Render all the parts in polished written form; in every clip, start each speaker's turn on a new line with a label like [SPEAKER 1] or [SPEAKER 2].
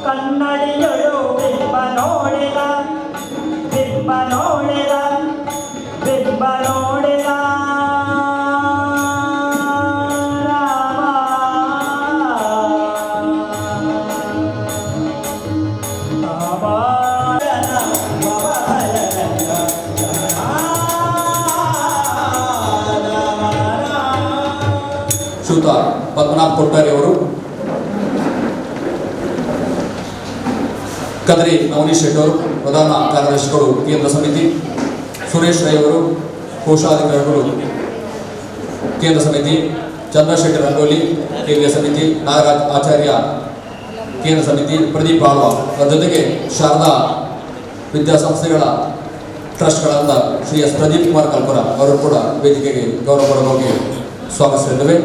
[SPEAKER 1] ಕನ್ನಡಿಯೊಳು ಬಿಂಬ ನೋಡಿದ ಬಿಂಬ ನೋಡಿದ ಬಿಂಬ ನೋಡಿದ
[SPEAKER 2] ಶ್ರೀಯುತ ಪದ್ಮನಾಭ ಕೊಟ್ಟಾರಿ ಅವರು, ಕದ್ರಿ ನವನೀಶ್ ಶೆಟ್ಟಿ ಅವರು ಪ್ರಧಾನ ಕಾರ್ಯದರ್ಶಿಗಳು ಕೇಂದ್ರ ಸಮಿತಿ, ಸುರೇಶ್ ರೈ ಅವರು ಕೋಶಾಧಿಕಾರಿಗಳು ಕೇಂದ್ರ ಸಮಿತಿ, ಚಂದ್ರಶೇಖರ್ ರಂಗೋಲಿ ಕೇಂದ್ರ ಸಮಿತಿ, ನಾಗರಾಜ್ ಆಚಾರ್ಯ ಕೇಂದ್ರ ಸಮಿತಿ, ಪ್ರದೀಪ್ ಆಳ್ವ ಅದರ ಜೊತೆಗೆ ಶಾರದಾ ವಿದ್ಯಾಸಂಸ್ಥೆಗಳ ಟ್ರಸ್ಟ್ಗಳಾದ ಶ್ರೀ ಎಸ್ ಪ್ರದೀಪ್ ಕುಮಾರ್ ಕಲ್ಪರ ಅವರು ಕೂಡ ವೇದಿಕೆಗೆ ಗೌರವಪೂರ್ವಕವಾಗಿ ಸ್ವಾಗತಿಸಿದ್ದೇವೆ.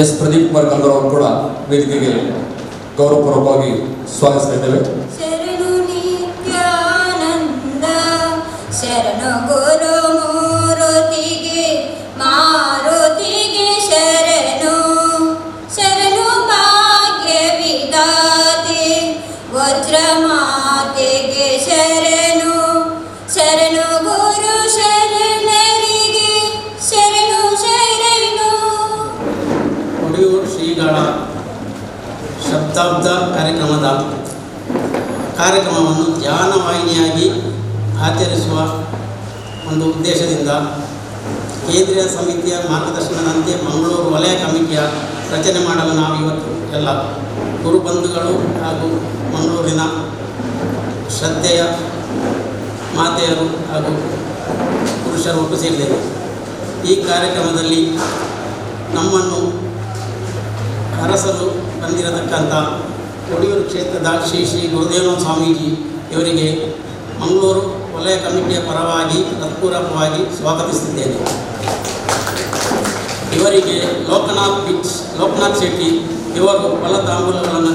[SPEAKER 2] ಎಸ್ ಪ್ರದೀಪ್ ಕುಮಾರ್ ಕಲ್ಪರ ಅವರು ಕೂಡ ವೇದಿಕೆಗೆ ಗೌರವಪೂರ್ವಕವಾಗಿ ಸ್ವಾಗತಿಸಿದ್ದೇವೆ.
[SPEAKER 3] ಶರಣು ನಿತ್ಯಾನಂದ ಶರಣು ಗುರು ಮೂರುತಿಗೆ ಮಾರುತಿಗೆ ಶರಣು ಶರಣು ಭಾಗ್ಯ ವಿಧಾತೆ ವಜ್ರ ಮಾತೆಗೆ ಶರಣು ಶರಣು ಗುರು ಶರಣರಿಗೆ ಶರಣು ಶರಣು.
[SPEAKER 4] ಒಡೆಯೂರು ಶ್ರೀಗಳ ಶತಾಬ್ದ ಕಾರ್ಯಕ್ರಮವನ್ನು ಧ್ಯಾನ ವಾಹಿನಿಯಾಗಿ ಆಚರಿಸುವ ಒಂದು ಉದ್ದೇಶದಿಂದ ಕೇಂದ್ರೀಯ ಸಮಿತಿಯ ಮಾರ್ಗದರ್ಶನದಂತೆ ಮಂಗಳೂರು ವಲಯ ಕಮಿಟಿಯ ರಚನೆ ಮಾಡಲು ನಾವು ಇವತ್ತು ಎಲ್ಲ ಗುರುಬಂಧುಗಳು ಹಾಗೂ ಮಂಗಳೂರಿನ ಶ್ರದ್ಧೆಯ ಮಾತೆಯರು ಹಾಗೂ ಪುರುಷರು ಒಟ್ಟು ಸೇರಿದ್ದೇವೆ. ಈ ಕಾರ್ಯಕ್ರಮದಲ್ಲಿ ನಮ್ಮನ್ನು ಅರಸಲು ಬಂದಿರತಕ್ಕಂಥ ಒಡೆಯೂರು ಕ್ಷೇತ್ರದ ಶ್ರೀ ಶ್ರೀ ಗುರುದೇವ ಸ್ವಾಮೀಜಿ ಇವರಿಗೆ ಮಂಗಳೂರು ವಲಯ ಕಮಿಟಿಯ ಪರವಾಗಿ ಹೃತ್ಪೂರ್ವಕವಾಗಿ ಸ್ವಾಗತಿಸುತ್ತಿದ್ದೇನೆ. ಇವರಿಗೆ ಲೋಕನಾಥ್ ಶೆಟ್ಟಿ ಇವರು ಫಲ ತಾಂಬೂಲಗಳನ್ನು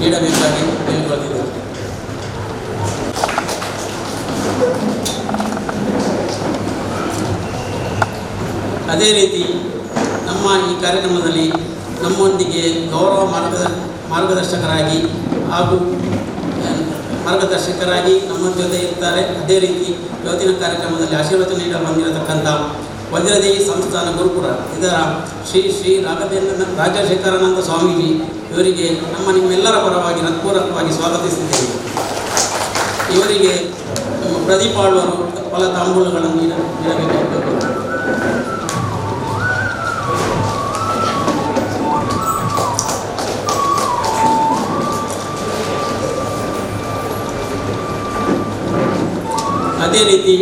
[SPEAKER 4] ನೀಡಬೇಕಾಗಿ ಕೇಳಿಕೊಳ್ಳುತ್ತಿದ್ದಾರೆ. ಅದೇ ರೀತಿ ನಮ್ಮ ಈ ಕಾರ್ಯಕ್ರಮದಲ್ಲಿ ನಮ್ಮೊಂದಿಗೆ ಗೌರವ ಮಾರ್ಗದರ್ಶಕರಾಗಿ ಹಾಗೂ ನಮ್ಮ ಜೊತೆ ಇರ್ತಾರೆ. ಅದೇ ರೀತಿ ಇವತ್ತಿನ ಕಾರ್ಯಕ್ರಮದಲ್ಲಿ ಆಶೀರ್ವಾದ ನೀಡಲು ಬಂದಿರತಕ್ಕಂಥ ವಜ್ರದೇವಿ ಸಂಸ್ಥಾನ ಗುರುಪುರ ಇದರ ಶ್ರೀ ಶ್ರೀ ರಾಜಶೇಖರಾನಂದ ಸ್ವಾಮೀಜಿ ಇವರಿಗೆ ನಿಮ್ಮೆಲ್ಲರ ಪರವಾಗಿ ಹೃತ್ಪೂರ್ವಕವಾಗಿ ಸ್ವಾಗತಿಸಿದ್ದೇವೆ. ಇವರಿಗೆ ಪ್ರದೀಪ್ ಆಳ್ವರು ಫಲ ತಾಂಬೂಲಗಳನ್ನು ನೀಡಬೇಕಾಗಬೇಕು. ಅದೇ ರೀತಿ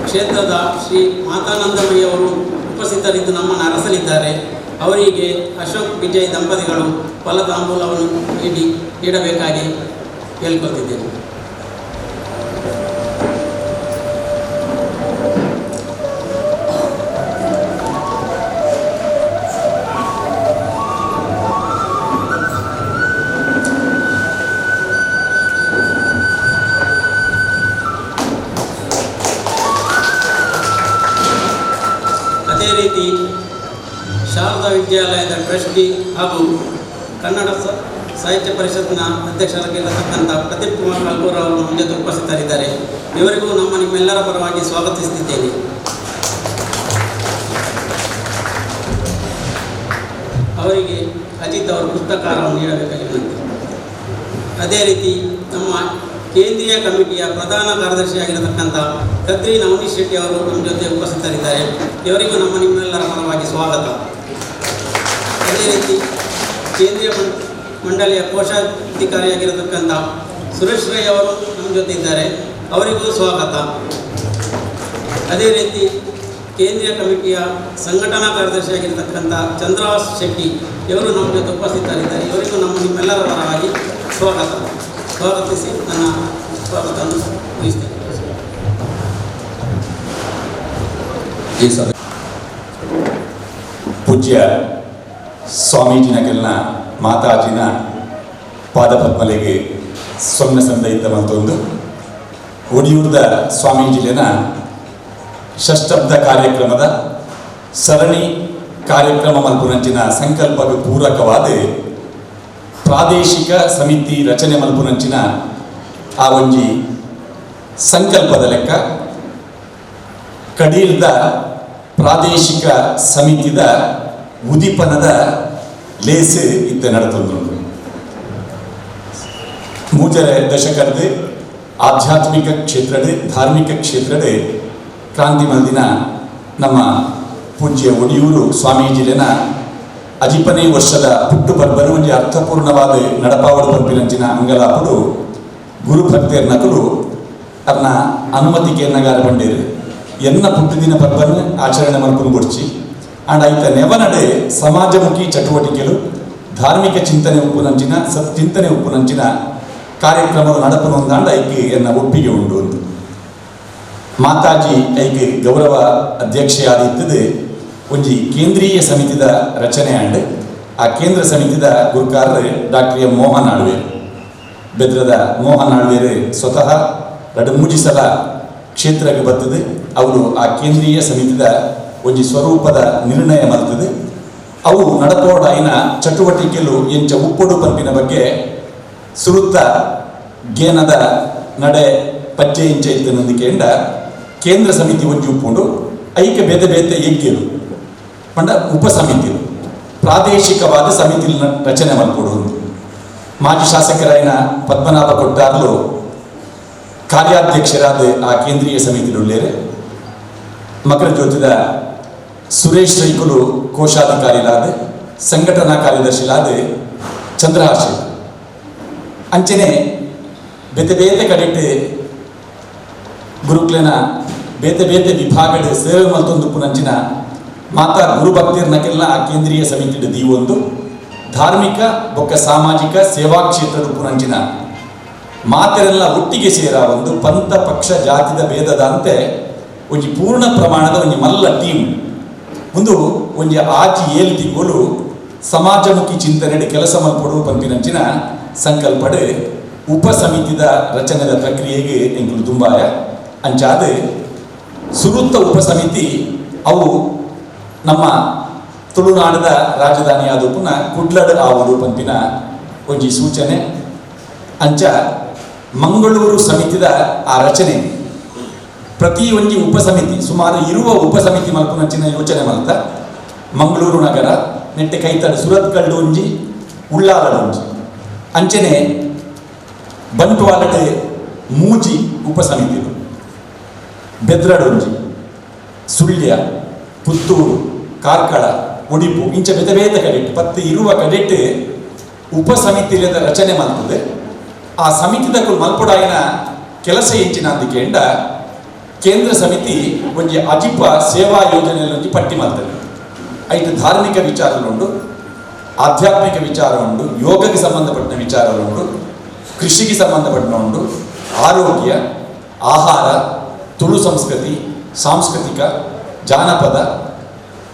[SPEAKER 4] ಕ್ಷೇತ್ರದ ಶ್ರೀ ಮಾತಾನಂದಮಯ್ಯವರು ಉಪಸ್ಥಿತರಿದ್ದು ನಮ್ಮನ್ನು ಅರಸಲಿದ್ದಾರೆ. ಅವರಿಗೆ ಅಶೋಕ್ ವಿಜಯ್ ದಂಪತಿಗಳು ಫಲ ತಾಂಬೂಲವನ್ನು ನೀಡಬೇಕಾಗಿ ಕೇಳ್ಕೊಳ್ತಿದ್ದೇನೆ. ಅದೇ ರೀತಿ ಶಾರದಾ ವಿದ್ಯಾಲಯದ ಟ್ರಸ್ಟಿ ಹಾಗೂ ಕನ್ನಡ ಸಾಹಿತ್ಯ ಪರಿಷತ್ನ ಅಧ್ಯಕ್ಷರಾಗಿರತಕ್ಕಂಥ ಪ್ರದೀಪ್ ಕುಮಾರ್ ಕಲ್ಪೂರ್ ಅವರು ನಮ್ಮ ಜೊತೆ ಉಪಸ್ಥಿತರಿದ್ದಾರೆ. ಇವರಿಗೂ ನಿಮ್ಮೆಲ್ಲರ ಪರವಾಗಿ ಸ್ವಾಗತಿಸುತ್ತಿದ್ದೇನೆ. ಅವರಿಗೆ ಅಜಿತ್ ಅವರು ಪುಸ್ತಕವನ್ನು ನೀಡಬೇಕಾಗಿದೆ. ಅದೇ ರೀತಿ ನಮ್ಮ ಕೇಂದ್ರೀಯ ಕಮಿಟಿಯ ಪ್ರಧಾನ ಕಾರ್ಯದರ್ಶಿಯಾಗಿರತಕ್ಕಂಥ ಕದ್ರಿ ನವನೀಶ್ ಶೆಟ್ಟಿ ಅವರು ನಮ್ಮ ಜೊತೆ ಉಪಸ್ಥಿತರಿದ್ದಾರೆ. ಇವರಿಗೂ ನಿಮ್ಮೆಲ್ಲರ ಪರವಾಗಿ ಸ್ವಾಗತ. ಅದೇ ರೀತಿ ಕೇಂದ್ರೀಯ ಮಂಡಳಿಯ ಕೋಶಾಧಿಕಾರಿಯಾಗಿರತಕ್ಕಂಥ ಸುರೇಶ್ ರೈ ಅವರು ನಮ್ಮ ಜೊತೆ ಇದ್ದಾರೆ. ಅವರಿಗೂ ಸ್ವಾಗತ. ಅದೇ ರೀತಿ ಕೇಂದ್ರೀಯ ಕಮಿಟಿಯ ಸಂಘಟನಾ ಕಾರ್ಯದರ್ಶಿಯಾಗಿರತಕ್ಕಂಥ ಚಂದ್ರವಾಸ್ ಶೆಟ್ಟಿ ಇವರು ನಮ್ಮ ಜೊತೆ ಉಪಸ್ಥಿತರಿದ್ದಾರೆ. ಇವರಿಗೂ ನಿಮ್ಮೆಲ್ಲರ ಪರವಾಗಿ ಸ್ವಾಗತಿಸಿ ನನ್ನ ಸ್ವಾಗತವನ್ನು ಮುಗಿಸ್ತೇನೆ.
[SPEAKER 5] ಪೂಜ್ಯ ಸ್ವಾಮೀಜಿನಗೆಲ್ಲ ಮಾತಾಜಿನ ಪಾದಪದ್ಮಲೆಗೆ ಸೊನ್ನೆ ಸಂದೈತ ಮತ್ತೊಂದು ಒಡಿಯೂರ್ದ ಸ್ವಾಮೀಜಿಲಿನ ಷಷ್ಠಬ್ದ ಕಾರ್ಯಕ್ರಮದ ಸರಣಿ ಕಾರ್ಯಕ್ರಮ ಮಲ್ಪುನಂಚಿನ ಸಂಕಲ್ಪಕ್ಕೆ ಪೂರಕವಾದ ಪ್ರಾದೇಶಿಕ ಸಮಿತಿ ರಚನೆ ಮಲ್ಪುನಂಚಿನ ಆ ಒಂಜಿ ಸಂಕಲ್ಪದ ಲೆಕ್ಕ ಕಡೀಲ್ದ ಪ್ರಾದೇಶಿಕ ಸಮಿತಿದ ಉದಿಪನದ ಲೇಸು ಇತ್ತೆ ನಡೆತಂದ್ರು ಮೂಜರ ದಶಕದ ಆಧ್ಯಾತ್ಮಿಕ ಕ್ಷೇತ್ರದ ಧಾರ್ಮಿಕ ಕ್ಷೇತ್ರದ ಕ್ರಾಂತಿ ಮಂದಿನ ನಮ್ಮ ಪೂಜ್ಯ ಒಡಿಯೂರು ಸ್ವಾಮೀಜಿಲಿನ ಅಜಿಪನೇ ವರ್ಷದ ಪುಟ್ಟು ಬರ್ಬರು ಒಂಜಿ ಅರ್ಥಪೂರ್ಣವಾದ ನಡಪಾವಡು ಪಂಪಿನಂಚಿನ ಅಂಗಲಾಪುಡು ಗುರುಭಕ್ತಿಯರ್ ನಕಲು ಅದನ್ನ ಅನುಮತಿಗೆ ಎನ್ನಗಾರ ಬಂಡೇರು ಎನ್ನ ಪುಟ್ಟುದಿನ ಪರ್ಬನ್ನು ಆಚರಣೆ ಮಲ್ಪುನು ಕೊಡ್ಚಿ ಅಂಡ್ ಐತ ನೆವನಡೆ ಸಮಾಜಮುಖಿ ಚಟುವಟಿಕೆಗಳು ಧಾರ್ಮಿಕ ಚಿಂತನೆ ಉಪ್ಪುನಂಚಿನ ಚಿಂತನೆ ಉಪ್ಪುನಂಚಿನ ಕಾರ್ಯಕ್ರಮ ನಡಪನು ಅಂದಾಂಡ ಐಕೆ ಎನ್ನ ಒಪ್ಪಿಗೆ ಉಂಡು ಒಂದು ಮಾತಾಜಿ ಐಕೆ ಗೌರವ ಅಧ್ಯಕ್ಷೆಯಾದಿದ್ದದು ಒಂಜಿ ಕೇಂದ್ರೀಯ ಸಮಿತಿದ ರಚನೆ ಅಂಡ್ ಆ ಕೇಂದ್ರ ಸಮಿತಿದ ಗುರುಕಾರರು ಡಾಕ್ಟರ್ ಎಂ ಮೋಹನ್ ಆಳ್ವೇರು ಬೆದ್ರದ ಮೋಹನ್ ಆಳ್ವೇರು ಸ್ವತಃ 2-3 ಸಲ ಕ್ಷೇತ್ರಕ್ಕೆ ಬರ್ತದೆ ಅವರು ಆ ಕೇಂದ್ರೀಯ ಸಮಿತಿದ ಒಂಜಿ ಸ್ವರೂಪದ ನಿರ್ಣಯ ಮಲ್ತದೆ ಅವು ನಡಪೋಡಾಯಿನ ಚಟುವಟಿಕೆಲು ಎಂಚ ಉಪ್ಪೊಡು ಪಂಪಿನ ಬಗ್ಗೆ ಸುರುತ್ತ ಗೇನದ ನಡೆ ಪಜ್ಜೆ ಇಂಚ ಇತ್ತನಂದಿಕೆಂಡ ಕೇಂದ್ರ ಸಮಿತಿ ಒಂಜಿ ಉಪ್ಪುಂಡು ಐಕೆ ಬೇತೆ ಬೇತೆ ಎಗ್ಗೆರು ಪಂಡ ಉಪಸಮಿತಿಲು ಪ್ರಾದೇಶಿಕವಾದ ಸಮಿತಿ ರಚನೆ ಮಲ್ಪಡುವುದು ಮಾಜಿ ಶಾಸಕರಾಯಿನ ಪದ್ಮನಾಭ ಕೊಟ್ಟಾರ್ಲು ಕಾರ್ಯಾಧ್ಯಕ್ಷರಾದ ಆ ಕೇಂದ್ರೀಯ ಸಮಿತಿಡುಳ್ಳೇರೆ ಮಕರ ಜ್ಯೋತಿದ ಸುರೇಶ್ ರೈಕುಲು ಕೋಶಾಧಿಕಾರಿಲಾದ ಸಂಘಟನಾ ಕಾರ್ಯದರ್ಶಿಲಾದ ಚಂದ್ರಹಾಶಿ ಅಂಚನೆ ಬೇತೆ ಬೇತೆ ಕಡೆಟ್ ಗುರುಕ್ಲೆನ ಬೇತೆ ಬೇತೆ ವಿಭಾಗದ ಸೇವೆ ಮಲ್ತೊಂದು ಪುನಂಚಿನ ಮಾತಾ ಗುರುಭಕ್ತಿರ್ನಕ್ಕೆಲ್ಲ ಆ ಕೇಂದ್ರೀಯ ಸಮಿತಿ ದೀವೊಂದು ಧಾರ್ಮಿಕ ಬೊಕ್ಕ ಸಾಮಾಜಿಕ ಸೇವಾ ಕ್ಷೇತ್ರದ ಪುನಂಚಿನ ಮಾತೆರೆಲ್ಲ ಒಟ್ಟಿಗೆ ಸೇರ ಒಂದು ಪಂಥ ಪಕ್ಷ ಜಾತಿದ ಭೇದದಂತೆ ಒಂಜಿ ಪೂರ್ಣ ಪ್ರಮಾಣದ ಒಂಜಿ ಮಲ್ಲ ಟೀಮ್ ಒಂದು ಒಂಜಿ ಆಜಿ ಏಳು ತಿಂಗಳು ಸಮಾಜಮುಖಿ ಚಿಂತನೆ ಕೆಲಸ ಮಲ್ಪಡು ಪಂಪಿನಂಚಿನ ಸಂಕಲ್ಪಡೆ ಉಪಸಮಿತಿದ ರಚನೆದ ಪ್ರಕ್ರಿಯೆಗೆ ಎಂಕುಲು ದುಂಬಾಯ ಅಂಚಾದ ಸುರುತ್ತ ಉಪಸಮಿತಿ ಅವು ನಮ್ಮ ತುಳುನಾಡದ ರಾಜಧಾನಿಯಾದ ಪುನಃ ಕುಡ್ಲಡ್ ಆವಡು ಪಂಪಿನ ಒಂಜಿ ಸೂಚನೆ ಅಂಚ ಮಂಗಳೂರು ಸಮಿತಿದ ಆ ರಚನೆ ಪ್ರತಿ ಒಂಜಿ ಉಪಸಮಿತಿ ಸುಮಾರು ಇರುವ ಉಪಸಮಿತಿ ಮಲ್ಪುನಂಚಿನ ಯೋಚನೆ ಮಲ್ತ ಮಂಗಳೂರು ನಗರ ನೆಟ್ಟೆ ಕೈತಡ ಸುರತ್ಕಲ್ಡು ಒಂಜಿ ಉಳ್ಳಾಲಡು ಒಂಜಿ ಅಂಚನೆ ಬಂಟ್ವಾಲಡ್ ಮೂಜಿ ಉಪಸಮಿತಿಗಳು ಬೆದ್ರಡ್ ಒಂಜಿ ಸುಳ್ಯ ಪುತ್ತೂರು ಕಾರ್ಕಳ ಉಡಿಪು ಇಂಚ ಬೇತೆ ಬೇತೆ ಕಡೆಟ್ ಪತ್ತು ಇರುವ ಕಡೆಟ್ ಉಪಸಮಿತಿಯ ರಚನೆ ಮಾಡ್ತದೆ ಆ ಸಮಿತಿದ ಮಲ್ಪುಡಾಯಿನ ಕೆಲಸ ಎಂಚಿನ ಅಂದಿಕೆಂಡ ಕೇಂದ್ರ ಸಮಿತಿ ಒಂಜಿ ಅಜಿಪ ಸೇವಾ ಯೋಜನೆಯಲ್ಲಿ ಪಟ್ಟಿ ಮಾಡ್ತದೆ ಐದು ಧಾರ್ಮಿಕ ವಿಚಾರಗಳುಂಡು ಆಧ್ಯಾತ್ಮಿಕ ವಿಚಾರ ಉಂಡು ಯೋಗಕ್ಕೆ ಸಂಬಂಧಪಟ್ಟ ವಿಚಾರಗಳುಂಡು ಕೃಷಿಗೆ ಸಂಬಂಧಪಟ್ಟ ಉಂಡು ಆರೋಗ್ಯ ಆಹಾರ ತುಳು ಸಂಸ್ಕೃತಿ ಸಾಂಸ್ಕೃತಿಕ ಜಾನಪದ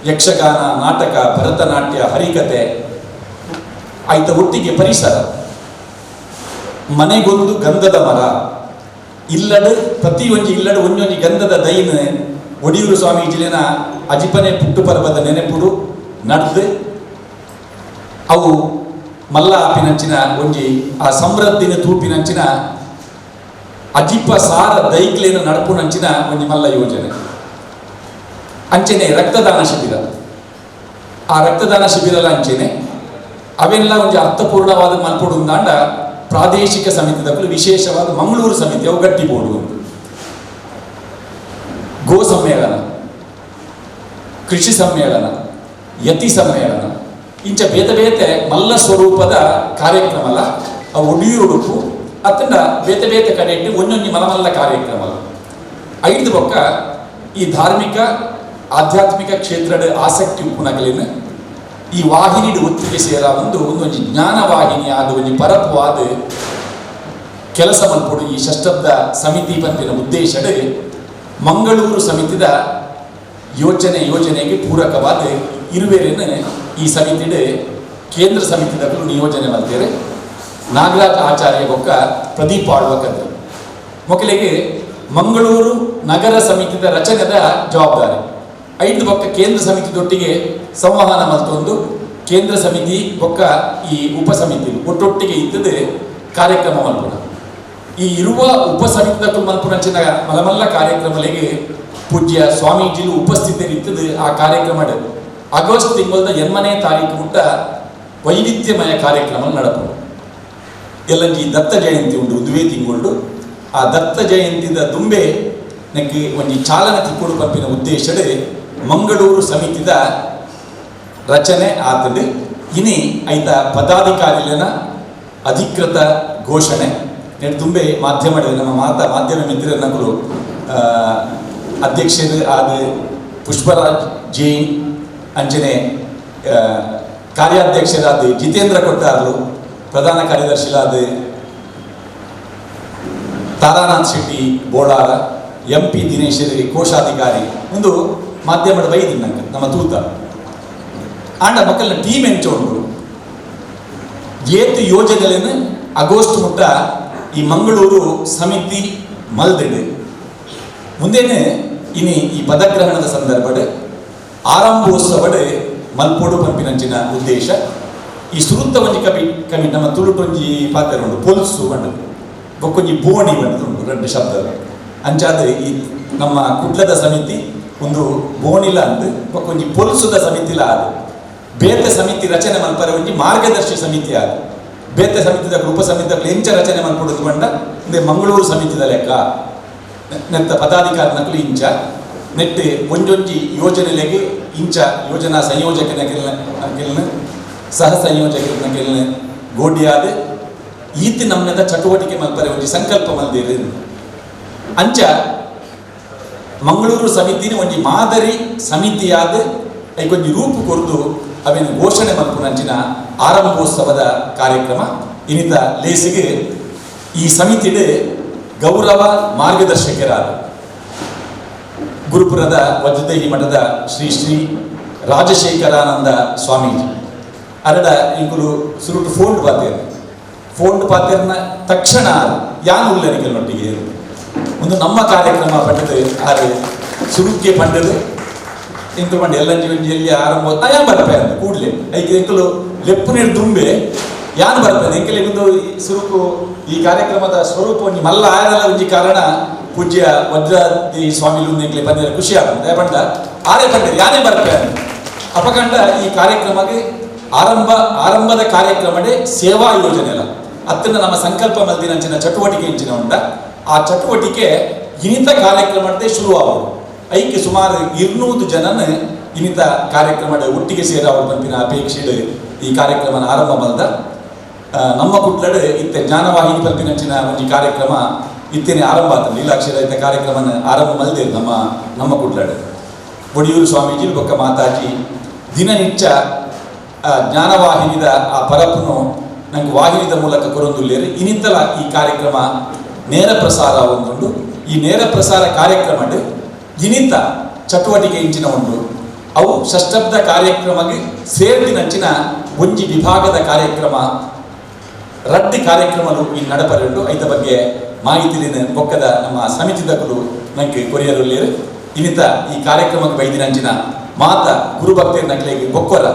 [SPEAKER 5] ಯಕ್ಷಗಾನ ನಾಟಕ ಭರತನಾಟ್ಯ ಹರಿಕತೆ ಆಯ್ತ ಒಟ್ಟಿಗೆ ಪರಿಸರ ಮನೆಗೊಂದು ಗಂಧದ ಮರ ಇಲ್ಲಡು ಪ್ರತಿ ಒಂಜಿ ಇಲ್ಲಡು ಒಂಜೊಂಜಿ ಗಂಧದ ದೈನ ಒಡಿಯೂರು ಸ್ವಾಮೀಜಿಲಿನ ಅಜಿಪನೆ ಪುಟ್ಟು ಪರ್ವದ ನೆನೆಪುಡು ನಡೆದು ಅವು ಮಲ್ಲ ಆಪಿನಂಚಿನ ಒಂಜಿ ಆ ಸಮೃದ್ಧಿನ ತೂಪಿನಂಚಿನ ಅಜಿಪ ಸಾರ ದೈಕ್ಲೇನ ನಡಪುನಂಚಿನ ಒಂಜಿ ಮಲ್ಲ ಯೋಜನೆ ಅಂಚೆನೆ ರಕ್ತದಾನ ಶಿಬಿರ ಆ ರಕ್ತದಾನ ಶಿಬಿರಲ ಅಂಚೆನೆ ಅವೆಲ್ಲ ಒಂಜಿ ಅರ್ಥಪೂರ್ಣವಾದ ಮಲ್ಪುಡು ಅಂದಾಂಡ ಪ್ರಾದೇಶಿಕ ಸಮಿತಿದಕ್ಕೂ ವಿಶೇಷವಾದ ಮಂಗಳೂರು ಸಮಿತಿ ಅವು ಗಟ್ಟಿ ಬೋರ್ಡು ಗೋ ಸಮ್ಮೇಳನ ಕೃಷಿ ಸಮ್ಮೇಳನ ಯತಿ ಸಮ್ಮೇಳನ ಇಂಚ ಬೇತೆ ಬೇತೆ ಮಲ್ಲ ಸ್ವರೂಪದ ಕಾರ್ಯಕ್ರಮಲ ಅವು ಒಡಿಯೂರುಡುಪು ಅತ್ತಂಡ ಬೇತೆ ಬೇತೆ ಕಡೆ ಒಂದೊಂದು ಮಲಮಲ್ಲ ಕಾರ್ಯಕ್ರಮ ಐದು ಪಕ್ಕ ಈ ಧಾರ್ಮಿಕ ಆಧ್ಯಾತ್ಮಿಕ ಕ್ಷೇತ್ರದ ಆಸಕ್ತಿ ಉಪ್ಪುನಗಲಿನ ಈ ವಾಹಿನಿಡು ಒತ್ತಿಗೆ ಸೇರ ಒಂದು ಜ್ಞಾನ ವಾಹಿನಿ ಆದ ಒಂದು ಪರಪವಾದ ಕೆಲಸ ಮಲ್ಪಡು ಈ ಷಷ್ಟಬ್ದ ಸಮಿತಿ ಪಂಪಿನ ಉದ್ದೇಶದ ಮಂಗಳೂರು ಸಮಿತಿದ ಯೋಜನೆಗೆ ಪೂರಕವಾದ ಇರುವೆರೇನು ಈ ಸಮಿತಿಡೆ ಕೇಂದ್ರ ಸಮಿತಿದ ನಿಯೋಜನೆ ಮಾಡ್ತೇವೆ ನಾಗರಾಜ್ ಆಚಾರ್ಯ ಬೊಕ್ಕ ಪ್ರದೀಪ್ ಆಳ್ವಕಂದ್ರು ಮೊದಲಿಗೆ ಮಂಗಳೂರು ನಗರ ಸಮಿತಿದ ರಚನೆದ ಜವಾಬ್ದಾರಿ ಐದು ಬೊಕ್ಕ ಕೇಂದ್ರ ಸಮಿತಿದೊಟ್ಟಿಗೆ ಸಂವಹನ ಮಲ್ತೊಂದು ಕೇಂದ್ರ ಸಮಿತಿ ಬೊಕ್ಕ ಈ ಉಪಸಮಿತಿ ಒಟ್ಟೊಟ್ಟಿಗೆ ಇದ್ದದೆ ಕಾರ್ಯಕ್ರಮ ಮಲ್ಪುನ. ಈ ಇರುವ ಉಪಸಮಿತಿದ ಮಲ್ಪುನಂಚಿನ ಮಲಮಲ್ಲ ಕಾರ್ಯಕ್ರಮಗಳಿಗೆ ಪೂಜ್ಯ ಸ್ವಾಮೀಜಿಲು ಉಪಸ್ಥಿತರಿದ್ದದು ಆ ಕಾರ್ಯಕ್ರಮ ಆಗಸ್ಟ್ ತಿಂಗಳದ 8ನೇ ತಾರೀಕು ಮುಟ್ಟ ವೈವಿಧ್ಯಮಯ ಕಾರ್ಯಕ್ರಮ ನಡಪು. ಎಲ್ಲಂಜಿ ದತ್ತ ಜಯಂತಿ ಉಂಟು ಉದುವೆ ತಿಂಗಳು. ಆ ದತ್ತ ಜಯಂತಿದ ದುಂಬೆ ನನಗೆ ಒಂದು ಚಾಲನೆ ತಿಕ್ಕೊಡು ಪಂಪಿನ ಉದ್ದೇಶಡೆ ಮಂಗಳೂರು ಸಮಿತಿದ ರಚನೆ ಆತದೆ. ಇನಿ ಐತ ಪದಾಧಿಕಾರಿಗಳ ಅಧಿಕೃತ ಘೋಷಣೆ ನೆಟ್ಟು ತುಂಬೆ ಮಾಧ್ಯಮ ನಮ್ಮ ಮಾಧ್ಯಮ ಮಿತ್ರರು ಅಧ್ಯಕ್ಷರು ಆದ ಪುಷ್ಪರಾಜ್ ಜೈನ್ ಅಂಚನೆ ಕಾರ್ಯಾಧ್ಯಕ್ಷರಾದ ಜಿತೇಂದ್ರ ಕೊಟ್ಟಾರ್ಲು, ಪ್ರಧಾನ ಕಾರ್ಯದರ್ಶಿಲಾದ ತಾರಾನಾಥ್ ಶೆಟ್ಟಿ ಬೋಳಾರ, MP ದಿನೇಶ್ ಕೋಶಾಧಿಕಾರಿ ಒಂದು ಮಾಧ್ಯಮದ ಬೈದಿ ನಂಗೆ ನಮ್ಮ ತೂತ ಆಂಡ ಮಕ್ಕಳನ್ನ ಟೀಮ್ ಎಂಚೋಂಡು ಏತು ಯೋಜನೆಗಳನ್ನು ಆಗಸ್ಟ್ ಮುಟ್ಟ ಈ ಮಂಗಳೂರು ಸಮಿತಿ ಮಲ್ದಿಡು ಮುಂದೇನೆ ಇನಿ ಈ ಪದಗ್ರಹಣದ ಸಂದರ್ಭದ ಆರಂಭೋತ್ಸವದ ಮಲ್ಪೋಡು ಪಂಪಿನಂಚಿನ ಉದ್ದೇಶ ಈ ಸುರುತ್ತ ಒಂಜಿ ಕವಿ ನಮ್ಮ ತುಳುಟೊಂಜಿ ಪಾತ್ರ ಉಂಟು ಪೊಲ್ಸು ಬಂಡು ಬೊಕ್ಕೊಂಜಿ ಬೋಣಿ ಬಂಡುಂಟು ಎರಡು ಶಬ್ದ ಅಂಚಾದ ಈ ನಮ್ಮ ಕುಡ್ಲದ ಸಮಿತಿ ಒಂದು ಬೋಣಿಲ ಅಂದು ಬೊಕ್ಕೊಂಜಿ ಪೊಲ್ಸುದ ಸಮಿತಿಲ ಆದು ಬೇತೆ ಸಮಿತಿ ರಚನೆ ಮಲ್ಪರೆ ಒಂಜಿ ಮಾರ್ಗದರ್ಶಿ ಸಮಿತಿ ಆದು ಬೇತೆ ಸಮಿತಿದ ಉಪ ಸಮಿತಿಗಳು ಎಂಚ ರಚನೆ ಮಲ್ಪಡುದು ಬಂಡ ಅಂದ್ರೆ ಮಂಗಳೂರು ಸಮಿತಿದ ಲೆಕ್ಕ ನೆತ್ತ ಪದಾಧಿಕಾರಿ ನಕಲು ಇಂಚ ನೆಟ್ಟು ಒಂಜೊಂಜಿ ಯೋಜನೆಲೆಗೆ ಇಂಚ ಯೋಜನಾ ಸಂಯೋಜಕನ ಸಹ ಸಂಯೋಜಕನ ಗೋಡಿಯಾದ ಈತಿ ನಮ್ಮದ ಚಟುವಟಿಕೆ ಮಲ್ಪರೆ ಒಂಜಿ ಸಂಕಲ್ಪ ಮಲ್ದೇರಿ ಅಂಚ ಮಂಗಳೂರು ಸಮಿತಿನ ಒಂಜಿ ಮಾದರಿ ಸಮಿತಿಯಾದ ಐಕೊಂಜಿ ರೂಪು ಕೊರ್ದು ಅವೇನು ಘೋಷಣೆ ಮಲ್ಪುನಂಚಿನ ಆರಂಭೋತ್ಸವದ ಕಾರ್ಯಕ್ರಮ ಇನ್ನಿತ ಲೇಸಿಗೆ ಈ ಸಮಿತಿಡ್ ಗೌರವ ಮಾರ್ಗದರ್ಶಕರಾದ ಗುರುಪುರದ ವಜ್ರದೇಹಿ ಮಠದ ಶ್ರೀ ಶ್ರೀ ರಾಜಶೇಖರಾನಂದ ಸ್ವಾಮೀಜಿ ಅರಡ ಇಂಕುಲು ಸುರುಟು ಫೋನ್ ಪಾತೇರ್ನ ತಕ್ಷಣ ಯಾನು ಉಲ್ಲರಿಕೆನೊಟ್ಟಿಗೆ ಒಂದು ನಮ್ಮ ಕಾರ್ಯಕ್ರಮ ಪಂಡದು ಆರು ಸುರುಕ್ಕೆ ಪಂಡದು ಇಂಕಲು ಪಂಡ ಎಲ್ಲಂಜಿ ಒಂಜಿಯಲ್ಲಿ ಆರಂಭ ಯಾನ್ ಬರ್ಪೆ ಅಂತ ಕೂಡಲೇ ಐಕೆ ಇಂಕಲು ಲೆಪ್ಪುನೇರು ದುಂಬೆ ಯಾನ್ ಬರ್ಪೆ ಎಂಕಲೆ ಒಂದು ಸುರುಕು ಈ ಕಾರ್ಯಕ್ರಮದ ಸ್ವರೂಪ ಒಂಜಿ ಮಲ್ಲ ಆಯರಲ್ಲ ಒಂಜಿ ಕಾರಣ ಪೂಜ್ಯ ವಜ್ರದೇಹಿ ಸ್ವಾಮಿಲು ಎಂಕಲೆ ಬಂದಿರ ಖುಷಿ ಆಗ್ತದೆ ಪಂಡ ಆರೇ ಪಂಡ ಯಾನೇ ಬರ್ಪೆ ಅಪಕಂಡ ಈ ಕಾರ್ಯಕ್ರಮಕ್ಕೆ ಆರಂಭದ ಕಾರ್ಯಕ್ರಮಡೆ ಸೇವಾ ಯೋಜನೆ ಅಲ್ಲ ಅತ್ತನ್ನ ನಮ್ಮ ಸಂಕಲ್ಪ ಮಲ್ದಿನಂಚಿನ ಚಟುವಟಿಕೆ ಇಂಚಿನ ಉಂಟ ಆ ಚಟುವಟಿಕೆ ಇನಿತ ಕಾರ್ಯಕ್ರಮದೇ ಶುರುವಾಗುವುದು ಐಕೆ ಸುಮಾರು 200 ಜನನ ಇನಿತ ಕಾರ್ಯಕ್ರಮದ ಒಟ್ಟಿಗೆ ಸೇರ ಅವರು ಪಂಪಿನ ಅಪೇಕ್ಷೆ ಈ ಕಾರ್ಯಕ್ರಮ ಆರಂಭ ಮಲ್ದ ನಮ್ಮ ಕುಟ್ಲಡ್ ಇತ್ತೆ ಜ್ಞಾನವಾಹಿನಿ ಪಂಪಿನಂಚಿನ ಒಂದು ಕಾರ್ಯಕ್ರಮ ಇತ್ತೇನೆ ಆರಂಭ ಆಗ್ತದೆ ನೀಲಾಕ್ಷರ ಇತ್ತ ಕಾರ್ಯಕ್ರಮ ಆರಂಭ ಮಲ್ದೆ ನಮ್ಮ ಕುಟ್ಲಡ್ ಒಡಿಯೂರು ಸ್ವಾಮೀಜಿ ಬೊಕ್ಕ ಮಾತಾಜಿ ದಿನನಿತ್ಯ ಜ್ಞಾನವಾಹಿನಿದ ಆ ಪರಪ್ಪನು ನಂಗೆ ವಾಹಿನಿದ ಮೂಲಕ ಕೊರೊಂದುಲ್ಲೇರು ಇನ್ನಿತ್ತಲ ಈ ಕಾರ್ಯಕ್ರಮ ನೇರ ಪ್ರಸಾರ ಒಂದುಂಡು ಈ ನೇರ ಪ್ರಸಾರ ಕಾರ್ಯಕ್ರಮಡ್ ಇನಿತ ಚಟುವಟಿಕೆ ಇಂಚಿನ ಉಂಟು ಅವು ಷಷ್ಟಬ್ದ ಕಾರ್ಯಕ್ರಮಕ್ಕೆ ಸೇರ್ದಿನಂಚಿನ ಒಂಜಿ ವಿಭಾಗದ ಕಾರ್ಯಕ್ರಮ ರಡ್ಡಿ ಕಾರ್ಯಕ್ರಮಗಳು ಈ ನಡಪರುಂಡು ಐದ ಬಗ್ಗೆ ಮಾಹಿತಿಲಿನ ಬೊಕ್ಕದ ನಮ್ಮ ಸಮಿತಿದಕಲು ನಂಗೆ ಕೊರಿಯರುಲ್ಲೇರು ಇನ್ನಿತ ಈ ಕಾರ್ಯಕ್ರಮಕ್ಕೆ ಬೈದಿನಂಚಿನ ಮಾತ ಗುರುಭಕ್ತೇರ್ ನಕಲೆಗೆ ಬೊಕ್ಕೊರ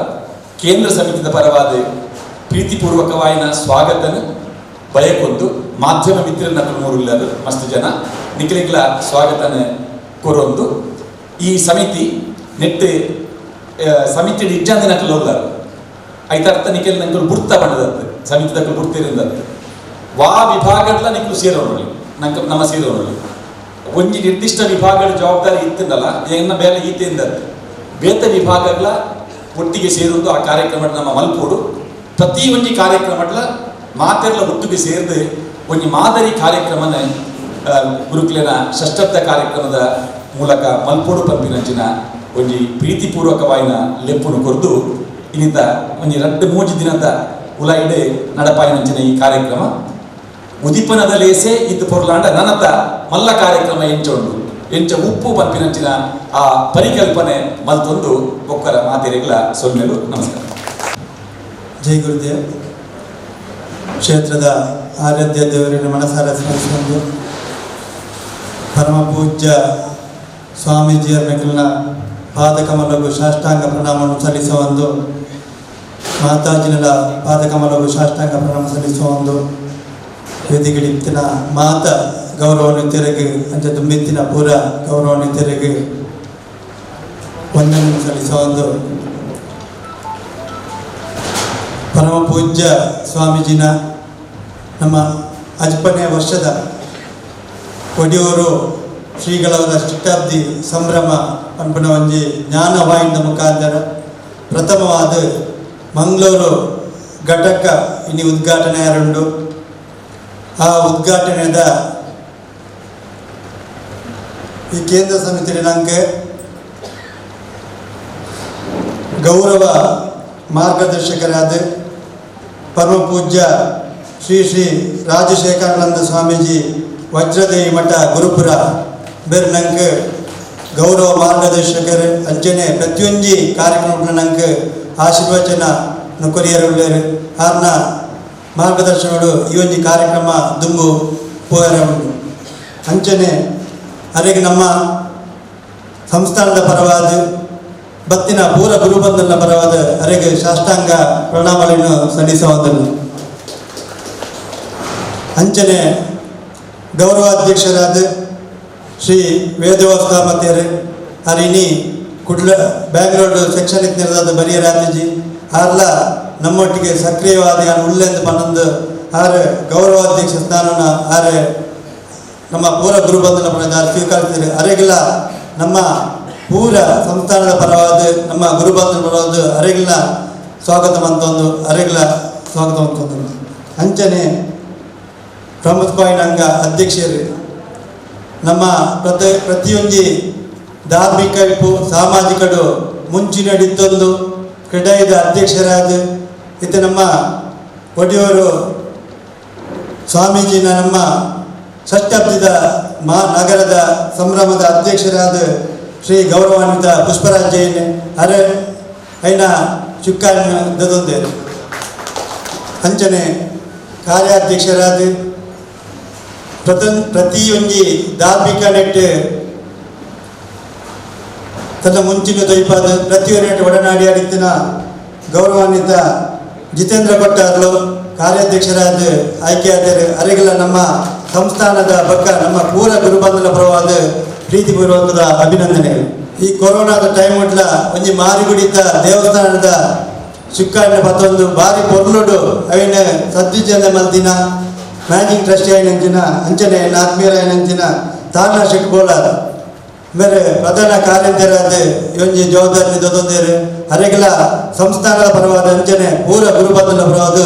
[SPEAKER 5] ಕೇಂದ್ರ ಸಮಿತಿದ ಪರವಾದ ಪ್ರೀತಿಪೂರ್ವಕವಾಯಿನ ಸ್ವಾಗತನ ಬಯಕೊಂದು ಮಾಧ್ಯಮ ಮಿತ್ರರ ನಕಲು ಮೂರುಲ್ಲರು ಮಸ್ತ್ ಜನ ನಿಖಿಲಿಗ್ಲ ಸ್ವಾಗತನ ಕೊರೊಂದು ಈ ಸಮಿತಿ ನೆಟ್ಟು ಸಮಿತಿ ಇಜ್ಜಂದ ನಕಲು ಹೋಗ್ಲಾರು ಐತರ್ಥ ನಿಖಿಲ್ ನಂಕಲು ಬುಡ್ತ ಬಂಡದತ್ತು ಸಮಿತಿ ತಕ್ಕಲು ಬುಡ್ತಿರಿಂದತ್ತು ವಾ ವಿಭಾಗಡ್ಲ ನಿಖಲು ಸೇರೋಣಿ ನಮ್ಮ ಸೇರೋಣಿ ಒಂಜಿ ನಿರ್ದಿಷ್ಟ ವಿಭಾಗದ ಜವಾಬ್ದಾರಿ ಇತ್ತಂದಲ್ಲ ಏನ ಬೇರೆ ಈತೆಂದತ್ತು ಬೇತ ವಿಭಾಗಗಳ ಒಟ್ಟಿಗೆ ಸೇರುವುದು ಆ ಕಾರ್ಯಕ್ರಮ ನಮ್ಮ ಮಲ್ಪೋಡು ಪ್ರತಿ ಒಂಜಿ ಕಾರ್ಯಕ್ರಮಡ್ಲ ಮಾತೆರ್ಲ ಒಟ್ಟಿಗೆ ಸೇರಿದು ಒಂಜಿ ಮಾದರಿ ಕಾರ್ಯಕ್ರಮನ ಗುರುಕುಲಿನ ಷಷ್ಟಬ್ದ ಕಾರ್ಯಕ್ರಮದ ಮೂಲಕ ಮಲ್ಪೋಡು ಪಂಪಿನಂಚಿನ ಒಂಜಿ ಪ್ರೀತಿಪೂರ್ವಕವಾಯಿನ ಲೆಪ್ಪುನು ಕೊರ್ದು ಇನ್ನಿತ ಒಂಜಿ 2-3 ದಿನದ ಉಲಾಯಿಡೆ ನಡಪಾಯಿನಂಚಿನ ಈ ಕಾರ್ಯಕ್ರಮ ಉದಿಪನದ ಲೇಸೆ ಇತ್ತು ಪೊರ್ಲಾಂಡ ನನತ ಮಲ್ಲ ಕಾರ್ಯಕ್ರಮ ಎಂಚ ಉಪ್ಪು ಪಂಪಿನಂಚಿನ ಆ ಪರಿಕಲ್ಪನೆ ಮಲ್ತೊಂದು ಒಕ್ಕರ ಮಾತೆರೆಗಳ ಸೊನ್ನೆಲು ನಮಸ್ಕಾರ.
[SPEAKER 6] ಜೈ ಗುರುದೇವ್. ಕ್ಷೇತ್ರದ ಆರಾಧ್ಯ ದೇವರನ್ನು ಮನಸಾರ ಸ್ಮರಿಸಿಕೊಂಡು ಪರಮ ಪೂಜ್ಯ ಸ್ವಾಮೀಜಿಯರ ನಕಲಿನ ಪಾದಕಮಲಗೂ ಸಾಷ್ಟಾಂಗ ಪ್ರಣಾಮವನ್ನು ಸಲ್ಲಿಸುವ ಒಂದು ಮಾತಾಜಿನಲ ಪಾದಕಮಲಗೂ ಸಾಷ್ಟಾಂಗ ಪ್ರಣಾಮ ಸಲ್ಲಿಸುವ ಒಂದು ವೇದಿಕೆಡಿತ್ತಿನ ಮಾತ ಗೌರವವನ್ನು ತೆರೆಗೆ ಅಂಚ ತುಂಬಿತ್ತಿನ ಪೂರ ಗೌರವವನ್ನು ತೆರೆಗೆ ವಂದನೆ ಸಲ್ಲಿಸುವ ಒಂದು ಪರಮ ಪೂಜ್ಯ ಸ್ವಾಮೀಜಿನ ನಮ್ಮ 15ನೇ ವರ್ಷದ ಒಡಿಯೂರು ಶ್ರೀಗಳವರ ಶತಾಬ್ದಿ ಸಂಭ್ರಮ ಪಂಪನ ಒಂಜಿ ಜ್ಞಾನವಾಹಿನಿದ ಮುಖಾಂತರ ಪ್ರಥಮವಾದ ಮಂಗಳೂರು ಘಟಕ ಇನಿ ಉದ್ಘಾಟನೆ ಆರುಂಡು. ಆ ಉದ್ಘಾಟನೆದ ಈ ಕೇಂದ್ರ ಸಮಿತಿ ನಂಗೆ ಗೌರವ ಮಾರ್ಗದರ್ಶಕರಾದ ಪರಮ ಪೂಜ್ಯ ಶ್ರೀ ಶ್ರೀ ರಾಜಶೇಖರಾನಂದ ಸ್ವಾಮೀಜಿ ವಜ್ರದೇವಿ ಮಠ ಗುರುಪುರ ಬೇರೆ ನಂಗೆ ಗೌರವ ಮಾರ್ಗದರ್ಶಕರು ಅಂಚನೆ ಪ್ರತಿಯೊಂದು ಕಾರ್ಯಕ್ರಮ ನಂಗೆ ಆಶೀರ್ವಚನ ಕೊರಿಯರು ಆರ್ನ ಮಾರ್ಗದರ್ಶನಗಳು ಈ ಒಂದು ಕಾರ್ಯಕ್ರಮ ದುಂಬು ಪೋಯರ ಉಂಟು. ಅಂಚನೆ ಅರೆಗೆ ನಮ್ಮ ಸಂಸ್ಥಾನದ ಪರವಾದ ಬತ್ತಿನ ಪೂರ ಗುರುಬಂಧನ ಪರವಾದ ಅರೆಗೆ ಸಾಷ್ಟಾಂಗ ಪ್ರಣಾಮಗಳನ್ನು ಸಲ್ಲಿಸುವುದನ್ನು ಅಂಚನೆ ಗೌರವಾಧ್ಯಕ್ಷರಾದ ಶ್ರೀ ವೇದವಾಸ್ತಾಮತ್ಯರು ಅರಿನಿ ಕುಡ್ಲ ಬ್ಯಾಂಗ್ಳೂರು ಸೆಕ್ಷನ್ ಇತ್ತಿರದ ಬರಿಯರಾಜಿ ಆರ್ಲ ನಮ್ಮೊಟ್ಟಿಗೆ ಸಕ್ರಿಯವಾದ ಉಳ್ಳೆಂದು ಪನ್ನೊಂದು ಆರು ಗೌರವಾಧ್ಯಕ್ಷ ಸ್ಥಾನನ ಆರು ನಮ್ಮ ಪೂರ ಗುರುಬಂಧನ ಪರವಾದ ಸ್ವೀಕರಿಸಿದರೆ ಅರೆಗಿಲ್ಲ ನಮ್ಮ ಪೂರ ಸಂಸ್ಥಾನದ ಪರವಾದ ನಮ್ಮ ಗುರುಬಂಧನ ಪರವಾದ ಅರೆಗಿಲ್ಲ ಸ್ವಾಗತ ಮಂತೊಂದು ಅರೆಗಿಲ್ಲ ಸ್ವಾಗತ ಮಂತೊಂದು ಅಂಚನೆ ಪ್ರಮುಖವಾಗಿ ನಂಗ ಅಧ್ಯಕ್ಷರು ನಮ್ಮ ಪ್ರತಿಯೊಂದು ಧಾರ್ಮಿಕ ಸಾಮಾಜಿಕಡು ಮುಂಚಿನಡಿದ್ದೊಂದು ಕ್ರೀಡೆಯ ಅಧ್ಯಕ್ಷರಾದ ಇದು ನಮ್ಮ ಒಡಿಯೂರು ಸ್ವಾಮೀಜಿನ ನಮ್ಮ ಷಷ್ಠಬ್ದಿದ ನಗರದ ಸಂಭ್ರಮದ ಅಧ್ಯಕ್ಷರಾದ ಶ್ರೀ ಗೌರವಾನ್ವಿತ ಪುಷ್ಪರಾಜ್ ಜೈನ್ ಅರೆ ಐನ ಚುಕ್ಕಾರನ ದೊಂದೆ ಅಂಚನೆ ಕಾರ್ಯಾಧ್ಯಕ್ಷರಾದ ಪ್ರತಿಯೊಂದು ಧಾರ್ಮಿಕ ನೆಟ್ಟು ತನ್ನ ಮುಂಚಿನ ದೈಪಾದ ಪ್ರತಿಯೊಂದು ಒಡನಾಡಿ ಆಡಿತ್ತಿನ ಗೌರವಾನ್ವಿತ ಜಿತೇಂದ್ರ ಭಟ್ಟಾರ್ಲು ಕಾರ್ಯಾಧ್ಯಕ್ಷರಾದ ಆಯ್ಕೆಯಾದರು ಅರೆಗೆಲ್ಲ ನಮ್ಮ ಸಂಸ್ಥಾನದ ಬಕ್ಕ ನಮ್ಮ ಪೂರ ಗುರುಬಂಧನ ಪರವಾದ ಪ್ರೀತಿಪೂರ್ವಕದ ಅಭಿನಂದನೆಗಳು. ಈ ಕೊರೋನಾದ ಟೈಮ್ ಉಡ್ಲ ಒಂಜಿ ಮಾರಿಗುಡಿತ ದೇವಸ್ಥಾನದ ಶುಕ್ಕಾರಿನ ಪತ್ತೊಂದು ಬಾರಿ ಪೊರ್ಲುಡು ಅವಿನ ಸದ್ವಿಜಯದ ಮಲ್ದಿನ ಮ್ಯಾನೇಜಿಂಗ್ ಟ್ರಸ್ಟಿ ಆಯ್ನಂಚಿನ ಅಂಚನೆ ಆತ್ಮೀಯರ ಆಯ್ನಂಚಿನ ತಾನ ಶೆಟ್ ಬೋಲಾರ ಮೇರೆ ಪ್ರಧಾನ ಕಾರ್ಯದರಾದ ಒಂಜಿ ಜವಾಬ್ದಾರಿ ದೊಂದೇರು ಅರೆಗೆಲ್ಲ ಸಂಸ್ಥಾನದ ಪರವಾದ ಅಂಚನೆ ಪೂರ ಗುರುಬಂಧನ ಪರವಾದ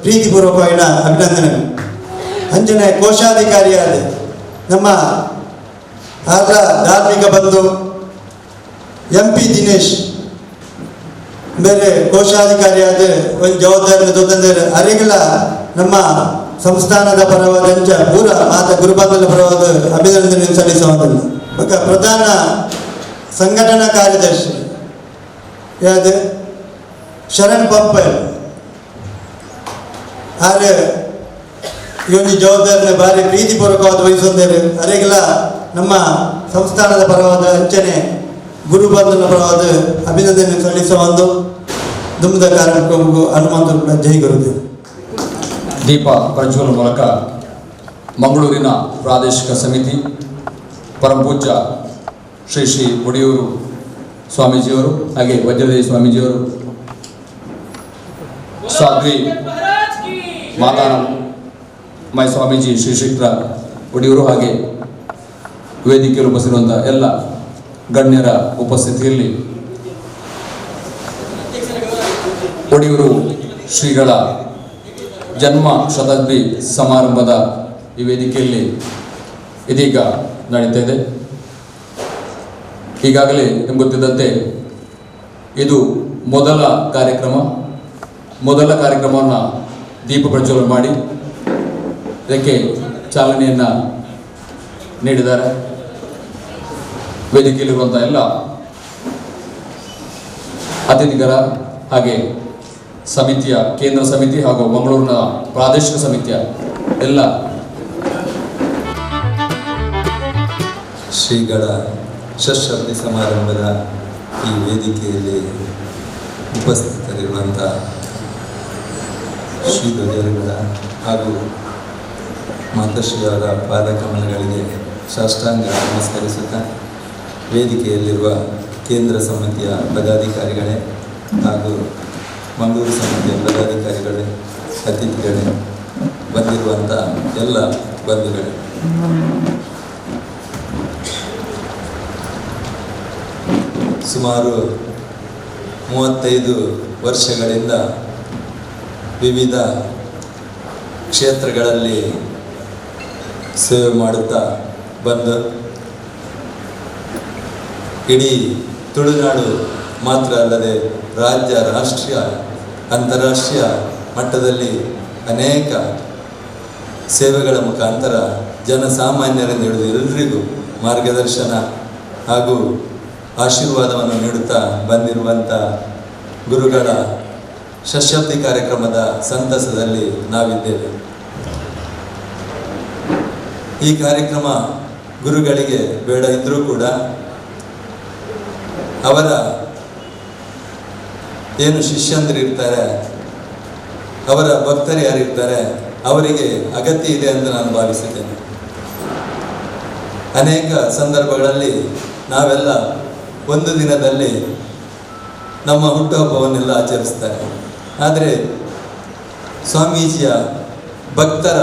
[SPEAKER 6] ಪ್ರೀತಿಪೂರ್ವಕವಾದ ಅಭಿನಂದನೆಗಳು. ಅಂಚನೆ ಕೋಶಾಧಿಕಾರಿಯಾದ ನಮ್ಮ ಆದ್ರ ಧಾರ್ಮಿಕ ಬಂಧು MP ದಿನೇಶ್ ಬೇರೆ ಕೋಶಾಧಿಕಾರಿಯಾದ ಒಂದು ಜವಾಬ್ದಾರಿ ದೊಂದೇರು ಅರೆಗೆಲ್ಲ ನಮ್ಮ ಸಂಸ್ಥಾನದ ಪರವಾದ ಅಂಚ ಪೂರ ಮಾತ ಗುರುಬಂಧನ ಪರವಾದ ಅಭಿನಂದನೆ ಸಲ್ಲಿಸುವುದಿಲ್ಲ. ಪ್ರಧಾನ ಸಂಘಟನಾ ಕಾರ್ಯದರ್ಶಿ ಯಾವುದು ಶರಣ್ ಪಂಪರ್ ಆರೆ ಈ ಒಂದು ಜವಾಬ್ದಾರಿನ ಭಾರಿ ಪ್ರೀತಿಪೂರ್ವಕವಾದ ವಹಿಸುತ್ತಾರೆ. ಅರೆಗೆಲ್ಲ ನಮ್ಮ ಸಂಸ್ಥಾನದ ಪರವಾದ ಅಂಚನೆ ಗುರುಬಂಧನ ಪರವಾದ ಅಭಿನಂದನೆ ಸಲ್ಲಿಸುವ ಒಂದು ದುಂಬದ ಕಾರ್ಯಕ್ರಮಕ್ಕೂ ಹನುಮಂತ ಜೈ ಗುರುದೇವ್.
[SPEAKER 2] ದೀಪ ಪ್ರಜ್ವಲ ಮೂಲಕ ಮಂಗಳೂರಿನ ಪ್ರಾದೇಶಿಕ ಸಮಿತಿ ಪರಮಪೂಜ್ಯ ಶ್ರೀ ಶ್ರೀ ಒಡಿಯೂರು ಸ್ವಾಮೀಜಿಯವರು ಹಾಗೆ ವಜ್ರದೇವಿ ಸ್ವಾಮೀಜಿಯವರು ಸಾಧ್ವಿ ಮಾತಾ ಮೈ ಸ್ವಾಮೀಜಿ ಶ್ರೀ ಶ್ರೀಕ್ರ ಒಡಿಯೂರು ಹಾಗೆ ವೇದಿಕೆಯಲ್ಲಿ ಉಪಸ್ಥಿತಿರುವಂಥ ಎಲ್ಲ ಗಣ್ಯರ ಉಪಸ್ಥಿತಿಯಲ್ಲಿ ಒಡಿಯೂರು ಶ್ರೀಗಳ ಜನ್ಮ ಶತಾಬ್ದಿ ಸಮಾರಂಭದ ಈ ವೇದಿಕೆಯಲ್ಲಿ ಇದೀಗ ನಡೀತಾ ಇದೆ. ಈಗಾಗಲೇ ನಿಮ್ಗೆ ಗೊತ್ತಿದ್ದಂತೆ ಇದು ಮೊದಲ ಕಾರ್ಯಕ್ರಮವನ್ನು ದೀಪ ಪ್ರಜ್ವಲನೆ ಮಾಡಿ ಇದಕ್ಕೆ ಚಾಲನೆಯನ್ನು ನೀಡಿದ್ದಾರೆ. ವೇದಿಕೆಯಲ್ಲಿರುವಂಥ ಎಲ್ಲ ಅತಿಥಿಗರ ಹಾಗೆ ಸಮಿತಿಯ ಕೇಂದ್ರ ಸಮಿತಿ ಹಾಗೂ ಮಂಗಳೂರಿನ ಪ್ರಾದೇಶಿಕ ಸಮಿತಿಯ ಎಲ್ಲ
[SPEAKER 7] ಶ್ರೀಗಳ ಷಷ್ಠಬ್ದಿ ಸಮಾರಂಭದ ಈ ವೇದಿಕೆಯಲ್ಲಿ ಉಪಸ್ಥಿತರಿರುವಂಥ ಶ್ರೀ ಧ್ವಜರುಗಳ ಹಾಗೂ ಮಾತಶ್ರೀಯವರ ಪಾದಕಮಲಗಳಿಗೆ ಸಾಷ್ಟಾಂಗ ನಮಸ್ಕರಿಸುತ್ತಾ, ವೇದಿಕೆಯಲ್ಲಿರುವ ಕೇಂದ್ರ ಸಮಿತಿಯ ಪದಾಧಿಕಾರಿಗಳೇ ಹಾಗೂ ಮಂಗಳೂರು ಸಮಿತಿಯ ಪದಾಧಿಕಾರಿಗಳೇ, ಅತಿಥಿಗಳೇ, ಬಂದಿರುವಂಥ ಎಲ್ಲ ಬಂಧುಗಳೇ, ಸುಮಾರು 35 ವರ್ಷಗಳಿಂದ ವಿವಿಧ ಕ್ಷೇತ್ರಗಳಲ್ಲಿ ಸೇವೆ ಮಾಡುತ್ತಾ ಬಂದು ಇಡೀ ತುಳುನಾಡು ಮಾತ್ರ ಅಲ್ಲದೆ ರಾಜ್ಯ, ರಾಷ್ಟ್ರೀಯ, ಅಂತಾರಾಷ್ಟ್ರೀಯ ಮಟ್ಟದಲ್ಲಿ ಅನೇಕ ಸೇವೆಗಳ ಮುಖಾಂತರ ಜನಸಾಮಾನ್ಯರಿಂದ ಹಿಡಿದು ಎಲ್ಲರಿಗೂ ಮಾರ್ಗದರ್ಶನ ಹಾಗೂ ಆಶೀರ್ವಾದವನ್ನು ನೀಡುತ್ತಾ ಬಂದಿರುವಂಥ ಗುರುಗಳ ಷಷ್ಠಬ್ದಿ ಕಾರ್ಯಕ್ರಮದ ಸಂತಸದಲ್ಲಿ ನಾವಿದ್ದೇವೆ. ಈ ಕಾರ್ಯಕ್ರಮ ಗುರುಗಳಿಗೆ ಬೇಡ ಇದ್ದರೂ ಕೂಡ ಅವರ ಏನು ಶಿಷ್ಯಂದರು ಇರ್ತಾರೆ, ಅವರ ಭಕ್ತರು ಯಾರಿರ್ತಾರೆ, ಅವರಿಗೆ ಅಗತ್ಯ ಇದೆ ಅಂತ ನಾನು ಭಾವಿಸಿದ್ದೇನೆ. ಅನೇಕ ಸಂದರ್ಭಗಳಲ್ಲಿ ನಾವೆಲ್ಲ ಒಂದು ದಿನದಲ್ಲಿ ನಮ್ಮ ಹುಟ್ಟುಹಬ್ಬವನ್ನೆಲ್ಲ ಆಚರಿಸ್ತಾರೆ. ಆದರೆ ಸ್ವಾಮೀಜಿಯ ಭಕ್ತರ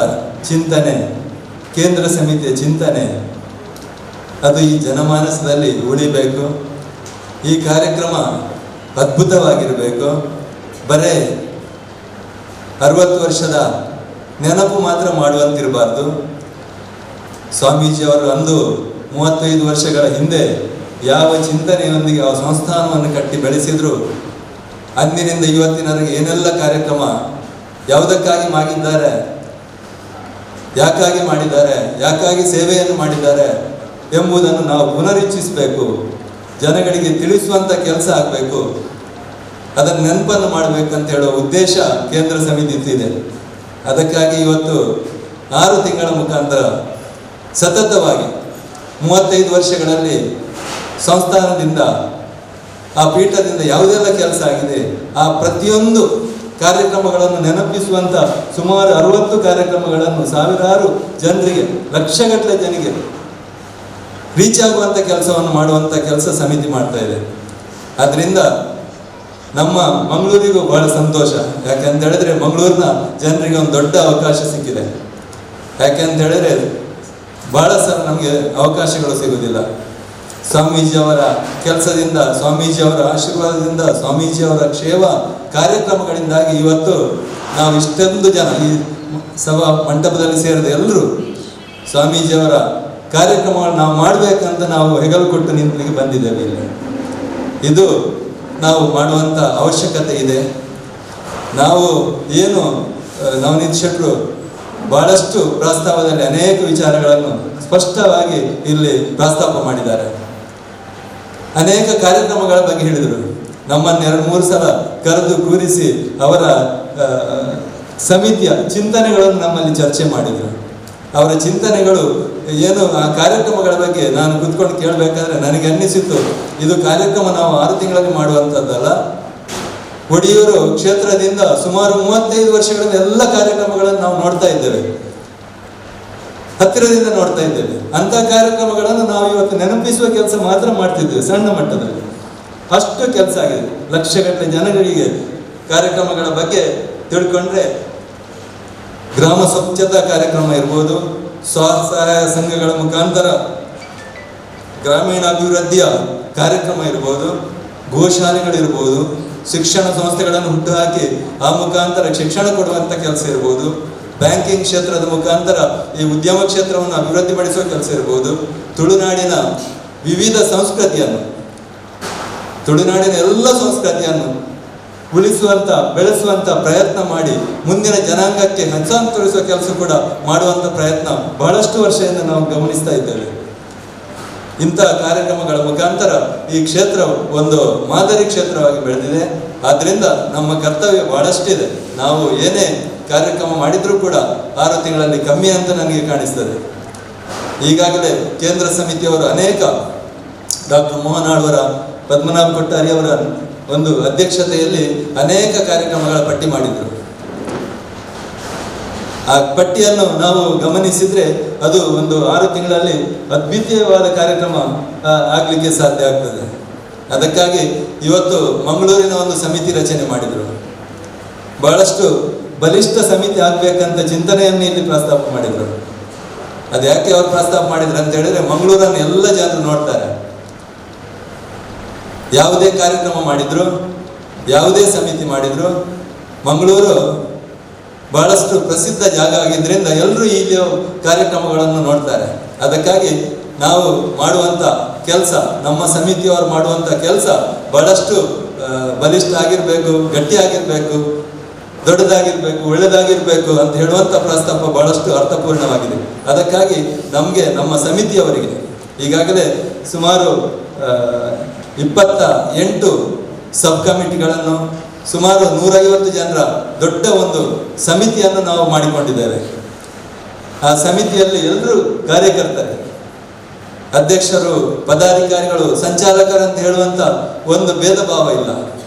[SPEAKER 7] ಚಿಂತನೆ, ಕೇಂದ್ರ ಸಮಿತಿಯ ಚಿಂತನೆ ಅದು ಈ ಜನಮಾನಸದಲ್ಲಿ ಉಳಿಬೇಕು. ಈ ಕಾರ್ಯಕ್ರಮ ಅದ್ಭುತವಾಗಿರಬೇಕು. ಬರೇ 60 ವರ್ಷದ ನೆನಪು ಮಾತ್ರ ಮಾಡುವಂತಿರಬಾರ್ದು. ಸ್ವಾಮೀಜಿಯವರು ಅಂದು 35 ವರ್ಷಗಳ ಹಿಂದೆ ಯಾವ ಚಿಂತನೆಯೊಂದಿಗೆ ಆ ಸಂಸ್ಥಾನವನ್ನು ಕಟ್ಟಿ ಬೆಳೆಸಿದ್ರು, ಅಂದಿನಿಂದ ಇವತ್ತಿನವರೆಗೆ ಏನೆಲ್ಲ ಕಾರ್ಯಕ್ರಮ ಯಾವುದಕ್ಕಾಗಿ ಮಾಡಿದ್ದಾರೆ, ಯಾಕಾಗಿ ಮಾಡಿದ್ದಾರೆ, ಯಾಕಾಗಿ ಸೇವೆಯನ್ನು ಮಾಡಿದ್ದಾರೆ ಎಂಬುದನ್ನು ನಾವು ಪುನರೀಕ್ಷಿಸಬೇಕು. ಜನಗಳಿಗೆ ತಿಳಿಸುವಂಥ ಕೆಲಸ ಆಗಬೇಕು. ಅದನ್ನು ನೆನಪನ್ನು ಮಾಡಬೇಕಂತ ಹೇಳುವ ಉದ್ದೇಶ ಕೇಂದ್ರ ಸಮಿತಿ ಇದೆ. ಅದಕ್ಕಾಗಿ ಇವತ್ತು 6 ತಿಂಗಳ ಮುಖಾಂತರ ಸತತವಾಗಿ 35 ವರ್ಷಗಳಲ್ಲಿ ಸಂಸ್ಥಾನದಿಂದ, ಆ ಪೀಠದಿಂದ ಯಾವುದೆಲ್ಲ ಕೆಲಸ ಆಗಿದೆ ಆ ಪ್ರತಿಯೊಂದು ಕಾರ್ಯಕ್ರಮಗಳನ್ನು ನೆನಪಿಸುವಂಥ ಸುಮಾರು 60 ಕಾರ್ಯಕ್ರಮಗಳನ್ನು ಸಾವಿರಾರು ಜನರಿಗೆ, ಲಕ್ಷಗಟ್ಟಲೆ ಜನರಿಗೆ ರೀಚ್ ಆಗುವಂಥ ಕೆಲಸವನ್ನು ಮಾಡುವಂಥ ಕೆಲಸ ಸಮಿತಿ ಮಾಡ್ತಾ ಇದೆ. ಆದ್ದರಿಂದ ನಮ್ಮ ಮಂಗಳೂರಿಗೂ ಬಹಳ ಸಂತೋಷ. ಯಾಕೆಂತ ಹೇಳಿದ್ರೆ ಮಂಗಳೂರಿನ ಜನರಿಗೆ ಒಂದು ದೊಡ್ಡ ಅವಕಾಶ ಸಿಕ್ಕಿದೆ. ಯಾಕೆಂತ ಹೇಳಿದ್ರೆ ಬಹಳ ಸಲ ನಮಗೆ ಅವಕಾಶಗಳು ಸಿಗುವುದಿಲ್ಲ. ಸ್ವಾಮೀಜಿಯವರ ಕೆಲಸದಿಂದ, ಸ್ವಾಮೀಜಿಯವರ ಆಶೀರ್ವಾದದಿಂದ, ಸ್ವಾಮೀಜಿಯವರ ಸೇವಾ ಕಾರ್ಯಕ್ರಮಗಳಿಂದಾಗಿ ಇವತ್ತು ನಾವು ಇಷ್ಟೊಂದು ಜನ ಈ ಸಭಾ ಮಂಟಪದಲ್ಲಿ ಸೇರಿದ ಎಲ್ಲರೂ ಸ್ವಾಮೀಜಿಯವರ ಕಾರ್ಯಕ್ರಮಗಳನ್ನು ನಾವು ಮಾಡಬೇಕಂತ ನಾವು ಹೆಗಲು ಕೊಟ್ಟು ನಿಂತಲಿಕ್ಕೆ ಬಂದಿದ್ದೇವೆ. ಇಲ್ಲಿ ಇದು ನಾವು ಮಾಡುವಂಥ ಅವಶ್ಯಕತೆ ಇದೆ. ನಾವು ಏನು ನವನೀತ್ ಶೆಟ್ಟರು ಬಹಳಷ್ಟು ಪ್ರಸ್ತಾವದಲ್ಲಿ ಅನೇಕ ವಿಚಾರಗಳನ್ನು ಸ್ಪಷ್ಟವಾಗಿ ಇಲ್ಲಿ ಪ್ರಸ್ತಾಪ ಮಾಡಿದ್ದಾರೆ. ಅನೇಕ ಕಾರ್ಯಕ್ರಮಗಳ ಬಗ್ಗೆ ಹೇಳಿದರು. ನಮ್ಮನ್ನು 2-3 ಸಲ ಕರೆದು ಕೂರಿಸಿ ಅವರ ಸಮಿತಿಯ ಚಿಂತನೆಗಳನ್ನು ನಮ್ಮಲ್ಲಿ ಚರ್ಚೆ ಮಾಡಿದರು. ಅವರ ಚಿಂತನೆಗಳು ಏನು, ಆ ಕಾರ್ಯಕ್ರಮಗಳ ಬಗ್ಗೆ ನಾನು ಕೂತ್ಕೊಂಡು ಕೇಳಬೇಕಾದ್ರೆ ನನಗೆ ಅನ್ನಿಸಿತು, ಇದು ಕಾರ್ಯಕ್ರಮ ನಾವು 6 ತಿಂಗಳಲ್ಲಿ ಮಾಡುವಂಥದ್ದಲ್ಲ. ಒಡಿಯೂರು ಕ್ಷೇತ್ರದಿಂದ ಸುಮಾರು 35 ವರ್ಷಗಳಿಂದ ಎಲ್ಲ ಕಾರ್ಯಕ್ರಮಗಳನ್ನು ನಾವು ನೋಡ್ತಾ ಇದ್ದೇವೆ, ಹತ್ತಿರದಿಂದ ನೋಡ್ತಾ ಇದ್ದೇವೆ. ಅಂಥ ಕಾರ್ಯಕ್ರಮಗಳನ್ನು ನಾವು ಇವತ್ತು ನೆನಪಿಸುವ ಕೆಲಸ ಮಾತ್ರ ಮಾಡ್ತಿದ್ದೇವೆ, ಸಣ್ಣ ಮಟ್ಟದಲ್ಲಿ. ಅಷ್ಟು ಕೆಲಸ ಆಗಿದೆ. ಲಕ್ಷಗಟ್ಟಲೆ ಜನಗಳಿಗೆ ಕಾರ್ಯಕ್ರಮಗಳ ಬಗ್ಗೆ ತಿಳ್ಕೊಂಡ್ರೆ, ಗ್ರಾಮ ಸ್ವಚ್ಛತಾ ಕಾರ್ಯಕ್ರಮ ಇರ್ಬೋದು, ಸ್ವಸಹಾಯ ಸಂಘಗಳ ಮುಖಾಂತರ ಗ್ರಾಮೀಣ ಅಭಿವೃದ್ಧಿಯ ಕಾರ್ಯಕ್ರಮ ಇರ್ಬೋದು, ಗೋಶಾಲೆಗಳಿರ್ಬೋದು, ಶಿಕ್ಷಣ ಸಂಸ್ಥೆಗಳನ್ನು ಹುಟ್ಟುಹಾಕಿ ಆ ಮುಖಾಂತರ ಶಿಕ್ಷಣ ಕೊಡುವಂಥ ಕೆಲಸ ಇರ್ಬೋದು, ಬ್ಯಾಂಕಿಂಗ್ ಕ್ಷೇತ್ರದ ಮುಖಾಂತರ ಈ ಉದ್ಯಮ ಕ್ಷೇತ್ರವನ್ನು ಅಭಿವೃದ್ಧಿಪಡಿಸುವ ಕೆಲಸ ಇರ್ಬೋದು, ತುಳುನಾಡಿನ ವಿವಿಧ ಸಂಸ್ಕೃತಿಯನ್ನು, ತುಳುನಾಡಿನ ಎಲ್ಲ ಸಂಸ್ಕೃತಿಯನ್ನು ಉಳಿಸುವಂಥ, ಬೆಳೆಸುವಂಥ ಪ್ರಯತ್ನ ಮಾಡಿ ಮುಂದಿನ ಜನಾಂಗಕ್ಕೆ ಹಸ್ತಾಂತರಿಸುವ ಕೆಲಸ ಕೂಡ ಮಾಡುವಂಥ ಪ್ರಯತ್ನ ಬಹಳಷ್ಟು ವರ್ಷದಿಂದ ನಾವು ಗಮನಿಸ್ತಾ ಇದ್ದೇವೆ. ಇಂಥ ಕಾರ್ಯಕ್ರಮಗಳ ಮುಖಾಂತರ ಈ ಕ್ಷೇತ್ರ ಒಂದು ಮಾದರಿ ಕ್ಷೇತ್ರವಾಗಿ ಬೆಳೆದಿದೆ. ಆದ್ದರಿಂದ ನಮ್ಮ ಕರ್ತವ್ಯ ಬಹಳಷ್ಟಿದೆ. ನಾವು ಏನೇ ಕಾರ್ಯಕ್ರಮ ಮಾಡಿದರೂ ಕೂಡ 6 ತಿಂಗಳಲ್ಲಿ ಕಮ್ಮಿ ಅಂತ ನನಗೆ ಕಾಣಿಸ್ತದೆ. ಈಗಾಗಲೇ ಕೇಂದ್ರ ಸಮಿತಿಯವರು ಅನೇಕ, ಡಾಕ್ಟರ್ ಮೋಹನ್ ಆಳ್ವರ ಪದ್ಮನಾಭ ಕೊಟ್ಟಾರಿ ಅವರ ಒಂದು ಅಧ್ಯಕ್ಷತೆಯಲ್ಲಿ ಅನೇಕ ಕಾರ್ಯಕ್ರಮಗಳ ಪಟ್ಟಿ ಮಾಡಿದರು. ಆ ಪಟ್ಟಿಯನ್ನು ನಾವು ಗಮನಿಸಿದರೆ ಅದು ಒಂದು 6 ತಿಂಗಳಲ್ಲಿ ಅದ್ವಿತೀಯವಾದ ಕಾರ್ಯಕ್ರಮ ಆಗಲಿಕ್ಕೆ ಸಾಧ್ಯ ಆಗ್ತದೆ. ಅದಕ್ಕಾಗಿ ಇವತ್ತು ಮಂಗಳೂರಿನ ಒಂದು ಸಮಿತಿ ರಚನೆ ಮಾಡಿದರು. ಬಹಳಷ್ಟು ಬಲಿಷ್ಠ ಸಮಿತಿ ಆಗಬೇಕಂತ ಚಿಂತನೆಯನ್ನು ಇಲ್ಲಿ ಪ್ರಸ್ತಾಪ ಮಾಡಿದರು. ಅದು ಯಾಕೆ ಅವರು ಪ್ರಸ್ತಾಪ ಮಾಡಿದ್ರು ಅಂತ ಹೇಳಿದ್ರೆ, ಮಂಗಳೂರನ್ನು ಎಲ್ಲ ಜನರು ನೋಡ್ತಾರೆ. ಯಾವುದೇ ಕಾರ್ಯಕ್ರಮ ಮಾಡಿದ್ರು, ಯಾವುದೇ ಸಮಿತಿ ಮಾಡಿದ್ರು, ಮಂಗಳೂರು ಬಹಳಷ್ಟು ಪ್ರಸಿದ್ಧ ಜಾಗ ಆಗಿದ್ದರಿಂದ ಎಲ್ಲರೂ ಇಲ್ಲಿ ಕಾರ್ಯಕ್ರಮಗಳನ್ನು ನೋಡ್ತಾರೆ. ಅದಕ್ಕಾಗಿ ನಾವು ಮಾಡುವಂಥ ಕೆಲಸ, ನಮ್ಮ ಸಮಿತಿಯವರು ಮಾಡುವಂಥ ಕೆಲಸ ಬಹಳಷ್ಟು ಬಲಿಷ್ಠ ಆಗಿರಬೇಕು, ಗಟ್ಟಿಯಾಗಿರಬೇಕು, ದೊಡ್ಡದಾಗಿರ್ಬೇಕು, ಒಳ್ಳೆದಾಗಿರ್ಬೇಕು ಅಂತ ಹೇಳುವಂಥ ಪ್ರಸ್ತಾಪ ಬಹಳಷ್ಟು ಅರ್ಥಪೂರ್ಣವಾಗಿದೆ. ಅದಕ್ಕಾಗಿ ನಮಗೆ, ನಮ್ಮ ಸಮಿತಿಯವರಿಗೆ ಈಗಾಗಲೇ ಸುಮಾರು 28 ಸಬ್ ಕಮಿಟಿಗಳನ್ನು, ಸುಮಾರು 150 ಜನರ ದೊಡ್ಡ ಒಂದು ಸಮಿತಿಯನ್ನು ನಾವು ಮಾಡಿಕೊಂಡಿದ್ದೇವೆ. ಆ ಸಮಿತಿಯಲ್ಲಿ ಎಲ್ಲರೂ ಕಾರ್ಯಕರ್ತರೆ, ಅಧ್ಯಕ್ಷರು, ಪದಾಧಿಕಾರಿಗಳು, ಸಂಚಾಲಕರು ಅಂತ ಹೇಳುವಂಥ ಒಂದು ಭೇದ ಭಾವ ಇಲ್ಲ.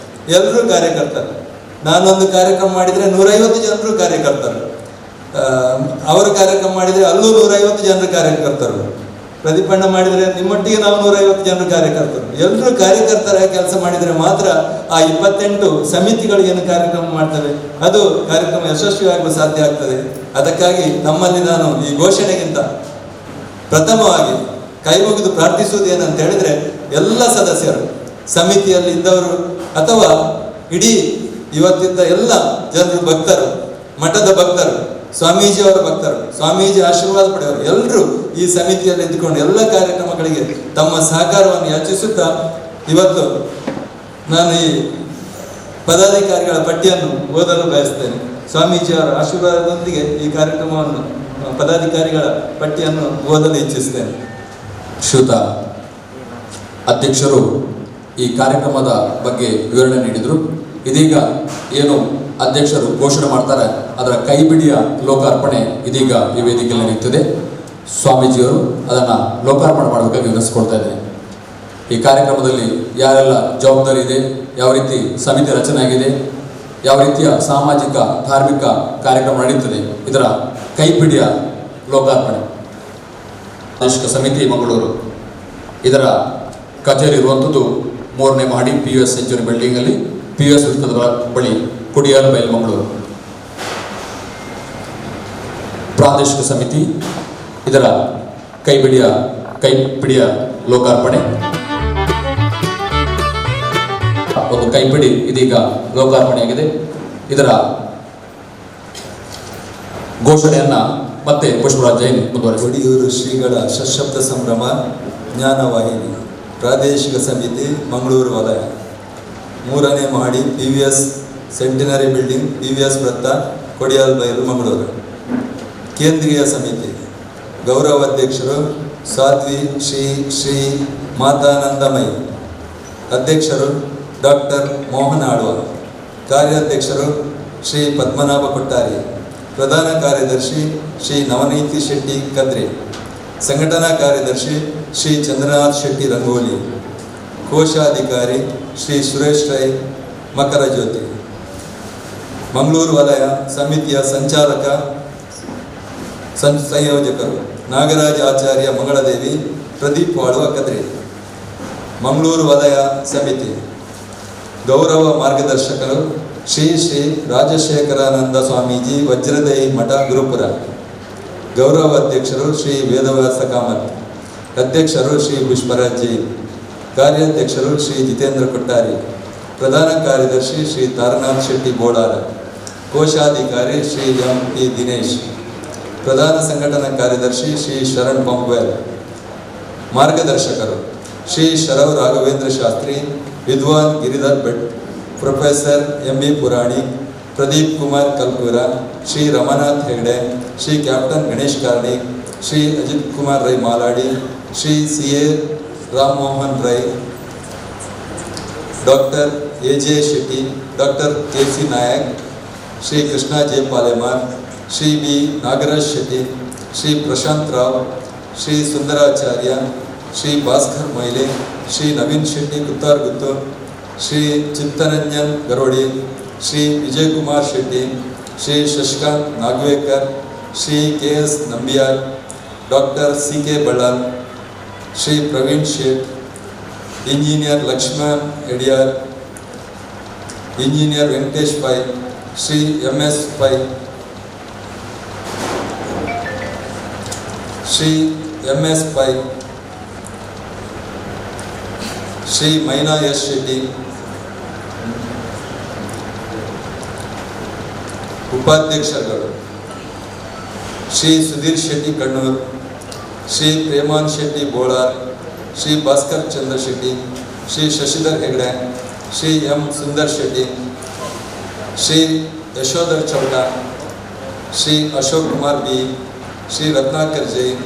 [SPEAKER 7] ಎಲ್ಲರೂ ಕಾರ್ಯಕರ್ತರು. ನಾನೊಂದು ಕಾರ್ಯಕ್ರಮ ಮಾಡಿದರೆ 150 ಜನರು ಕಾರ್ಯಕರ್ತರು, ಅವರು ಕಾರ್ಯಕ್ರಮ ಮಾಡಿದರೆ ಅಲ್ಲೂ 150 ಜನರು ಕಾರ್ಯಕರ್ತರು, ಪ್ರತಿಭಟನೆ ಮಾಡಿದರೆ ನಿಮ್ಮೊಟ್ಟಿಗೆ ನಾವು 150 ಜನರು ಕಾರ್ಯಕರ್ತರು. ಎಲ್ಲರೂ ಕಾರ್ಯಕರ್ತರ ಕೆಲಸ ಮಾಡಿದರೆ ಮಾತ್ರ ಆ 28 ಸಮಿತಿಗಳು ಏನು ಕಾರ್ಯಕ್ರಮ ಮಾಡ್ತವೆ ಅದು ಕಾರ್ಯಕ್ರಮ ಯಶಸ್ವಿಯಾಗಲು ಸಾಧ್ಯ ಆಗ್ತದೆ. ಅದಕ್ಕಾಗಿ ನಮ್ಮಲ್ಲಿ ನಾನು ಈ ಘೋಷಣೆಗಿಂತ ಪ್ರಥಮವಾಗಿ ಕೈ ಮುಗಿದು ಪ್ರಾರ್ಥಿಸುವುದು ಏನಂತ ಹೇಳಿದ್ರೆ, ಎಲ್ಲ ಸದಸ್ಯರು, ಸಮಿತಿಯಲ್ಲಿ ಇದ್ದವರು ಅಥವಾ ಇಡೀ ಇವತ್ತಿದ್ದ ಎಲ್ಲ ಜನರು, ಭಕ್ತರು, ಮಠದ ಭಕ್ತರು, ಸ್ವಾಮೀಜಿಯವರ ಭಕ್ತರು, ಸ್ವಾಮೀಜಿ ಆಶೀರ್ವಾದ ಪಡೆಯವರು ಎಲ್ಲರೂ ಈ ಸಮಿತಿಯಲ್ಲಿ ಇದ್ದುಕೊಂಡು ಎಲ್ಲ ಕಾರ್ಯಕ್ರಮಗಳಿಗೆ ತಮ್ಮ ಸಹಕಾರವನ್ನು ಯಾಚಿಸುತ್ತಾ ಇವತ್ತು ನಾನು ಈ ಪದಾಧಿಕಾರಿಗಳ ಪಟ್ಟಿಯನ್ನು ಓದಲು ಬಯಸ್ತೇನೆ. ಸ್ವಾಮೀಜಿಯವರ ಆಶೀರ್ವಾದದೊಂದಿಗೆ ಈ ಕಾರ್ಯಕ್ರಮವನ್ನು, ಪದಾಧಿಕಾರಿಗಳ ಪಟ್ಟಿಯನ್ನು ಓದಲು ಇಚ್ಛಿಸ್ತೇನೆ.
[SPEAKER 2] ಶ್ರೀಯುತ ಅಧ್ಯಕ್ಷರು ಈ ಕಾರ್ಯಕ್ರಮದ ಬಗ್ಗೆ ವಿವರಣೆ ನೀಡಿದರು. ಇದೀಗ ಏನು ಅಧ್ಯಕ್ಷರು ಘೋಷಣೆ ಮಾಡ್ತಾರೆ ಅದರ ಕೈಬಿಡಿಯ ಲೋಕಾರ್ಪಣೆ ಇದೀಗ ಈ ವೇದಿಕೆಯಲ್ಲಿ ನಡೆಯುತ್ತದೆ. ಸ್ವಾಮೀಜಿಯವರು ಅದನ್ನು ಲೋಕಾರ್ಪಣೆ ಮಾಡಬೇಕಾಗಿ ವಿವರಿಸಿಕೊಡ್ತಾ ಇದ್ದಾರೆ. ಈ ಕಾರ್ಯಕ್ರಮದಲ್ಲಿ ಯಾರೆಲ್ಲ ಜವಾಬ್ದಾರಿ ಇದೆ, ಯಾವ ರೀತಿ ಸಮಿತಿ ರಚನೆ ಆಗಿದೆ, ಯಾವ ರೀತಿಯ ಸಾಮಾಜಿಕ ಧಾರ್ಮಿಕ ಕಾರ್ಯಕ್ರಮ ನಡೀತದೆ, ಇದರ ಕೈಪಿಡಿಯ ಲೋಕಾರ್ಪಣೆ. ಪ್ರಾದೇಶಿಕ ಸಮಿತಿ ಮಂಗಳೂರು, ಇದರ ಕಚೇರಿ ಇರುವಂಥದ್ದು 3ನೇ ಮಹಡಿ PUS ಸೆಂಚುರಿ ಬಿಲ್ಡಿಂಗಲ್ಲಿ, PUS ವೃತ್ತದ ಬಳಿ, ಕುಡಿಯಾಲ ಬೈಲ್, ಮಂಗಳೂರು. ಪ್ರಾದೇಶಿಕ ಸಮಿತಿ, ಇದರ ಕೈಪಿಡಿಯ ಲೋಕಾರ್ಪಣೆ. ಒಂದು ಕೈಪಿಡಿ ಇದೀಗ ಲೋಕಾರ್ಪಣೆಯಾಗಿದೆ. ಇದರ ಘೋಷಣೆಯನ್ನ ಮತ್ತೆ ಪುಷ್ಪರಾಜ್ ಜೈನ್ ಮುಂದುವರೆಸಿ.
[SPEAKER 7] ಒಡಿಯೂರು ಶ್ರೀಗಳ ಸಶಬ್ದ ಸಂಭ್ರಮ ಜ್ಞಾನವಾಹಿನಿ, ಪ್ರಾದೇಶಿಕ ಸಮಿತಿ, ಮಂಗಳೂರು ವಲಯ, 3ನೇ ಮಹಡಿ, PVS ಸೆಂಟಿನರಿ ಬಿಲ್ಡಿಂಗ್, PVS ವೃತ್ತ, ಕೊಡಿಯಾಲ್ ಬೈಲು, ಮಂಗಳೂರು. ಕೇಂದ್ರೀಯ ಸಮಿತಿ, ಗೌರವ ಅಧ್ಯಕ್ಷರು ಸಾಧ್ವಿ ಶ್ರೀ ಮಾತಾನಂದಮಯಿ, ಅಧ್ಯಕ್ಷರು ಡಾಕ್ಟರ್ ಮೋಹನ್ ಆಳ್ವ, ಕಾರ್ಯಾಧ್ಯಕ್ಷರು ಶ್ರೀ ಪದ್ಮನಾಭ ಕೊಟ್ಟಾರಿ, ಪ್ರಧಾನ ಕಾರ್ಯದರ್ಶಿ ಶ್ರೀ ನವನೀತಿ ಶೆಟ್ಟಿ ಕದ್ರಿ, ಸಂಘಟನಾ ಕಾರ್ಯದರ್ಶಿ ಶ್ರೀ ಚಂದ್ರನಾಥ್ ಶೆಟ್ಟಿ ರಂಗೋಲಿ, ಕೋಶಾಧಿಕಾರಿ ಶ್ರೀ ಸುರೇಶ್ ರೈ ಮಕರ ಜ್ಯೋತಿ. ಮಂಗಳೂರು ವಲಯ ಸಮಿತಿಯ ಸಂಚಾಲಕ ಸಂಯೋಜಕರು ನಾಗರಾಜ ಆಚಾರ್ಯ ಮಂಗಳದೇವಿ, ಪ್ರದೀಪ್ ವಾಳುವ ಕದ್ರಿ. ಮಂಗಳೂರು ವಲಯ ಸಮಿತಿ ಗೌರವ ಮಾರ್ಗದರ್ಶಕರು ಶ್ರೀ ರಾಜಶೇಖರಾನಂದ ಸ್ವಾಮೀಜಿ, ವಜ್ರದೇಹಿ ಮಠ, ಗುರುಪುರ. ಗೌರವ ಅಧ್ಯಕ್ಷರು ಶ್ರೀ ವೇದವ್ಯಾಸ ಕಾಮತ್, ಅಧ್ಯಕ್ಷರು ಶ್ರೀ ಪುಷ್ಪರಾಜ್ ಜೈನ್, ಕಾರ್ಯಾಧ್ಯಕ್ಷರು ಶ್ರೀ ಜಿತೇಂದ್ರ ಕೊಟ್ಟಾರಿ, ಪ್ರಧಾನ ಕಾರ್ಯದರ್ಶಿ ಶ್ರೀ ತಾರನಾಥ್ ಶೆಟ್ಟಿ ಬೋಡಾರ, ಕೋಶಾಧಿಕಾರಿ ಶ್ರೀ MP ದಿನೇಶ್, ಪ್ರಧಾನ ಸಂಘಟನಾ ಕಾರ್ಯದರ್ಶಿ ಶ್ರೀ ಶರಣ್ ಪಂಪ್ವೆಲ್. ಮಾರ್ಗದರ್ಶಕರು ಶ್ರೀ ಶರವ್ ರಾಘವೇಂದ್ರ ಶಾಸ್ತ್ರಿ, ವಿದ್ವಾನ್ Giridhar Bhat, professor MB Purani, Pradeep Kumar Kalkura, Shri Ramanath Hegde, Shri captain Ganesh Karnik, Shri Ajith Kumar Rai Maladi, Shri CA Ram Mohan Rai, doctor AJ Shetty, doctor KC Nayak, Shri Krishna J Palemar, Shri B Nagaraj Shetty, Shri Prashant Rao, Shri Sundaracharya, Shri Bhaskar Moily, Shri Naveen Shetty Kuttargutthu, Shri Chittaranjan Garodi, Shri Vijayakumar Shetty, Shri Shashikant Nagavekar, Shri KS Nambiar, doctor CK ಬಳ್ಳಾರ್, Shri Praveen Shet, engineer Lakshman Ediyar, engineer Venkatesh Pai, Shri MS Pai, Shri MS Pai, Shri Maina S Shetty, ಉಪಾಧ್ಯಕ್ಷರುಗಳು Shri Sudhir Shetty Kannur, Shri Preman Shetty Bolar, Shri Bhaskar Chandra Shetty, Shri Shashidhar Hegde, Shri M Sundar Shetty, Shri Yashodhar Chowta, Shri Ashok Kumar B, Shri Ratnakar Jain,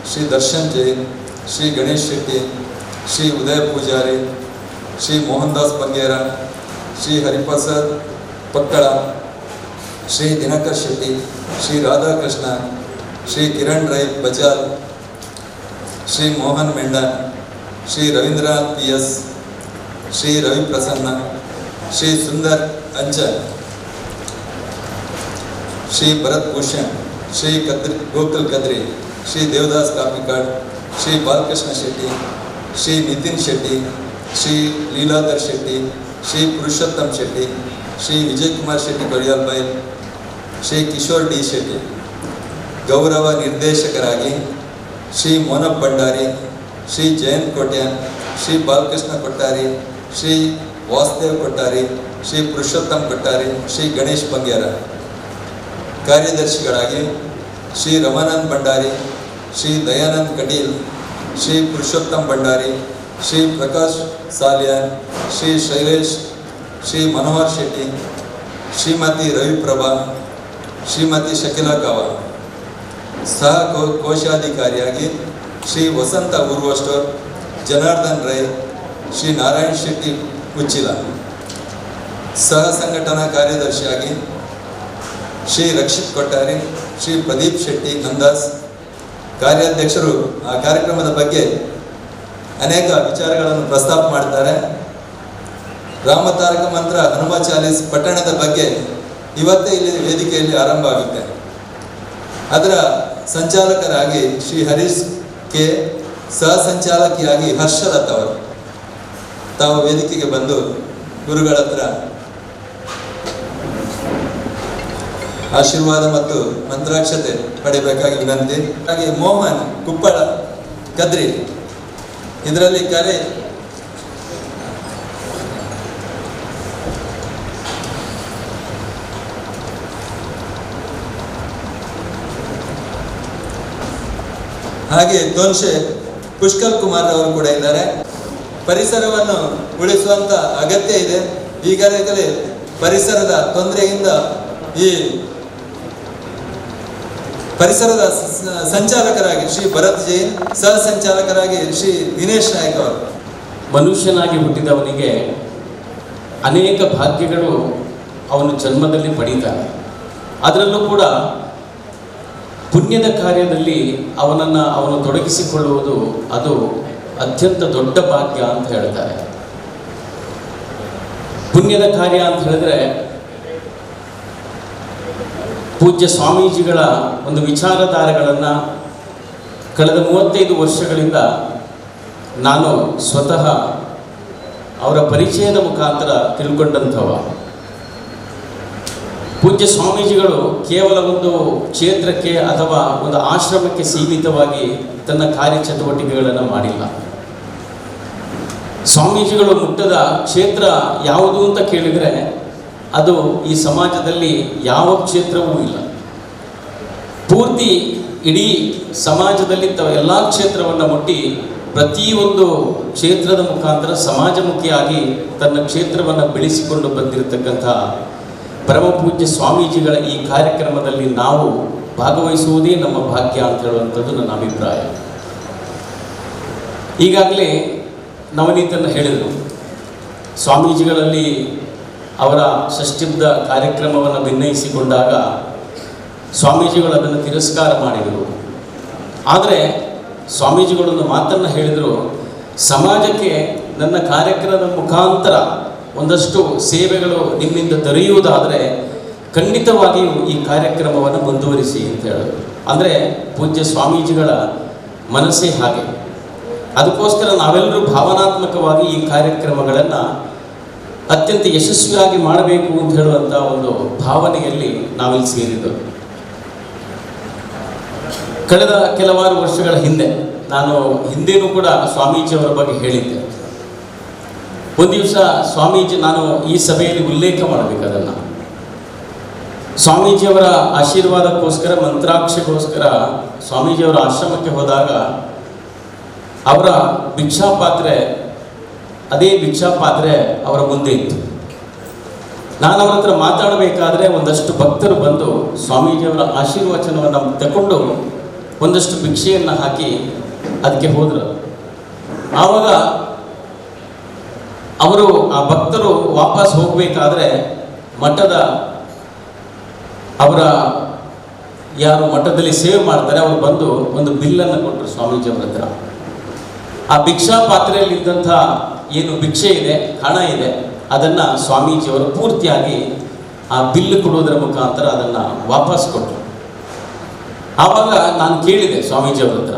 [SPEAKER 7] Shri Darshan Jain, Shri Ganesh Shetty, Shri Udaya Poojari, Shri Mohan Das Bangera, Shri Hariprasad Pakkala, Shri Dinakar Shetty, Shri Radhakrishna, Shri Kiran Rai Bazaar, Shri Mohan ಮೆಂಡ, Shri Ravindranath PS, Shri Ravi Prasanna, Shri Sundar ಅಂಚಲ್, Shri Bharat Bhushan, Shri Gokul Kadri, Shri Devdas Kapikad, Shri Balakrishna Shetty, Shri Nitin Shetty, Shri Leeladhar Shetty, Shri Purushottam Shetty, Shri Vijayakumar Shetty ಬಳಿಯಾಲ್ ಬೈಲ್, ಶ್ರೀ ಕಿಶೋರ್ D ಶೆಟ್ಟಿ. ಗೌರವ ನಿರ್ದೇಶಕರಾಗಿ ಶ್ರೀ ಮೋನಪ್ ಭಂಡಾರಿ, ಶ್ರೀ ಜಯಂತ್ ಕೊಟ್ಯಾನ್, ಶ್ರೀ ಬಾಲಕೃಷ್ಣ ಕೊಟ್ಟಾರಿ, ಶ್ರೀ ವಾಸುದೇವ್ ಕೊಟ್ಟಾರಿ, ಶ್ರೀ ಪುರುಷೋತ್ತಮ್ ಕೊಟ್ಟಾರಿ, ಶ್ರೀ ಗಣೇಶ್ ಬಂಗೇರ. ಕಾರ್ಯದರ್ಶಿಗಳಾಗಿ ಶ್ರೀ ರಮಾನಂದ್ ಭಂಡಾರಿ, ಶ್ರೀ ದಯಾನಂದ್ ಕಟೀಲ್, ಶ್ರೀ ಪುರುಷೋತ್ತಮ್ ಭಂಡಾರಿ, ಶ್ರೀ ಪ್ರಕಾಶ್ ಸಾಲಿಯಾನ್, ಶ್ರೀ ಶೈಲೇಶ್, ಶ್ರೀ ಮನೋಹರ್ ಶೆಟ್ಟಿ, ಶ್ರೀಮತಿ ರವಿಪ್ರಭಾ, ಶ್ರೀಮತಿ ಶಕಿಲಾ ಕಾವ. ಸಹ ಕೋಶಾಧಿಕಾರಿಯಾಗಿ ಶ್ರೀ ವಸಂತ ಊರ್ವಸ್ಟೋರ್, ಜನಾರ್ದನ್ ರೈ, ಶ್ರೀ ನಾರಾಯಣ್ ಶೆಟ್ಟಿ ಉಚ್ಚಿಲ. ಸಹ ಸಂಘಟನಾ ಕಾರ್ಯದರ್ಶಿಯಾಗಿ ಶ್ರೀ ರಕ್ಷಿತ್ ಕೊಟ್ಟಾರಿ, ಶ್ರೀ ಪ್ರದೀಪ್ ಶೆಟ್ಟಿ ನಂದಾಸ್. ಕಾರ್ಯಾಧ್ಯಕ್ಷರು ಆ ಕಾರ್ಯಕ್ರಮದ ಬಗ್ಗೆ ಅನೇಕ ವಿಚಾರಗಳನ್ನು ಪ್ರಸ್ತಾಪ ಮಾಡ್ತಾರೆ. ರಾಮತಾರಕ ಮಂತ್ರ ಹನುಮ ಚಾಲೀಸ್ ಪಠಣದ ಬಗ್ಗೆ ಇವತ್ತೇ ಇಲ್ಲಿ ವೇದಿಕೆಯಲ್ಲಿ ಆರಂಭ ಆಗುತ್ತೆ. ಅದರ ಸಂಚಾಲಕರಾಗಿ ಶ್ರೀ ಹರೀಶ್ K, ಸಹ ಸಂಚಾಲಕಿಯಾಗಿ ಹರ್ಷಲತ್ ಅವರು ತಾವು ವೇದಿಕೆಗೆ ಬಂದು ಗುರುಗಳ ಹತ್ರ ಆಶೀರ್ವಾದ ಮತ್ತು ಮಂತ್ರಾಕ್ಷತೆ ಪಡೆಯಬೇಕಾಗಿ ವಿನಂತಿ. ಹಾಗೆ ಮೋಹನ್ ಕುಪ್ಪಳ ಕದ್ರಿ ಇದರಲ್ಲಿ ಕರೆ ಹಾಗೆ ದೋನ್ಶೆ ಪುಷ್ಕಲ್ ಕುಮಾರ್ ಅವರು ಕೂಡ ಇದ್ದಾರೆ. ಪರಿಸರವನ್ನು ಉಳಿಸುವಂತ ಅಗತ್ಯ ಇದೆ. ಈಗಾಗಲೇ ಪರಿಸರದ ತೊಂದರೆಯಿಂದ ಈ ಪರಿಸರದ ಸಂಚಾಲಕರಾಗಿ ಶ್ರೀ ಭರತ್ ಜೈನ್, ಸಹ ಸಂಚಾಲಕರಾಗಿ ಶ್ರೀ ದಿನೇಶ್ ನಾಯಕ್ ಅವರು.
[SPEAKER 8] ಮನುಷ್ಯನಾಗಿ ಹುಟ್ಟಿದವನಿಗೆ ಅನೇಕ ಭಾಗ್ಯಗಳು ಅವನು ಜನ್ಮದಲ್ಲಿ ಪಡೀತಾನೆ. ಅದರಲ್ಲೂ ಕೂಡ ಪುಣ್ಯದ ಕಾರ್ಯದಲ್ಲಿ ಅವನು ತೊಡಗಿಸಿಕೊಳ್ಳುವುದು ಅದು ಅತ್ಯಂತ ದೊಡ್ಡ ಭಾಗ್ಯ ಅಂತ ಹೇಳ್ತಾರೆ. ಪುಣ್ಯದ ಕಾರ್ಯ ಅಂತ ಹೇಳಿದ್ರೆ ಪೂಜ್ಯ ಸ್ವಾಮೀಜಿಗಳ ಒಂದು ವಿಚಾರಧಾರೆಗಳನ್ನು ಕಳೆದ 35 ವರ್ಷಗಳಿಂದ ನಾನು ಸ್ವತಃ ಅವರ ಪರಿಚಯದ ಮುಖಾಂತರ ತಿಳ್ಕೊಂಡಂಥವ. ಪೂಜ್ಯ ಸ್ವಾಮೀಜಿಗಳು ಕೇವಲ ಒಂದು ಕ್ಷೇತ್ರಕ್ಕೆ ಅಥವಾ ಒಂದು ಆಶ್ರಮಕ್ಕೆ ಸೀಮಿತವಾಗಿ ತನ್ನ ಕಾರ್ಯಚಟುವಟಿಕೆಗಳನ್ನು ಮಾಡಿಲ್ಲ. ಸ್ವಾಮೀಜಿಗಳು ಮುಟ್ಟದ ಕ್ಷೇತ್ರ ಯಾವುದು ಅಂತ ಕೇಳಿದರೆ ಅದು ಈ ಸಮಾಜದಲ್ಲಿ ಯಾವ ಕ್ಷೇತ್ರವೂ ಇಲ್ಲ. ಪೂರ್ತಿ ಇಡೀ ಸಮಾಜದಲ್ಲಿ ಎಲ್ಲ ಕ್ಷೇತ್ರವನ್ನು ಮುಟ್ಟಿ ಪ್ರತಿಯೊಂದು ಕ್ಷೇತ್ರದ ಮುಖಾಂತರ ಸಮಾಜಮುಖಿಯಾಗಿ ತನ್ನ ಕ್ಷೇತ್ರವನ್ನು ಬೆಳೆಸಿಕೊಂಡು ಬಂದಿರತಕ್ಕಂಥ ಪರಮ ಪೂಜ್ಯ ಸ್ವಾಮೀಜಿಗಳ ಈ ಕಾರ್ಯಕ್ರಮದಲ್ಲಿ ನಾವು ಭಾಗವಹಿಸುವುದೇ ನಮ್ಮ ಭಾಗ್ಯ ಅಂತ ಹೇಳುವಂಥದ್ದು ನನ್ನ ಅಭಿಪ್ರಾಯ. ಈಗಾಗಲೇ ನವನೀತನ್ನು ಹೇಳಿದರು. ಸ್ವಾಮೀಜಿಗಳಲ್ಲಿ ಅವರ ಷಷ್ಠಿಬ್ದ ಕಾರ್ಯಕ್ರಮವನ್ನು ಭಿನ್ನಯಿಸಿಕೊಂಡಾಗ ಸ್ವಾಮೀಜಿಗಳು ಅದನ್ನು ತಿರಸ್ಕಾರ ಮಾಡಿದರು. ಆದರೆ ಸ್ವಾಮೀಜಿಗಳೊಂದು ಮಾತನ್ನು ಹೇಳಿದರು, ಸಮಾಜಕ್ಕೆ ನನ್ನ ಕಾರ್ಯಕ್ರಮದ ಮುಖಾಂತರ ಒಂದಷ್ಟು ಸೇವೆಗಳು ನಿಮ್ಮಿಂದ ದೊರೆಯುವುದಾದರೆ ಖಂಡಿತವಾಗಿಯೂ ಈ ಕಾರ್ಯಕ್ರಮವನ್ನು ಮುಂದುವರಿಸಿ ಅಂತ ಹೇಳಿದ್ರು. ಅಂದರೆ ಪೂಜ್ಯ ಸ್ವಾಮೀಜಿಗಳ ಮನಸ್ಸೇ ಹಾಗೆ. ಅದಕ್ಕೋಸ್ಕರ ನಾವೆಲ್ಲರೂ ಭಾವನಾತ್ಮಕವಾಗಿ ಈ ಕಾರ್ಯಕ್ರಮಗಳನ್ನು ಅತ್ಯಂತ ಯಶಸ್ವಿಯಾಗಿ ಮಾಡಬೇಕು ಅಂತ ಹೇಳುವಂಥ ಒಂದು ಭಾವನೆಯಲ್ಲಿ ನಾವಿಲ್ಲಿ ಸೇರಿದ್ದು. ಕಳೆದ ಕೆಲವಾರು ವರ್ಷಗಳ ಹಿಂದೆ ನಾನು ಹಿಂದೇನೂ ಕೂಡ ಸ್ವಾಮೀಜಿಯವರ ಬಗ್ಗೆ ಹೇಳಿದ್ದೆ. ಒಂದು ದಿವಸ ಸ್ವಾಮೀಜಿ, ನಾನು ಈ ಸಭೆಯಲ್ಲಿ ಉಲ್ಲೇಖ ಮಾಡಬೇಕು ಅದನ್ನು, ಸ್ವಾಮೀಜಿಯವರ ಆಶೀರ್ವಾದಕ್ಕೋಸ್ಕರ ಮಂತ್ರಾಕ್ಷಗೋಸ್ಕರ ಸ್ವಾಮೀಜಿಯವರ ಆಶ್ರಮಕ್ಕೆ ಹೋದಾಗ ಅವರ ಭಿಕ್ಷಾಪಾತ್ರೆ, ಅದೇ ಭಿಕ್ಷಾಪಾತ್ರೆ ಅವರ ಮುಂದೆ ಇತ್ತು. ನಾನು ಅವರ ಹತ್ರ ಮಾತಾಡಬೇಕಾದ್ರೆ ಒಂದಷ್ಟು ಭಕ್ತರು ಬಂದು ಸ್ವಾಮೀಜಿಯವರ ಆಶೀರ್ವಚನವನ್ನು ತಗೊಂಡು ಒಂದಷ್ಟು ಭಿಕ್ಷೆಯನ್ನು ಹಾಕಿ ಅದಕ್ಕೆ ಹೋದರು. ಆವಾಗ ಅವರು, ಆ ಭಕ್ತರು ವಾಪಸ್ ಹೋಗಬೇಕಾದ್ರೆ ಮಠದ ಅವರ ಯಾರು ಮಠದಲ್ಲಿ ಸೇವೆ ಮಾಡ್ತಾರೆ ಅವರು ಬಂದು ಒಂದು ಬಿಲ್ಲನ್ನು ಕೊಟ್ಟರು ಸ್ವಾಮೀಜಿಯವರ ಹತ್ರ. ಆ ಭಿಕ್ಷಾ ಪಾತ್ರೆಯಲ್ಲಿದ್ದಂಥ ಏನು ಭಿಕ್ಷೆ ಇದೆ, ಹಣ ಇದೆ, ಅದನ್ನು ಸ್ವಾಮೀಜಿಯವರು ಪೂರ್ತಿಯಾಗಿ ಆ ಬಿಲ್ ಕೊಡುವುದರ ಮುಖಾಂತರ ಅದನ್ನು ವಾಪಸ್ ಕೊಟ್ಟರು. ಆವಾಗ ನಾನು ಕೇಳಿದೆ ಸ್ವಾಮೀಜಿಯವರ ಹತ್ರ,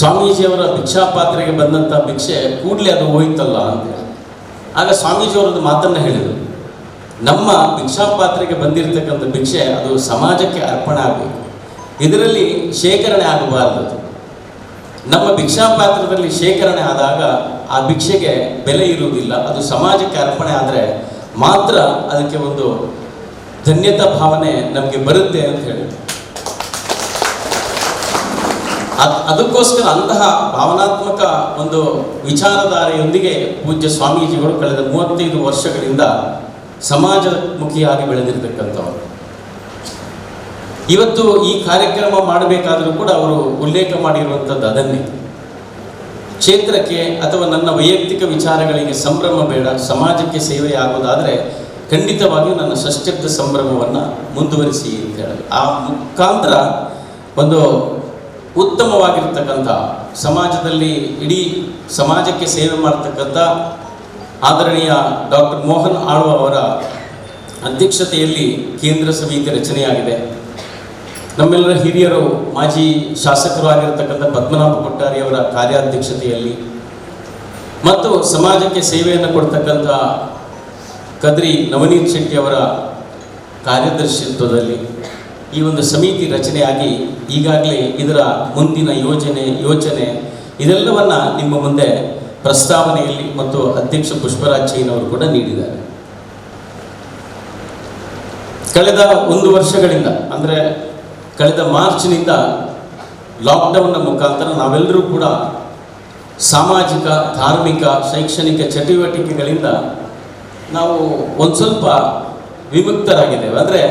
[SPEAKER 8] ಸ್ವಾಮೀಜಿಯವರ ಭಿಕ್ಷಾ ಪಾತ್ರೆಗೆ ಬಂದಂಥ ಭಿಕ್ಷೆ ಕೂಡಲೇ ಅದು ಹೋಯ್ತಲ್ಲ ಅಂತ. ಆಗ ಸ್ವಾಮೀಜಿಯವರದ್ದು ಮಾತನ್ನು ಹೇಳಿದರು, ನಮ್ಮ ಭಿಕ್ಷಾ ಪಾತ್ರೆಗೆ ಬಂದಿರತಕ್ಕಂಥ ಭಿಕ್ಷೆ ಅದು ಸಮಾಜಕ್ಕೆ ಅರ್ಪಣೆ ಆಗಬೇಕು, ಇದರಲ್ಲಿ ಶೇಖರಣೆ ಆಗಬಾರದು. ನಮ್ಮ ಭಿಕ್ಷಾ ಪಾತ್ರದಲ್ಲಿ ಶೇಖರಣೆ ಆದಾಗ ಆ ಭಿಕ್ಷೆಗೆ ಬೆಲೆ ಇರುವುದಿಲ್ಲ, ಅದು ಸಮಾಜಕ್ಕೆ ಅರ್ಪಣೆ ಆದರೆ ಮಾತ್ರ ಅದಕ್ಕೆ ಒಂದು ಧನ್ಯತಾ ಭಾವನೆ ನಮಗೆ ಬರುತ್ತೆ ಅಂತ ಹೇಳಿ. ಅದಕ್ಕೋಸ್ಕರ ಅಂತಹ ಭಾವನಾತ್ಮಕ ಒಂದು ವಿಚಾರಧಾರೆಯೊಂದಿಗೆ ಪೂಜ್ಯ ಸ್ವಾಮೀಜಿಗಳು ಕಳೆದ 35 ವರ್ಷಗಳಿಂದ ಸಮಾಜಮುಖಿಯಾಗಿ ಬೆಳೆದಿರತಕ್ಕಂಥವರು. ಇವತ್ತು ಈ ಕಾರ್ಯಕ್ರಮ ಮಾಡಬೇಕಾದರೂ ಕೂಡ ಅವರು ಉಲ್ಲೇಖ ಮಾಡಿರುವಂಥದ್ದು ಅದನ್ನೇ, ಕ್ಷೇತ್ರಕ್ಕೆ ಅಥವಾ ನನ್ನ ವೈಯಕ್ತಿಕ ವಿಚಾರಗಳಿಗೆ ಸಂಭ್ರಮ ಬೇಡ, ಸಮಾಜಕ್ಕೆ ಸೇವೆಯಾಗೋದಾದರೆ ಖಂಡಿತವಾಗಿಯೂ ನನ್ನ ಷಷ್ಠಬ್ದ ಸಂಭ್ರಮವನ್ನು ಮುಂದುವರಿಸಿ ಅಂತ ಹೇಳಿ ಆ ಮುಖಾಂತರ ಒಂದು ಉತ್ತಮವಾಗಿರ್ತಕ್ಕಂಥ ಸಮಾಜದಲ್ಲಿ ಇಡೀ ಸಮಾಜಕ್ಕೆ ಸೇವೆ ಮಾಡ್ತಕ್ಕಂಥ ಆದರಣೀಯ ಡಾಕ್ಟರ್ ಮೋಹನ್ ಆಳ್ವ ಅವರ ಅಧ್ಯಕ್ಷತೆಯಲ್ಲಿ ಕೇಂದ್ರ ಸಮಿತಿ ರಚನೆಯಾಗಿದೆ. ನಮ್ಮೆಲ್ಲರ ಹಿರಿಯರು ಮಾಜಿ ಶಾಸಕರು ಆಗಿರತಕ್ಕಂಥ ಪದ್ಮನಾಭ ಕೊಟ್ಟಾರಿ ಅವರ ಕಾರ್ಯಾಧ್ಯಕ್ಷತೆಯಲ್ಲಿ ಮತ್ತು ಸಮಾಜಕ್ಕೆ ಸೇವೆಯನ್ನು ಕೊಡ್ತಕ್ಕಂಥ ಕದ್ರಿ ನವನೀತ್ ಶೆಟ್ಟಿ ಅವರ ಕಾರ್ಯದರ್ಶಿತ್ವದಲ್ಲಿ ಈ ಒಂದು ಸಮಿತಿ ರಚನೆಯಾಗಿ ಈಗಾಗಲೇ ಇದರ ಮುಂದಿನ ಯೋಚನೆ ಇದೆಲ್ಲವನ್ನು ನಿಮ್ಮ ಮುಂದೆ ಪ್ರಸ್ತಾವನೆಯಲ್ಲಿ ಮತ್ತು ಅಧ್ಯಕ್ಷ ಪುಷ್ಪರಾಜ್ ಚೈನವರು ಕೂಡ ನೀಡಿದ್ದಾರೆ. ಕಳೆದ 1 ವರ್ಷಗಳಿಂದ, ಅಂದರೆ ಕಳೆದ ಮಾರ್ಚ್ನಿಂದ ಲಾಕ್ಡೌನ್ನ ಮುಖಾಂತರ ನಾವೆಲ್ಲರೂ ಕೂಡ ಸಾಮಾಜಿಕ, ಧಾರ್ಮಿಕ, ಶೈಕ್ಷಣಿಕ ಚಟುವಟಿಕೆಗಳಿಂದ ನಾವು ಒಂದು ಸ್ವಲ್ಪ ವಿಮುಕ್ತರಾಗಿದ್ದೇವೆ. ಅಂದರೆ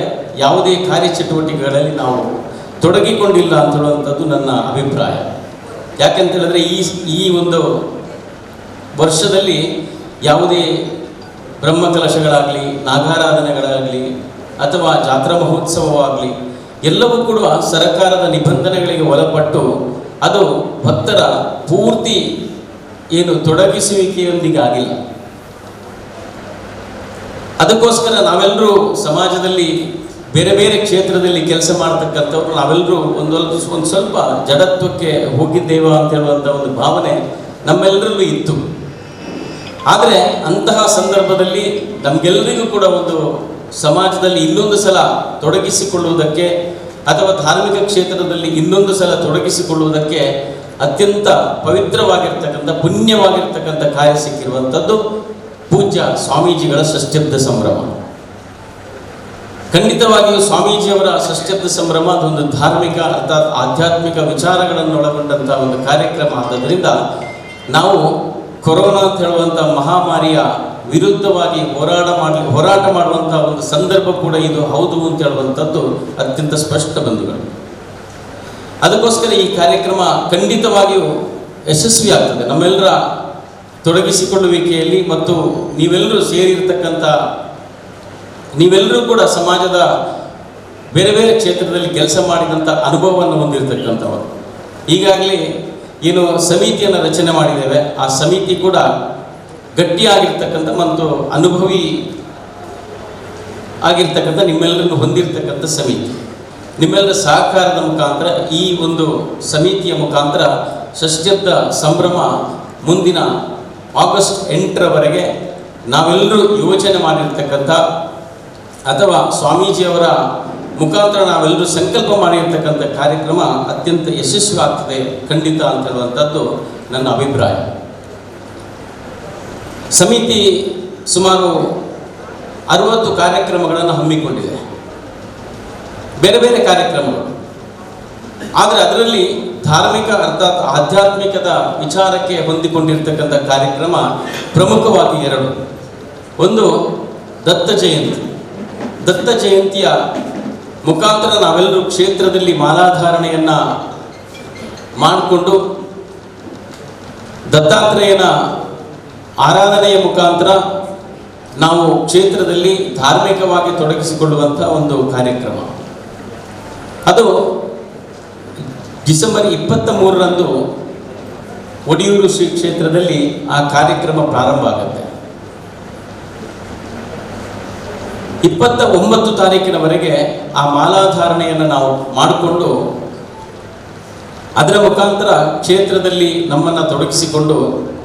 [SPEAKER 8] ಯಾವುದೇ ಕಾರ್ಯಚಟುವಟಿಕೆಗಳಲ್ಲಿ ನಾವು ತೊಡಗಿಕೊಂಡಿಲ್ಲ ಅಂತ ಹೇಳುವಂಥದ್ದು ನನ್ನ ಅಭಿಪ್ರಾಯ. ಯಾಕೆಂತ ಹೇಳಿದ್ರೆ ಈ ಒಂದು ವರ್ಷದಲ್ಲಿ ಯಾವುದೇ ಬ್ರಹ್ಮಕಲಶಗಳಾಗಲಿ, ನಾಗಾರಾಧನೆಗಳಾಗಲಿ ಅಥವಾ ಜಾತ್ರಾ ಮಹೋತ್ಸವವಾಗಲಿ ಎಲ್ಲವೂ ಕೂಡ ಸರ್ಕಾರದ ನಿಬಂಧನೆಗಳಿಗೆ ಒಳಪಟ್ಟು ಅದು ಭಕ್ತರ ಪೂರ್ತಿ ಏನು ತೊಡಗಿಸುವಿಕೆಯೊಂದಿಗೆ ಆಗಿಲ್ಲ. ಅದಕ್ಕೋಸ್ಕರ ನಾವೆಲ್ಲರೂ ಸಮಾಜದಲ್ಲಿ ಬೇರೆ ಬೇರೆ ಕ್ಷೇತ್ರದಲ್ಲಿ ಕೆಲಸ ಮಾಡ್ತಕ್ಕಂಥವ್ರು ನಾವೆಲ್ಲರೂ ಒಂದು ಸ್ವಲ್ಪ ಜಡತ್ವಕ್ಕೆ ಹೋಗಿದ್ದೇವ ಅಂತ ಹೇಳುವಂಥ ಒಂದು ಭಾವನೆ ನಮ್ಮೆಲ್ಲರಲ್ಲೂ ಇತ್ತು. ಆದರೆ ಅಂತಹ ಸಂದರ್ಭದಲ್ಲಿ ನಮಗೆಲ್ಲರಿಗೂ ಕೂಡ ಒಂದು ಸಮಾಜದಲ್ಲಿ ಇನ್ನೊಂದು ಸಲ ತೊಡಗಿಸಿಕೊಳ್ಳುವುದಕ್ಕೆ ಅಥವಾ ಧಾರ್ಮಿಕ ಕ್ಷೇತ್ರದಲ್ಲಿ ಇನ್ನೊಂದು ಸಲ ತೊಡಗಿಸಿಕೊಳ್ಳುವುದಕ್ಕೆ ಅತ್ಯಂತ ಪವಿತ್ರವಾಗಿರ್ತಕ್ಕಂಥ, ಪುಣ್ಯವಾಗಿರ್ತಕ್ಕಂಥ ಕಾರ್ಯ ಸಿಕ್ಕಿರುವಂಥದ್ದು ಪೂಜ್ಯ ಸ್ವಾಮೀಜಿಗಳ ಷಷ್ಠಬ್ದ ಸಂಭ್ರಮ. ಖಂಡಿತವಾಗಿಯೂ ಸ್ವಾಮೀಜಿಯವರ ಷಷ್ಠಬ್ದ ಸಂಭ್ರಮ ಅದೊಂದು ಧಾರ್ಮಿಕ ಅರ್ಥಾತ್ ಆಧ್ಯಾತ್ಮಿಕ ವಿಚಾರಗಳನ್ನು ಒಳಗೊಂಡಂಥ ಒಂದು ಕಾರ್ಯಕ್ರಮ ಆದ್ದರಿಂದ ನಾವು ಕೊರೋನಾ ಅಂತ ಹೇಳುವಂಥ ಮಹಾಮಾರಿಯ ವಿರುದ್ಧವಾಗಿ ಹೋರಾಟ ಮಾಡುವಂಥ ಒಂದು ಸಂದರ್ಭ ಕೂಡ ಇದು ಹೌದು ಅಂತ ಹೇಳುವಂಥದ್ದು ಅತ್ಯಂತ ಸ್ಪಷ್ಟ ಬಂಧುಗಳು. ಅದಕ್ಕೋಸ್ಕರ ಈ ಕಾರ್ಯಕ್ರಮ ಖಂಡಿತವಾಗಿಯೂ ಯಶಸ್ವಿ ಆಗ್ತದೆ ನಮ್ಮೆಲ್ಲರ ತೊಡಗಿಸಿಕೊಳ್ಳುವಿಕೆಯಲ್ಲಿ ಮತ್ತು ನೀವೆಲ್ಲರೂ ಸೇರಿರ್ತಕ್ಕಂಥ ನೀವೆಲ್ಲರೂ ಕೂಡ ಸಮಾಜದ ಬೇರೆ ಬೇರೆ ಕ್ಷೇತ್ರದಲ್ಲಿ ಕೆಲಸ ಮಾಡಿದಂಥ ಅನುಭವವನ್ನು ಹೊಂದಿರತಕ್ಕಂಥವರು. ಈಗಾಗಲೇ ಏನು ಸಮಿತಿಯನ್ನು ರಚನೆ ಮಾಡಿದ್ದೇವೆ, ಆ ಸಮಿತಿ ಕೂಡ ಗಟ್ಟಿಯಾಗಿರ್ತಕ್ಕಂಥ ಮತ್ತು ಅನುಭವಿ ಆಗಿರ್ತಕ್ಕಂಥ ನಿಮ್ಮೆಲ್ಲರನ್ನು ಹೊಂದಿರತಕ್ಕಂಥ ಸಮಿತಿ. ನಿಮ್ಮೆಲ್ಲರ ಸಹಕಾರದ ಮುಖಾಂತರ ಈ ಒಂದು ಸಮಿತಿಯ ಮುಖಾಂತರ ಷಷ್ಠ್ಯಬ್ದ ಸಂಭ್ರಮ ಮುಂದಿನ ಆಗಸ್ಟ್ 8ರವರೆಗೆ ನಾವೆಲ್ಲರೂ ಯೋಚನೆ ಮಾಡಿರ್ತಕ್ಕಂಥ ಅಥವಾ ಸ್ವಾಮೀಜಿಯವರ ಮುಖಾಂತರ ನಾವೆಲ್ಲರೂ ಸಂಕಲ್ಪ ಮಾಡಿರ್ತಕ್ಕಂಥ ಕಾರ್ಯಕ್ರಮ ಅತ್ಯಂತ ಯಶಸ್ವಿ ಆಗ್ತದೆ ಖಂಡಿತ ಅಂತ ಹೇಳುವಂಥದ್ದು ನನ್ನ ಅಭಿಪ್ರಾಯ. ಸಮಿತಿ ಸುಮಾರು 60 ಕಾರ್ಯಕ್ರಮಗಳನ್ನು ಹಮ್ಮಿಕೊಂಡಿದೆ, ಬೇರೆ ಬೇರೆ ಕಾರ್ಯಕ್ರಮಗಳು. ಆದರೆ ಅದರಲ್ಲಿ ಧಾರ್ಮಿಕ ಅರ್ಥಾತ್ ಆಧ್ಯಾತ್ಮಿಕದ ವಿಚಾರಕ್ಕೆ ಹೊಂದಿಕೊಂಡಿರ್ತಕ್ಕಂಥ ಕಾರ್ಯಕ್ರಮ ಪ್ರಮುಖವಾಗಿ 2. ಒಂದು ದತ್ತ ಜಯಂತಿ. ದತ್ತ ಜಯಂತಿಯ ಮುಖಾಂತರ ನಾವೆಲ್ಲರೂ ಕ್ಷೇತ್ರದಲ್ಲಿ ಮಾಲಾಧಾರಣೆಯನ್ನು ಮಾಡಿಕೊಂಡು ದತ್ತಾತ್ರೇಯನ ಆರಾಧನೆಯ ಮುಖಾಂತರ ನಾವು ಕ್ಷೇತ್ರದಲ್ಲಿ ಧಾರ್ಮಿಕವಾಗಿ ತೊಡಗಿಸಿಕೊಳ್ಳುವಂಥ ಒಂದು ಕಾರ್ಯಕ್ರಮ. ಅದು ಡಿಸೆಂಬರ್ 23ರಂದು ಒಡಿಯೂರು ಶ್ರೀ ಕ್ಷೇತ್ರದಲ್ಲಿ ಆ ಕಾರ್ಯಕ್ರಮ ಪ್ರಾರಂಭ ಆಗುತ್ತೆ. 29 ತಾರೀಕಿನವರೆಗೆ ಆ ಮಾಲಾಧಾರಣೆಯನ್ನು ನಾವು ಮಾಡಿಕೊಂಡು ಅದರ ಮುಖಾಂತರ ಕ್ಷೇತ್ರದಲ್ಲಿ ನಮ್ಮನ್ನು ತೊಡಗಿಸಿಕೊಂಡು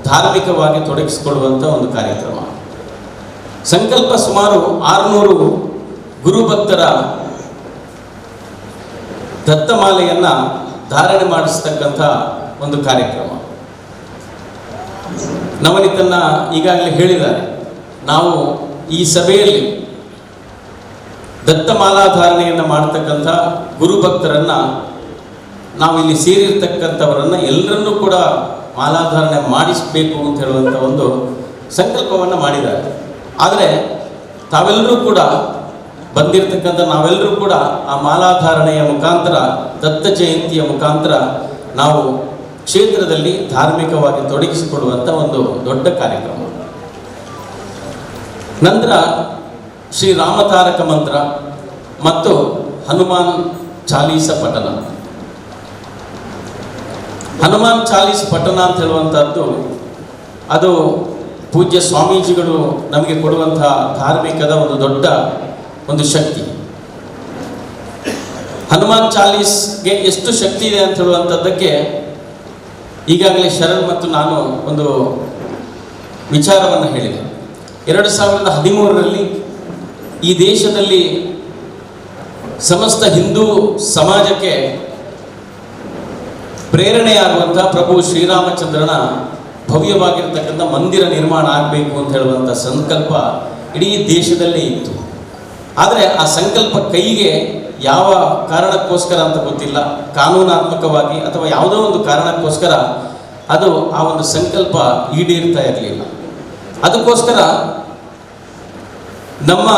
[SPEAKER 8] ಧಾರ್ಮಿಕವಾಗಿ ತೊಡಗಿಸಿಕೊಳ್ಳುವಂಥ ಒಂದು ಕಾರ್ಯಕ್ರಮ. ಸಂಕಲ್ಪ ಸುಮಾರು 600 ಗುರುಭಕ್ತರ ದತ್ತಮಾಲೆಯನ್ನು ಧಾರಣೆ ಮಾಡಿಸ್ತಕ್ಕಂಥ ಒಂದು ಕಾರ್ಯಕ್ರಮ. ನವನಿತನ್ನ ಈಗಾಗಲೇ ಹೇಳಿದ್ದಾರೆ, ನಾವು ಈ ಸಭೆಯಲ್ಲಿ ದತ್ತಮಾಲಾಧಾರಣೆಯನ್ನು ಮಾಡತಕ್ಕಂಥ ಗುರುಭಕ್ತರನ್ನು ನಾವು ಇಲ್ಲಿ ಸೇರಿರ್ತಕ್ಕಂಥವರನ್ನು ಎಲ್ಲರನ್ನೂ ಕೂಡ ಮಾಲಾಧಾರಣೆ ಮಾಡಿಸಬೇಕು ಅಂತ ಹೇಳುವಂಥ ಒಂದು ಸಂಕಲ್ಪವನ್ನು ಮಾಡಿದ್ದಾರೆ. ಆದರೆ ತಾವೆಲ್ಲರೂ ಕೂಡ ಬಂದಿರತಕ್ಕಂಥ ನಾವೆಲ್ಲರೂ ಕೂಡ ಆ ಮಾಲಾಧಾರಣೆಯ ಮುಖಾಂತರ ದತ್ತ ಜಯಂತಿಯ ಮುಖಾಂತರ ನಾವು ಕ್ಷೇತ್ರದಲ್ಲಿ ಧಾರ್ಮಿಕವಾಗಿ ತೊಡಗಿಸಿಕೊಳ್ಳುವಂಥ ಒಂದು ದೊಡ್ಡ ಕಾರ್ಯಕ್ರಮ. ನಂತರ ಶ್ರೀ ರಾಮತಾರಕ ಮಂತ್ರ ಮತ್ತು ಹನುಮಾನ್ ಚಾಲೀಸ ಪಠನ. ಹನುಮಾನ್ ಚಾಲೀಸ್ ಪಠನ ಅಂತ ಹೇಳುವಂಥದ್ದು ಅದು ಪೂಜ್ಯ ಸ್ವಾಮೀಜಿಗಳು ನಮಗೆ ಕೊಡುವಂತಹ ಧಾರ್ಮಿಕದ ಒಂದು ದೊಡ್ಡ ಒಂದು ಶಕ್ತಿ. ಹನುಮಾನ್ ಚಾಲೀಸ್ಗೆ ಎಷ್ಟು ಶಕ್ತಿ ಇದೆ ಅಂತ ಹೇಳುವಂಥದ್ದಕ್ಕೆ ಈಗಾಗಲೇ ಶರಣ್ ಮತ್ತು ನಾನು ಒಂದು ವಿಚಾರವನ್ನು ಹೇಳಿದೆ. 2013ರಲ್ಲಿ ಈ ದೇಶದಲ್ಲಿ ಸಮಸ್ತ ಹಿಂದೂ ಸಮಾಜಕ್ಕೆ ಪ್ರೇರಣೆಯಾಗುವಂಥ ಪ್ರಭು ಶ್ರೀರಾಮಚಂದ್ರನ ಭವ್ಯವಾಗಿರ್ತಕ್ಕಂಥ ಮಂದಿರ ನಿರ್ಮಾಣ ಆಗಬೇಕು ಅಂತ ಹೇಳುವಂಥ ಸಂಕಲ್ಪ ಇಡೀ ದೇಶದಲ್ಲೇ ಇತ್ತು. ಆದರೆ ಆ ಸಂಕಲ್ಪ ಕೈಗೆ ಯಾವ ಕಾರಣಕ್ಕೋಸ್ಕರ ಅಂತ ಗೊತ್ತಿಲ್ಲ, ಕಾನೂನಾತ್ಮಕವಾಗಿ ಅಥವಾ ಯಾವುದೋ ಒಂದು ಕಾರಣಕ್ಕೋಸ್ಕರ ಅದು ಆ ಒಂದು ಸಂಕಲ್ಪ ಈಡೇರ್ತಾ ಇರಲಿಲ್ಲ. ಅದಕ್ಕೋಸ್ಕರ ನಮ್ಮ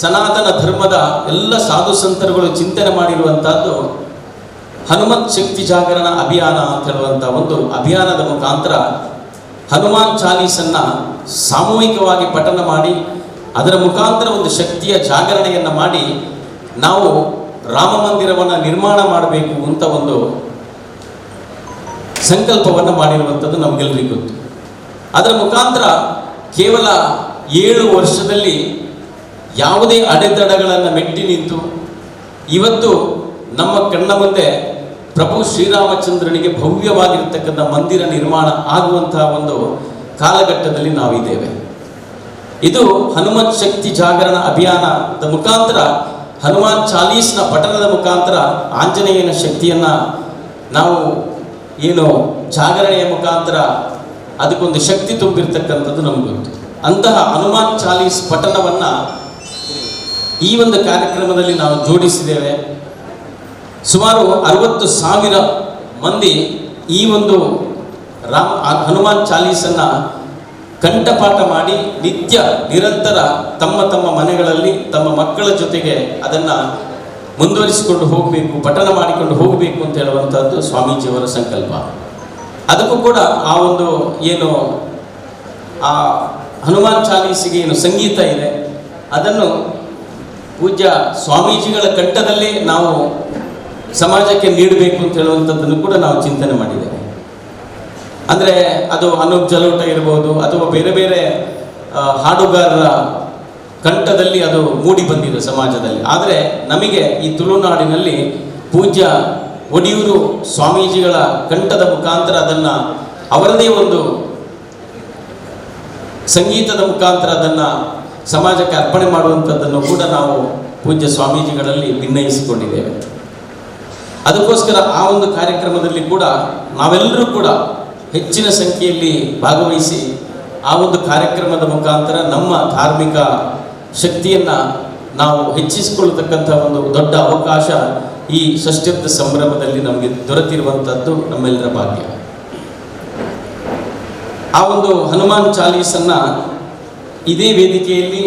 [SPEAKER 8] ಸನಾತನ ಧರ್ಮದ ಎಲ್ಲ ಸಾಧು ಸಂತರುಗಳು ಚಿಂತನೆ ಮಾಡಿರುವಂಥದ್ದು ಹನುಮತ್ ಶಕ್ತಿ ಜಾಗರಣ ಅಭಿಯಾನ ಅಂತ ಹೇಳುವಂಥ ಒಂದು ಅಭಿಯಾನದ ಮುಖಾಂತರ ಹನುಮಾನ್ ಚಾಲೀಸನ್ನು ಸಾಮೂಹಿಕವಾಗಿ ಪಠನ ಮಾಡಿ ಅದರ ಮುಖಾಂತರ ಒಂದು ಶಕ್ತಿಯ ಜಾಗರಣೆಯನ್ನು ಮಾಡಿ ನಾವು ರಾಮ ಮಂದಿರವನ್ನು ನಿರ್ಮಾಣ ಮಾಡಬೇಕು ಅಂತ ಒಂದು ಸಂಕಲ್ಪವನ್ನು ಮಾಡಿರುವಂಥದ್ದು ನಮಗೆಲ್ಲರಿಗೂ ಗೊತ್ತು. ಅದರ ಮುಖಾಂತರ ಕೇವಲ 7 ವರ್ಷದಲ್ಲಿ ಯಾವುದೇ ಅಡೆತಡೆಗಳನ್ನು ಮೆಟ್ಟಿ ನಿಂತು ಇವತ್ತು ನಮ್ಮ ಕಣ್ಣ ಮುಂದೆ ಪ್ರಭು ಶ್ರೀರಾಮಚಂದ್ರನಿಗೆ ಭವ್ಯವಾಗಿರ್ತಕ್ಕಂಥ ಮಂದಿರ ನಿರ್ಮಾಣ ಆಗುವಂತಹ ಒಂದು ಕಾಲಘಟ್ಟದಲ್ಲಿ ನಾವಿದ್ದೇವೆ. ಇದು ಹನುಮತ್ ಶಕ್ತಿ ಜಾಗರಣ ಅಭಿಯಾನದ ಮುಖಾಂತರ ಹನುಮಾನ್ ಚಾಲೀಸ್ನ ಪಠಣದ ಮುಖಾಂತರ ಆಂಜನೇಯನ ಶಕ್ತಿಯನ್ನು ನಾವು ಏನು ಜಾಗರಣೆಯ ಮುಖಾಂತರ ಅದಕ್ಕೊಂದು ಶಕ್ತಿ ತುಂಬಿರ್ತಕ್ಕಂಥದ್ದು ನಮ್ಗೆ ಗೊತ್ತು. ಅಂತಹ ಹನುಮಾನ್ ಚಾಲೀಸ್ ಪಠಣವನ್ನು ಈ ಒಂದು ಕಾರ್ಯಕ್ರಮದಲ್ಲಿ ನಾವು ಜೋಡಿಸಿದ್ದೇವೆ. ಸುಮಾರು 60,000 ಮಂದಿ ಈ ಒಂದು ಹನುಮಾನ್ ಚಾಲೀಸನ್ನು ಕಂಠಪಾಠ ಮಾಡಿ ನಿತ್ಯ ನಿರಂತರ ತಮ್ಮ ತಮ್ಮ ಮನೆಗಳಲ್ಲಿ ತಮ್ಮ ಮಕ್ಕಳ ಜೊತೆಗೆ ಅದನ್ನು ಮುಂದುವರಿಸಿಕೊಂಡು ಹೋಗಬೇಕು, ಪಠಣ ಮಾಡಿಕೊಂಡು ಹೋಗಬೇಕು ಅಂತ ಹೇಳುವಂಥದ್ದು ಸ್ವಾಮೀಜಿಯವರ ಸಂಕಲ್ಪ. ಅದಕ್ಕೂ ಕೂಡ ಆ ಒಂದು ಏನು ಆ ಹನುಮಾನ್ ಚಾಲೀಸಿಗೆ ಏನು ಸಂಗೀತ ಇದೆ ಅದನ್ನು ಪೂಜ್ಯ ಸ್ವಾಮೀಜಿಗಳ ಕಂಠದಲ್ಲಿ ನಾವು ಸಮಾಜಕ್ಕೆ ನೀಡಬೇಕು ಅಂತ ಹೇಳುವಂಥದ್ದನ್ನು ಕೂಡ ನಾವು ಚಿಂತನೆ ಮಾಡಿದ್ದೇವೆ. ಅಂದರೆ ಅದು ಅನೂಪ್ ಜಲೋಟ ಇರ್ಬೋದು ಅಥವಾ ಬೇರೆ ಬೇರೆ ಹಾಡುಗಾರರ ಕಂಠದಲ್ಲಿ ಅದು ಮೂಡಿ ಬಂದಿದೆ ಸಮಾಜದಲ್ಲಿ. ಆದರೆ ನಮಗೆ ಈ ತುಳುನಾಡಿನಲ್ಲಿ ಪೂಜ್ಯ ಒಡಿಯೂರು ಸ್ವಾಮೀಜಿಗಳ ಕಂಠದ ಮುಖಾಂತರ ಅದನ್ನು ಅವರದೇ ಒಂದು ಸಂಗೀತದ ಮುಖಾಂತರ ಅದನ್ನು ಸಮಾಜಕ್ಕೆ ಅರ್ಪಣೆ ಮಾಡುವಂಥದ್ದನ್ನು ಕೂಡ ನಾವು ಪೂಜ್ಯ ಸ್ವಾಮೀಜಿಗಳಲ್ಲಿ ಭಿನ್ನಯಿಸಿಕೊಂಡಿದ್ದೇವೆ. ಅದಕ್ಕೋಸ್ಕರ ಆ ಒಂದು ಕಾರ್ಯಕ್ರಮದಲ್ಲಿ ಕೂಡ ನಾವೆಲ್ಲರೂ ಕೂಡ ಹೆಚ್ಚಿನ ಸಂಖ್ಯೆಯಲ್ಲಿ ಭಾಗವಹಿಸಿ ಆ ಒಂದು ಕಾರ್ಯಕ್ರಮದ ಮುಖಾಂತರ ನಮ್ಮ ಧಾರ್ಮಿಕ ಶಕ್ತಿಯನ್ನು ನಾವು ಹೆಚ್ಚಿಸಿಕೊಳ್ಳತಕ್ಕಂಥ ಒಂದು ದೊಡ್ಡ ಅವಕಾಶ ಈ ಷಷ್ಠ್ಯಬ್ದ ಸಂಭ್ರಮದಲ್ಲಿ ನಮಗೆ ದೊರೆತಿರುವಂಥದ್ದು ನಮ್ಮೆಲ್ಲರ ಭಾಗ್ಯ. ಆ ಒಂದು ಹನುಮಾನ್ ಚಾಲೀಸನ್ನು ಇದೇ ವೇದಿಕೆಯಲ್ಲಿ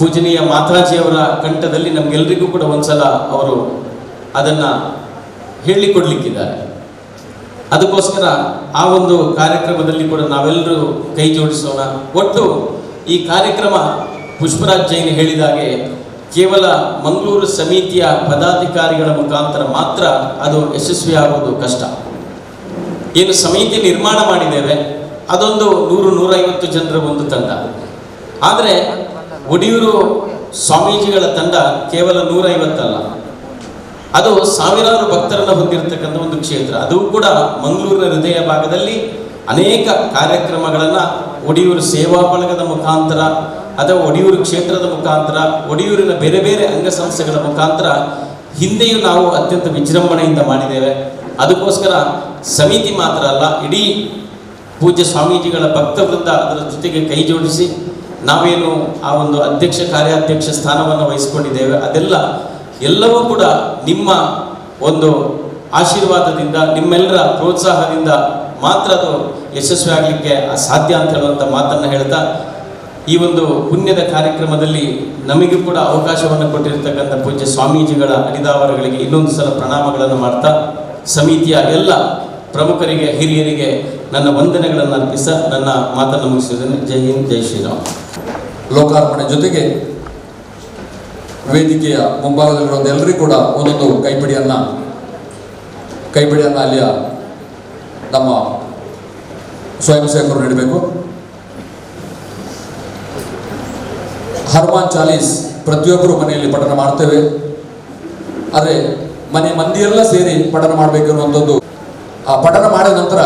[SPEAKER 8] ಪೂಜನೀಯ ಮಾತಾಜಿಯವರ ಕಂಠದಲ್ಲಿ ನಮಗೆಲ್ಲರಿಗೂ ಕೂಡ ಒಂದ್ಸಲ ಅವರು ಅದನ್ನು ಹೇಳಿಕೊಡ್ಲಿಕ್ಕಿದ್ದಾರೆ. ಅದಕ್ಕೋಸ್ಕರ ಆ ಒಂದು ಕಾರ್ಯಕ್ರಮದಲ್ಲಿ ಕೂಡ ನಾವೆಲ್ಲರೂ ಕೈ ಜೋಡಿಸೋಣ. ಒಟ್ಟು ಈ ಕಾರ್ಯಕ್ರಮ ಪುಷ್ಪರಾಜ್ ಜೈನ್ ಹೇಳಿದಾಗೆ ಕೇವಲ ಮಂಗಳೂರು ಸಮಿತಿಯ ಪದಾಧಿಕಾರಿಗಳ ಮುಖಾಂತರ ಮಾತ್ರ ಅದು ಯಶಸ್ವಿಯಾಗುವುದು ಕಷ್ಟ. ಏನು ಸಮಿತಿ ನಿರ್ಮಾಣ ಮಾಡಿದ್ದೇವೆ ಅದೊಂದು 100-150 ಜನರ ಒಂದು ತಂಡ. ಆದರೆ ಒಡಿಯೂರು ಸ್ವಾಮೀಜಿಗಳ ತಂಡ ಕೇವಲ 150 ಅಲ್ಲ, ಅದು ಸಾವಿರಾರು ಭಕ್ತರನ್ನು ಹೊಂದಿರತಕ್ಕಂಥ ಒಂದು ಕ್ಷೇತ್ರ. ಅದು ಕೂಡ ಮಂಗಳೂರಿನ ಹೃದಯ ಭಾಗದಲ್ಲಿ ಅನೇಕ ಕಾರ್ಯಕ್ರಮಗಳನ್ನು ಒಡಿಯೂರು ಸೇವಾ ಬಳಗದ ಮುಖಾಂತರ ಅಥವಾ ಒಡಿಯೂರು ಕ್ಷೇತ್ರದ ಮುಖಾಂತರ ಒಡಿಯೂರಿನ ಬೇರೆ ಬೇರೆ ಅಂಗಸಂಸ್ಥೆಗಳ ಮುಖಾಂತರ ಹಿಂದೆಯೂ ನಾವು ಅತ್ಯಂತ ವಿಜೃಂಭಣೆಯಿಂದ ಮಾಡಿದ್ದೇವೆ. ಅದಕ್ಕೋಸ್ಕರ ಸಮಿತಿ ಮಾತ್ರ ಅಲ್ಲ, ಇಡೀ ಪೂಜ್ಯ ಸ್ವಾಮೀಜಿಗಳ ಭಕ್ತವೃಂದ ಅದರ ಜೊತೆಗೆ ಕೈ ಜೋಡಿಸಿ ನಾವೇನು ಆ ಒಂದು ಅಧ್ಯಕ್ಷ ಕಾರ್ಯಾಧ್ಯಕ್ಷ ಸ್ಥಾನವನ್ನು ವಹಿಸಿಕೊಂಡಿದ್ದೇವೆ ಎಲ್ಲವೂ ಕೂಡ ನಿಮ್ಮ ಒಂದು ಆಶೀರ್ವಾದದಿಂದ ನಿಮ್ಮೆಲ್ಲರ ಪ್ರೋತ್ಸಾಹದಿಂದ ಮಾತ್ರ ಅದು ಯಶಸ್ವಿ ಆಗಲಿಕ್ಕೆ ಸಾಧ್ಯ ಅಂತ ಹೇಳುವಂಥ ಮಾತನ್ನು ಹೇಳ್ತಾ ಈ ಒಂದು ಪುಣ್ಯದ ಕಾರ್ಯಕ್ರಮದಲ್ಲಿ ನಮಗೂ ಕೂಡ ಅವಕಾಶವನ್ನು ಕೊಟ್ಟಿರತಕ್ಕಂಥ ಪೂಜ್ಯ ಸ್ವಾಮೀಜಿಗಳ ಅಡಿದಾವರಗಳಿಗೆ ಇನ್ನೊಂದು ಸಲ ಪ್ರಣಾಮಗಳನ್ನು ಮಾಡ್ತಾ ಸಮಿತಿಯ ಎಲ್ಲ ಪ್ರಮುಖರಿಗೆ ಹಿರಿಯರಿಗೆ ನನ್ನ ವಂದನೆಗಳನ್ನು ಅರ್ಪಿಸ ನನ್ನ ಮಾತನ್ನು ಮುಗಿಸಿದ್ದೇನೆ. ಜೈ ಹಿಂದ್, ಜೈ ಶ್ರೀರಾಮ್.
[SPEAKER 2] ಲೋಕಾರ್ಪಣೆ ಜೊತೆಗೆ ವೇದಿಕೆಯ ಮುಂಭಾಗದಲ್ಲಿರೋದು ಎಲ್ಲರಿಗೂ ಕೂಡ ಒಂದೊಂದು ಕೈಪಿಡಿಯನ್ನು ಅಲ್ಲಿಯ ನಮ್ಮ ಸ್ವಯಂ ಸೇವಕರು ನೀಡಬೇಕು. ಹನುಮಾನ್ ಚಾಲೀಸ್ ಪ್ರತಿಯೊಬ್ಬರು ಮನೆಯಲ್ಲಿ ಪಠಣ ಮಾಡ್ತೇವೆ, ಆದರೆ ಮಂದಿಯೆಲ್ಲ ಸೇರಿ ಪಠಣ ಮಾಡಬೇಕು ಅನ್ನುವಂಥದ್ದು. ಆ ಪಠಣ ಮಾಡಿದ ನಂತರ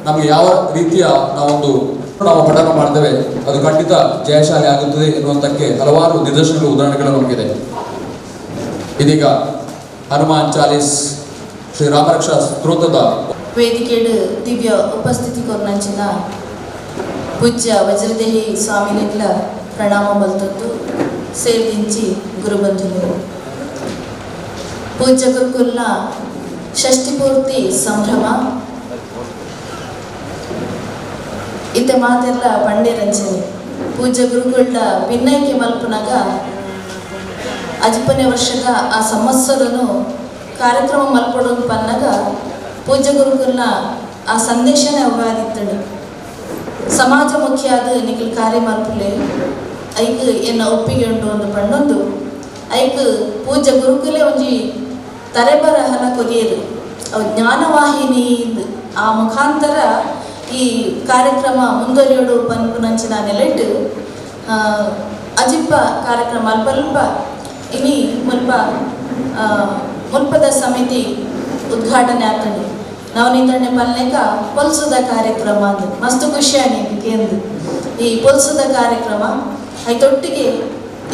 [SPEAKER 2] ನಮಗೆ ಯಾವ ರೀತಿಯ ನಾವು ಪಠಣ ಮಾಡ್ತೇವೆ ಅದು ಖಂಡಿತ ಜಯಶಾಲಿ ಆಗುತ್ತದೆ ಎನ್ನುವಂಥಕ್ಕೆ ಹಲವಾರು ನಿದರ್ಶನಗಳು ಉದಾಹರಣೆಗಳು ನಮಗಿದೆ. ಇದೀಗ ಹನುಮಾನ್ ಚಾಲೀಸ್ ಶ್ರೀರಾಮರಕ್ಷಾ ಸ್ತೋತ್ರದ
[SPEAKER 9] ವೇದಿಕೆಡು ದಿವ್ಯ ಉಪಸ್ಥಿತಿ ಕೊರ್ನಂಚಿನ ಪೂಜ್ಯ ವಜ್ರದೇಹಿ ಸ್ವಾಮಿಗಳ ಪ್ರಣಾಮ ಮಲ್ತದ್ದು ಸೇರ್ದಿಂಚಿ ಗುರುಬಂಧುಗಳು ಪೂಜ್ಯ ಗುರುಕುಲ್ನ ಷಷ್ಠಿ ಪೂರ್ತಿ ಸಂಭ್ರಮ ಇತ್ತೆ ಮಾತೆಲ್ಲ ಪಂಡೆ ರಂಜನೆ ಪೂಜ್ಯ ಗುರುಕುಲ್ನ ಭಿನ್ನೈಕ್ಯ ಮಲ್ಪನಾಗ ಅಜಿಪನೇ ವರ್ಷದ ಆ ಸಂವತ್ಸರನು ಕಾರ್ಯಕ್ರಮ ಮಲ್ಪಡೋದು ಪನ್ನಾಗ ಪೂಜ್ಯ ಗುರುಕುಲ್ನ ಆ ಸಂದೇಶನೇ ಅವಗಾದಿತ್ತಳು. ಸಮಾಜ ಮುಖ್ಯ ಆದ ನಿಖಿಲ್ ಕಾರ್ಯ ಮಲ್ಪಲೆ ಐಕ್ ಎನ್ನ ಒಪ್ಪಿಗೆ ಉಂಟು ಒಂದು ಪಣ್ಣೊಂದು ಐಕ್ ಪೂಜ್ಯ ಗುರುಕುಲೆ ಒಂಜಿ ತರೆಬರ ಹಲ ಕೊರಿಯರು ಅವು ಜ್ಞಾನವಾಹಿನಿ ಆ ಮುಖಾಂತರ ಈ ಕಾರ್ಯಕ್ರಮ ಮುಂದುವರಿಯೋಡು ಪನ್ಪುನಂಚಿನ ನೆಲೆಟ್ಟು ಅಜಿಪ್ಪ ಕಾರ್ಯಕ್ರಮ ಅಲ್ಪ ಇನಿ ಮುಲ್ಪದ ಸಮಿತಿ ಉದ್ಘಾಟನೆ ಆಗ್ತದೆ. ನಾವು ನಿಂತಣ್ಣೆ ಪಲ್ಲೆಕ ಪೊಲ್ಸುದ ಕಾರ್ಯಕ್ರಮ ಅಂದು ಮಸ್ತ್ ಖುಷಿ ಆಗಿದೆ. ಈ ಪೊಲ್ಸುದ ಕಾರ್ಯಕ್ರಮ ಐತೊಟ್ಟಿಗೆ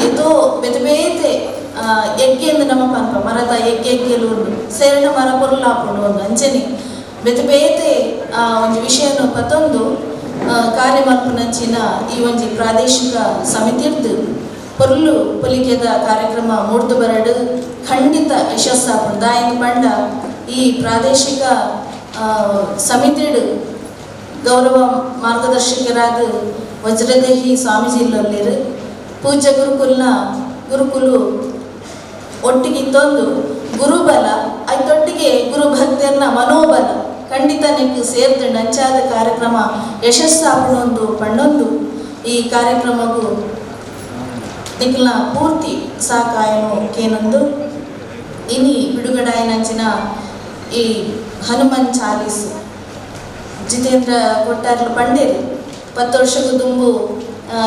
[SPEAKER 9] ಎದೋ ಬೇತೆ ಬೇತೆ ಎಗ್ಗೆಂದು ನಮ್ಮ ಪನ್ಪ ಮರದ ಎಗ್ಗೆಲು ಸೇರಣ ಮರ ಪೊರ್ಲಾಪುಡು ಒಂದು ಅಂಚನೆ ಬೇತೆ ಬೇತೆ ಒಂದು ವಿಷಯನು ಪತ್ತೊಂದು ಕಾರ್ಯ ಮಲ್ಪನಂಚಿನ ಈ ಒಂದು ಪ್ರಾದೇಶಿಕ ಸಮಿತಿರ್ದು ಪೊರ್ಲು ಪೊಲಿಕೆದ ಕಾರ್ಯಕ್ರಮ ಮೂಡ್ದು ಬರಡು ಖಂಡಿತ ಯಶಸ್ಸಾಪುಡು ದಾಯಿಂದ ಬಂಡ ಈ ಪ್ರಾದೇಶಿಕ ಸಮಿತಿಡು ಗೌರವ ಮಾರ್ಗದರ್ಶಕರಾದ ವಜ್ರದೇಹಿ ಸ್ವಾಮೀಜಿಲ್ಲರು ಪೂಜ್ಯ ಗುರುಕುಲು ಒಟ್ಟಿಗಿದ್ದೊಂದು ಗುರುಬಲ ಐತೊಟ್ಟಿಗೆ ಗುರುಭಕ್ತರನ್ನ ಮನೋಬಲ ಖಂಡಿತ ನಿಮಗೆ ಸೇರ್ದು ನಂಚಾದ ಕಾರ್ಯಕ್ರಮ ಯಶಸ್ಸಾಪಣೊಂದು ಪಣ್ಣೊಂದು ಈ ಕಾರ್ಯಕ್ರಮಕ್ಕೂ ನಿಖಲ್ನ ಪೂರ್ತಿ ಸಾಕಾಯನು ಕೇನೊಂದು ಇನಿ ಬಿಡುಗಡೆಯಾಯಿನಂಚಿನ ಈ ಹನುಮನ್ ಚಾಲೀಸ್ ಜಿತೇಂದ್ರ ಕೊಟ್ಟಾರ್ಲು ಪಂಡೇರು 10 ವರ್ಷಕ್ಕೂ ತುಂಬು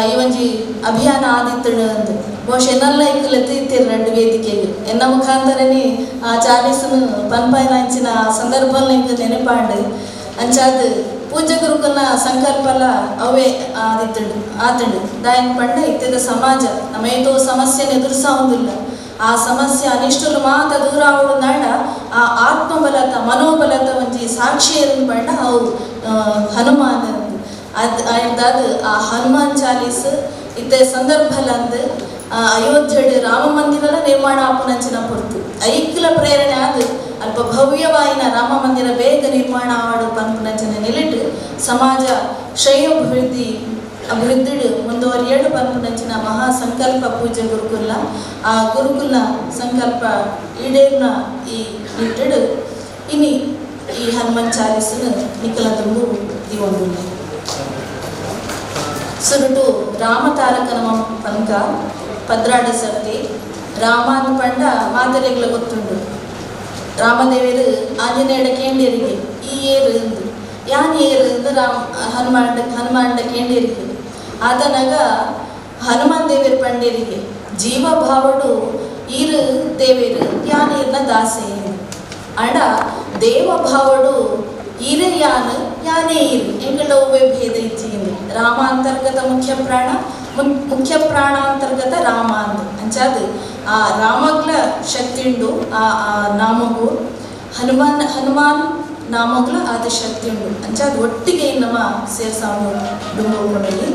[SPEAKER 9] ಈ ಒಂಜಿ ಅಭಿಯಾನ ಆದಿತ್ತುಂಡು ಅಂದು ಬಹುಶಃ ಎನ್ನಲ್ಲ ಇಕ್ಕಲತ್ತಿ ಇತ್ತೀರು 2 ವೇದಿಕೆಗೆ ಎನ್ನ ಮುಖಾಂತರನೇ ಆ ಚಾಲೀಸನು ಪನ್ಪಾಯಿನಂಚಿನ ಸಂದರ್ಭದಲ್ಲಿ ಇಂಕ ನೆನಪಾಂಡು ಅಂಚಾದ ಪೂಜ್ಯ ಗುರುಕುಲ್ನ ಸಂಕಲ್ಪಲ ಅವೇ ಆತುಂಡು ದಾಯನ್ ಪಂಡ ಇತ್ತಿದ ಸಮಾಜ ನಮ್ಮ ಏತೋ ಸಮಸ್ಯೆನ ಎದುರಿಸೋದಿಲ್ಲ ಆ ಸಮಸ್ಯೆ ಅನಿಷ್ಟಲು ಮಾತ ದೂರ ಆವಡು ನಾಡ ಆ ಆತ್ಮಬಲತ ಮನೋಬಲತ ಒಂಜಿ ಸಾಕ್ಷಿಯನ್ನು ಪಂಡ ಅವು ಹನುಮಾನ ಅದಾದ ಆ ಹನುಮಾನ್ ಚಾಲೀಸ್ ಇತ್ತ ಸಂದರ್ಭಲಂದು ಅಯೋಧ್ಯೆಡ್ ರಾಮ ಮಂದಿರ ನಿರ್ಮಾಣ ಆಪುನಂಚಿನ ಪೊರ್ತು ಐಕ್ಲ ಪ್ರೇರಣೆ ಆದ ಅಲ್ಪ ಭವ್ಯವಾಯಿನ ರಾಮ ಮಂದಿರ ಬೇಗ ನಿರ್ಮಾಣ ಆಡು ಪನ್ಪುನಂಚಿನ ನೆಲೆಟ್ಟು ಸಮಾಜ ಅಭಿವೃದ್ಧಿ ಮುಂದುವರಿಯಡು ಪನ್ಪುನಂಚಿನ ಮಹಾ ಸಂಕಲ್ಪ ಪೂಜ್ಯ ಗುರುಕುಲ ಆ ಗುರುಕುಲ ಸಂಕಲ್ಪ ಈಡೇರಿನ ಈ ನಿಟ್ಟಿಡು ಇನಿ ಈ ಹನುಮನ್ ಚಾಲೀಸನು ನಿಖಲ ತುಂಬು ಈ ಒಂದು ಸುರುಟು ರಾಮ ತಾರಕನ ಪಂಕ ಪದ್ರಾಡು ಸರ್ತಿ ರಾಮನ ಪಂಡ ಮಾದರಿಗಳ ಗೊತ್ತುಂಡು ರಾಮದೇವರು ಆಂಜನೇಯಡ ಕೇಂದ್ರಿಗೆ ಈ ಏರು ಎಂದು ಯಾನ್ ಏರು ಎಂದು ಹನುಮಾಂಡ ಕೇಂದ್ರಿಗೆ ಆತನಾಗ ಹನುಮಾನ್ ದೇವರ ಪಂಡೇರಿಗೆ ಜೀವಭಾವಡು ಈರು ದೇವೇರು ಯಾನ್ ಏರ್ನ ದಾಸೆ ಅಡ ದೇವಭಾವಡು ಈರೆ ಯಾನ್ ಯಾನೇ ಇರು ಎಂಕಲ ಒವ್ವೆ ಭೇದ ಇಚ್ಚಿಂದು ರಾಮ ಅಂತರ್ಗತ ಮುಖ್ಯ ಪ್ರಾಣ ಅಂತರ್ಗತ ರಾಮ ಅಂದು ಅಂಚಾದ ಆ ರಾಮಗ್ಲ ಶಕ್ತಿ ಉಂಡು ಆ ನಾಮಗು ಹನುಮಾನ್ ನಾಮಗ್ಲ ಆದ ಶಕ್ತಿ ಉಂಡು ಅಂಚಾದ ಒಟ್ಟಿಗೆ ನಮ್ಮ ಸೇರ್ಸಾವು ಡುಂಬಲ್ಲಿ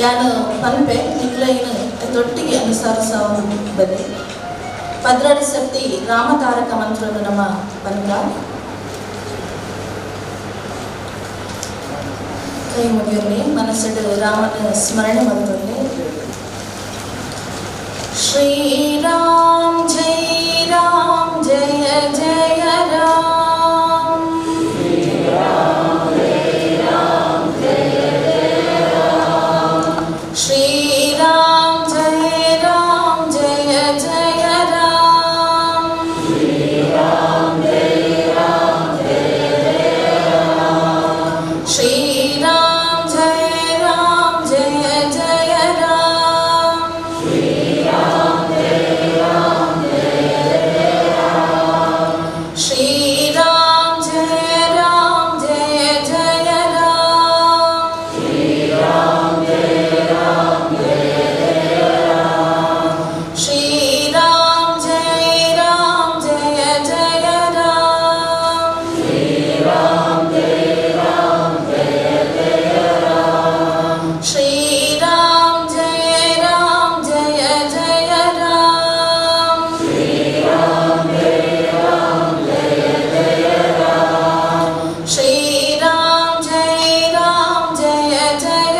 [SPEAKER 9] ಯಾನು ಪನ್ಪೆ ನಿಕ್ಲೈನು ಅದೊಟ್ಟಿಗೆ ಅನುಸರಿಸಾವು ಬನ್ನಿ ಪದ್ರಾಡು ಸರ್ತಿ ರಾಮ ತಾರಕ ಮಂತ್ರನು ನಮ್ಮ ಪನ್ಕ ಕೈ ಮುಗಿಯೋಲಿ ಮನಸ್ಸಡು ರಾಮನ ಸ್ಮರಣೆ ಬಂದೊಳ್ಳೆ ಶ್ರೀರಾಮ್ ಜಯ ಜಯ ರಾಮ್ ಶ್ರೀರಾಮ್ ಜಯ ಜಯ ರಾಮ್ ಶ್ರೀರಾಮ್ ಜಯ ಜಯ ರಾಮ್ ಶ್ರೀರಾಮ್ ಜಯ ಜಯ ರಾಮ್ ಶ್ರೀರಾಮ್ ಜಯ ಜಯ ರಾಮ್ ಶ್ರೀರಾಮ್ ಜಯ ಜಯ ರಾಮ್ ಶ್ರೀರಾಮ್ ಜಯ ಜಯ ರಾಮ್ ಶ್ರೀರಾಮ್ ಜಯ ಜಯ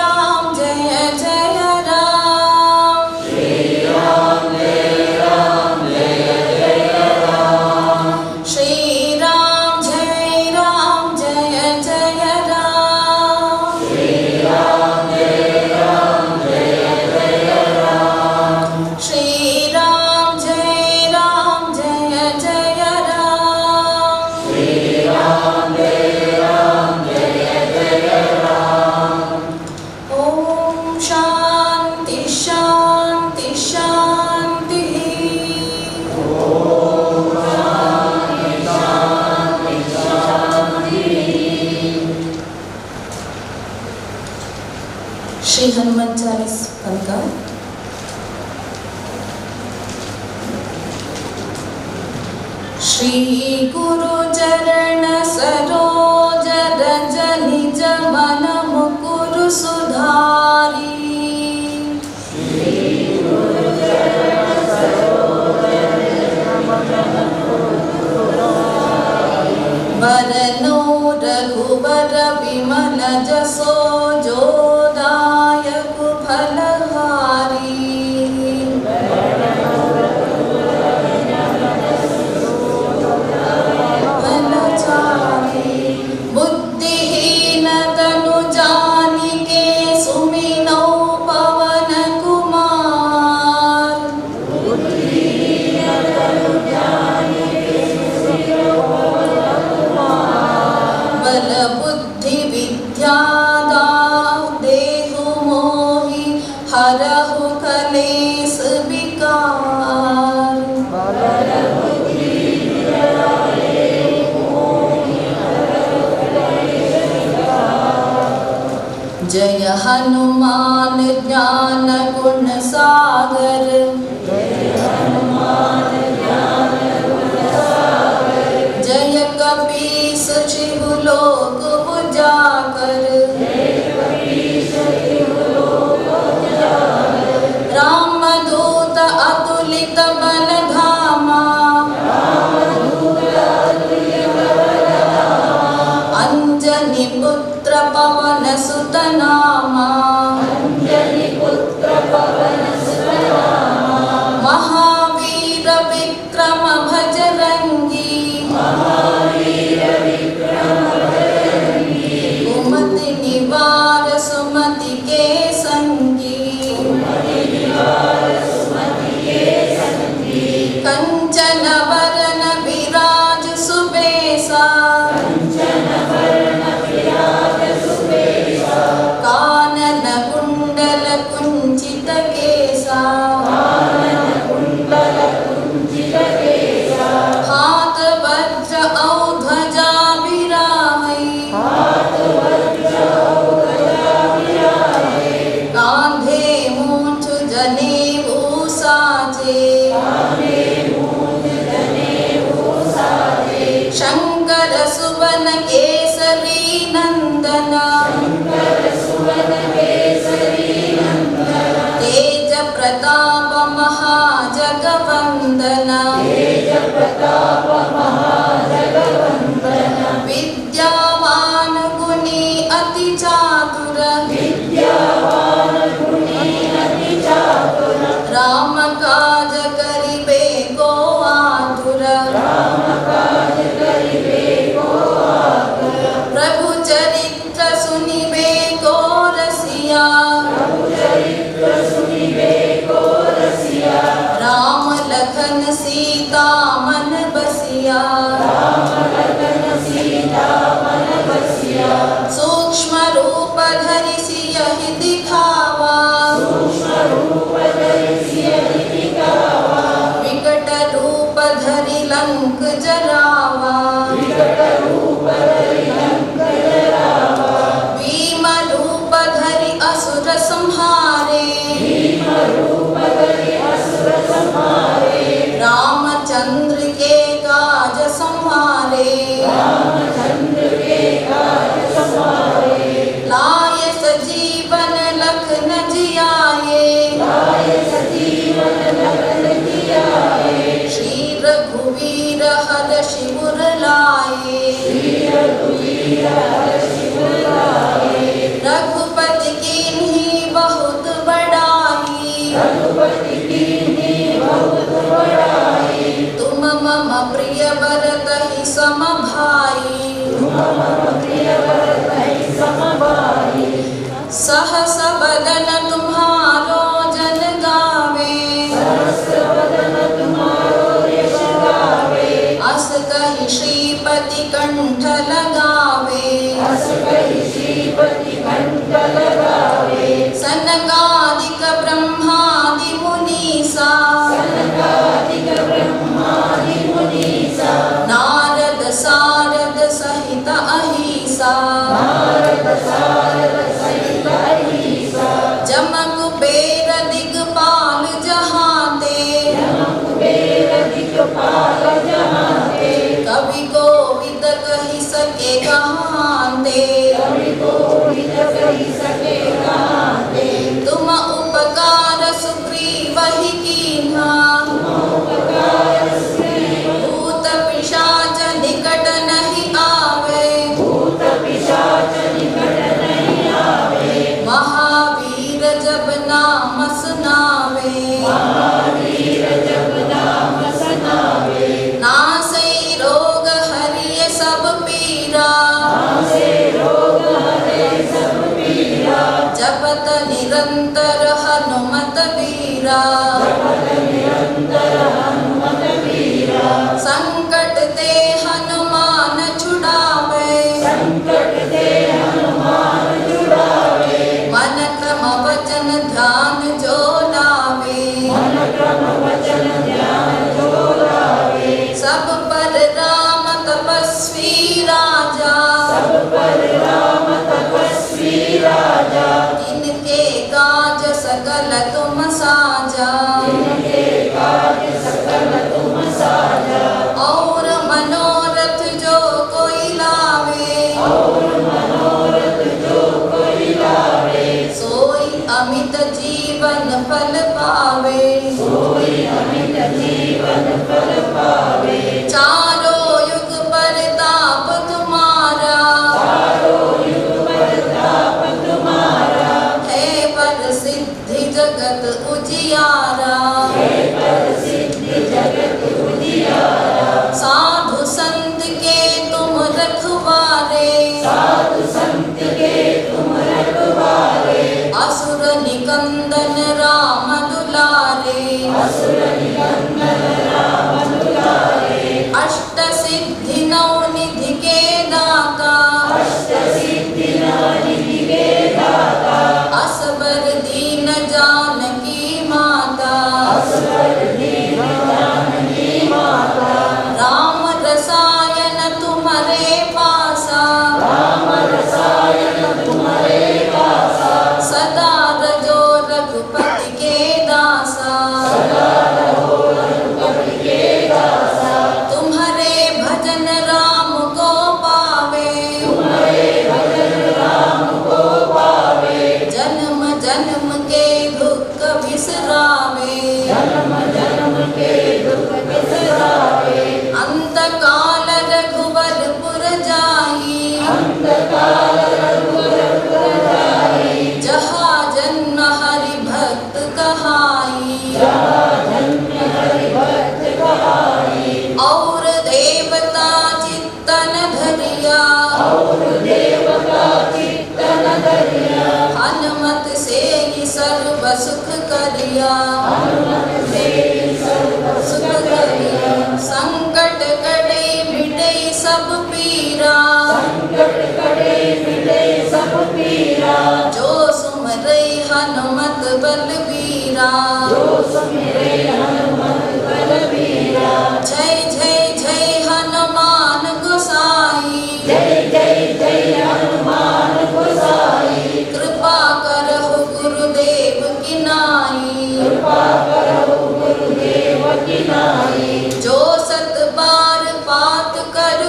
[SPEAKER 9] ರಾಮ್ ಶ್ರೀರಾಮ್ ಜಯ ಜಯ ರಾಮ್ ಶ್ರೀರಾಮ್ ಜಯ ಜಯ ರಾಮ್ ಶ್ರೀರಾಮ್ ಜಯ ಜಯ ರಾಮ್ ಶ್ರೀರಾಮ್ ಜಯ ಜಯ ರಾಮ್ ಓಂ ಶಾಂತಿ ಶಾಂತಿ ಶಾಂತಿ ಶ್ರೀ ಹನುಮನ್ ಚಾಲೀಸ್ ಪಂಕ ಶ್ರೀ ಗುರು ಚರಣ ಸರೋಜ ರಜ ನಿಜ ಮನ ಮುಕುರು ಸುಧಾರಿ ಶ್ರೀ ಗುರು ಚರಣ ಸರೋಜ केस बिकार। जय हनुमान ज्ञान गुण सागर। जय कपीस शिव लोक उजागर। रामदूत अतुलित बल धामा। अंजनी पुत्र पवन सुत नामा। महावीर विक्रम भजरंगी। कुमति निवार सुमति के संगी। कंचन वरन विराज सुबेसा। कानन कुंडल कुंचित केसा। हाथ वज्र औ ध्वजा विराहै। कांधे मूंछ जनेऊ साजे। शंकर सुवन केसरी नंदना। तेज प्रताप महाजगवंदना। विद्यावान गुणी अति चातुर। राम काज करिबे को आतुर। प्रभु चरित्र सुनिबे को रसिया। राम लखन सीता मन बसिया। सूक्ष्म रूप धरि सियहि दिखावा। विकट रूप धरि लंक जरावा। भीम रूप धरि असुर संहारे। रामचंद्र के काज संहारे। लाय सजीवन लखन जियाए। श्री रघुवीर हरषि उर लाए। रघुपति कीन्ही बहुत बड़ाई। तुम मम प्रिय भरतहि सम भाई। सहस बदन तुम्हारो जन गावे। अस कहि श्रीपति कंठ लगावे। सनकादिक ब्रह्मादि मुनीसा। नारद सारद सहित अहिसा। जम कुबेर दिगपाल जहांते। कवि कोविद कहि सके कहांते। तुम उपकार सुग्रीवहि कीन्हा। भूत पिशाच निकट नहीं आवे। महावीर जब नाम सुनावे। नासै रोग हरिय सब पीरा। जपत निरंतर हनुमत बीरा। संकट ते हनुमान छुड़ावे। मन क्रम वचन ध्यान जो लावे। तपस्वी राजा, इनके काज सकल तुम साजा, और मनोरथ जो कोई लावे, सोई अमित जीवन फल पावे, चारों युग परताप तुम्हारा, है प्रसिद्धि जगत उजियारा, साधु संत के तुम रखवारे, असुर निकंदन राम दुलारे, अष्ट सिद्धि नौ निधि के दाता, असबर दीन जानकी माता, राम रसायन तुम्हारे पासा, सदा रजो रघुपति के दासा, तुम्हारे भजन राम को पावे, जन्म जन्म के दुख बिसरावे, अंत काल रघुवरपुर जाई, जहाँ जन्म हरि भक्त कहाई, और देवता चित्तन धरिया, हनुमत से ही सर्व सुख करिया, संकट कटे मिटे सब पीरा, जो सुमरे हनुमत बलबीरा, जय जय जय हनुमान गोसाई, कृपा करहु गुरुदेव की नाई, जो सत बार पाठ कर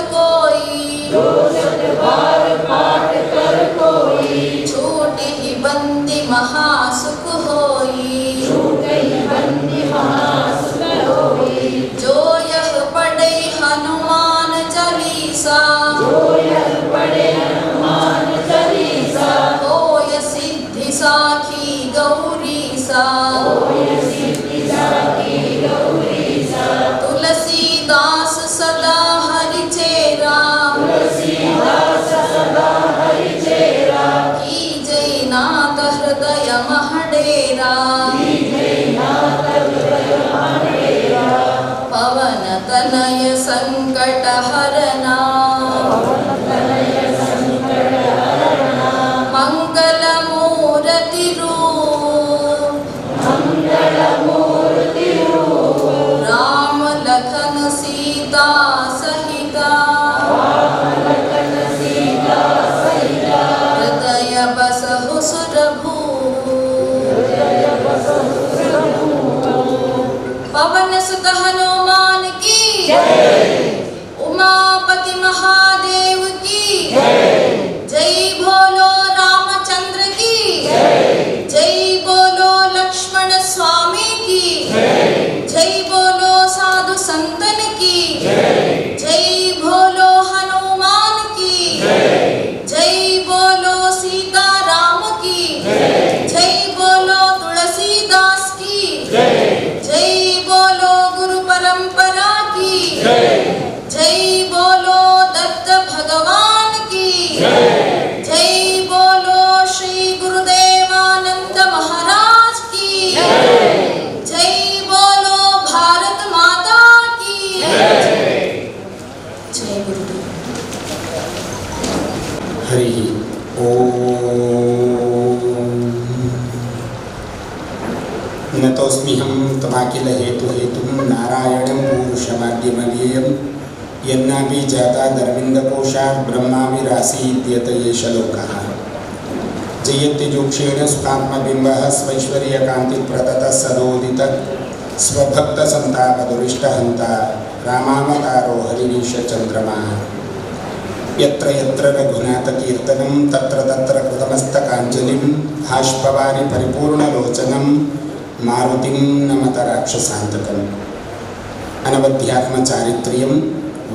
[SPEAKER 9] कोई, छूट ही बंदी महासुख होई, जो यह पढ़े हनुमान चालीसा, होय सिद्धि साखी गौरीसा, तुलसीदास सदा हरि चेरा, की जय नाथ हृदय महडेरा, पवन तनय संकट हरना, मंगल मूर्ति रूप, राम लखन सीता सहिता, हृदय बसहु सुरभूप, पवन सुत हनुमान की, उमापति महादेव की, जय बोलो रामचंद्र की, जय बोलो लक्ष्मण स्वामी की, जय बोलो साधु संतन की, जय बोलो हनुमान की, जय बोलो सीता राम की, जय बोलो तुलसीदास की, जय बोलो गुरु परंपरा की, जय बोलो दत्त भगवान की, जय बोलो श्री गुरुदेवानंद महाराज की, जय बोलो भारत माता की, जय गुरुदेव।
[SPEAKER 4] हरि ओम नतोऽस्म्यहं तवाखिल हेतु हेतुं नारायणं पुरुषमाद्यमव्ययम्
[SPEAKER 10] यन्नापि जातादरविन्दकोशात् ब्रह्माविरासीद्यत एष लोकः जयत्यजोक्षेण सुखात्मबिम्बः स्वैश्वर्यकान्तिप्रततः सदोदितः स्वभक्तसन्तापदुरिष्टहन्ता रामावतारो हरिरीशचन्द्रमा यत्र यत्र रघुनाथकीर्तनं तत्र तत्र कृतमस्तकाञ्जलिं भाष्पवारि परिपूर्णलोचनं मारुतिं नमत राक्षसान्तकम् अनवध्यात्मचारित्र्यं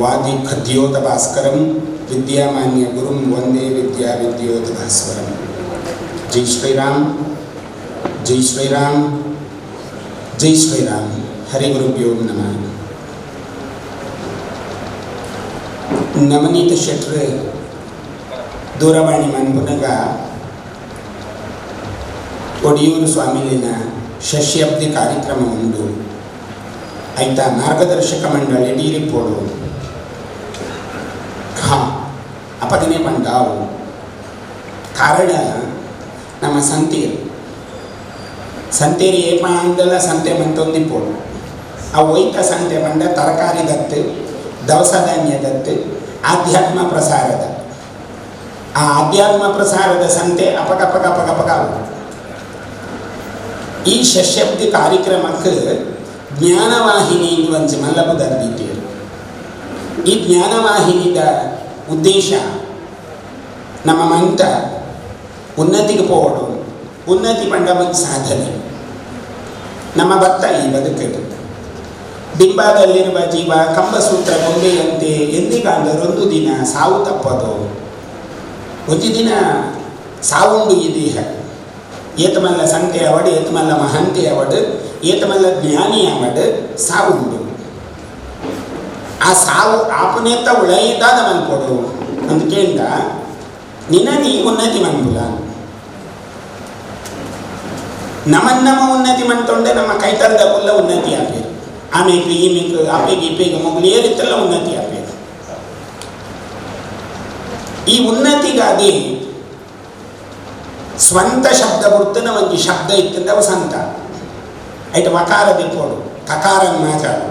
[SPEAKER 10] वादिखद्योतभास्करं विद्यामान्यगुरुं वन्दे विद्याविद्योतभास्वरं। जय श्रीराम, जय श्रीराम, जय श्रीराम। हरि गुरुभ्यो नमः। ನವನೀತ ಶೆಟ್ರು ದೂರವಾಣಿ ಮನ್ಪುನಗ ಒಡಿಯೂರು ಸ್ವಾಮಿಲಿನ ಷಷ್ಠ್ಯಬ್ದಿ ಕಾರ್ಯಕ್ರಮ ಉಂಡು ಐತ ಮಾರ್ಗದರ್ಶಕ ಮಂಡಳಿ ಎಡೀರಿಪ್ಪೋಡು ಅಪಗನೆ ಬಂದಾವು ಕಾರಣ ನಮ್ಮ ಸಂತೇರಿ ಏಪ ಅಂದೆಲ್ಲ ಸಂತೆ ಮಂತೊಂದಿಪ್ಪೋಡು ಆ ಒಯ್ತ ಸಂತೆ ಮಂಡ ತರಕಾರಿ ದತ್ತು ದವಸ ಧಾನ್ಯ ದತ್ತು ಆಧ್ಯಾತ್ಮ ಪ್ರಸಾರದ ಆ ಆಧ್ಯಾತ್ಮ ಪ್ರಸಾರದ ಸಂತೆ ಅಪಗಪಗ ಈ ಷಷ್ಠಬ್ದಿ ಕಾರ್ಯಕ್ರಮಕ್ಕೆ ಜ್ಞಾನವಾಹಿನಿ ಒಂದು ಮಲ್ಲಬು ದರ್ದಿದ್ದೀರು. ಈ ಜ್ಞಾನವಾಹಿನಿದ ಉದ್ದೇಶ ನಮ್ಮ ಮಂತ ಉನ್ನತಿಗೆ ಪೋಡು, ಉನ್ನತಿ ಪಂಡ ಒಂದು ಸಾಧನೆ ನಮ್ಮ ಭತ್ತ ಈ ಬದುಕದು. ಡಿಂಬಾದಲ್ಲಿರುವ ಜೀವ ಕಂಬಸೂತ್ರ ಗೊಂಬೆಯಂತೆ ಎಂದಿಗಾಂದರೊಂದು ದಿನ ಸಾವು ತಪ್ಪದು. ಒಂದು ದಿನ ಸಾವುಂಡು ಈ ದೇಹ. ಏತಮಲ್ಲ ಸಂತೆ ಅವಡು, ಏತಮಲ್ಲ ಮಹಂತೆ ಅವಡು, ಏತಮಲ್ಲ ಜ್ಞಾನಿ ಅವಡು ಸಾವುಂಡು. ಆ ಸಾವು ಆಪನೇತ ಉಳಯಿದಾದ ಮನ್ಕೊಡು ಅಂತ ಕೇಂದ್ರ ನಿನ್ನ ನೀ ಉನ್ನತಿ ಮನ್ಪುಲ. ನಮ್ಮ ಉನ್ನತಿ ಮನ್ತೊಂಡೆ ನಮ್ಮ ಕೈತಲ್ದ ಕುಲ್ಲ ಉನ್ನತಿ ಆಗಬೇಕು. ಆಮೇಲೆ ಈಮೇಲೆ ಆಪೇಗೆ ಇಪೇಗೆ ಮಗುಲು ಏರಿತ್ತೆಲ್ಲ ಉನ್ನತಿ ಆಗಬೇಕು. ಈ ಉನ್ನತಿಗಾಗಿ ಸ್ವಂತ ಶಬ್ದ ಬಿಡ್ತನ ಒಂದು ಶಬ್ದ ಇತ್ತಂದವ ಸಂತ ಆಯ್ತು ವಕಾರ ದಿಪ್ಪೋಡು ಕಕಾರ ಮಾತಾಡು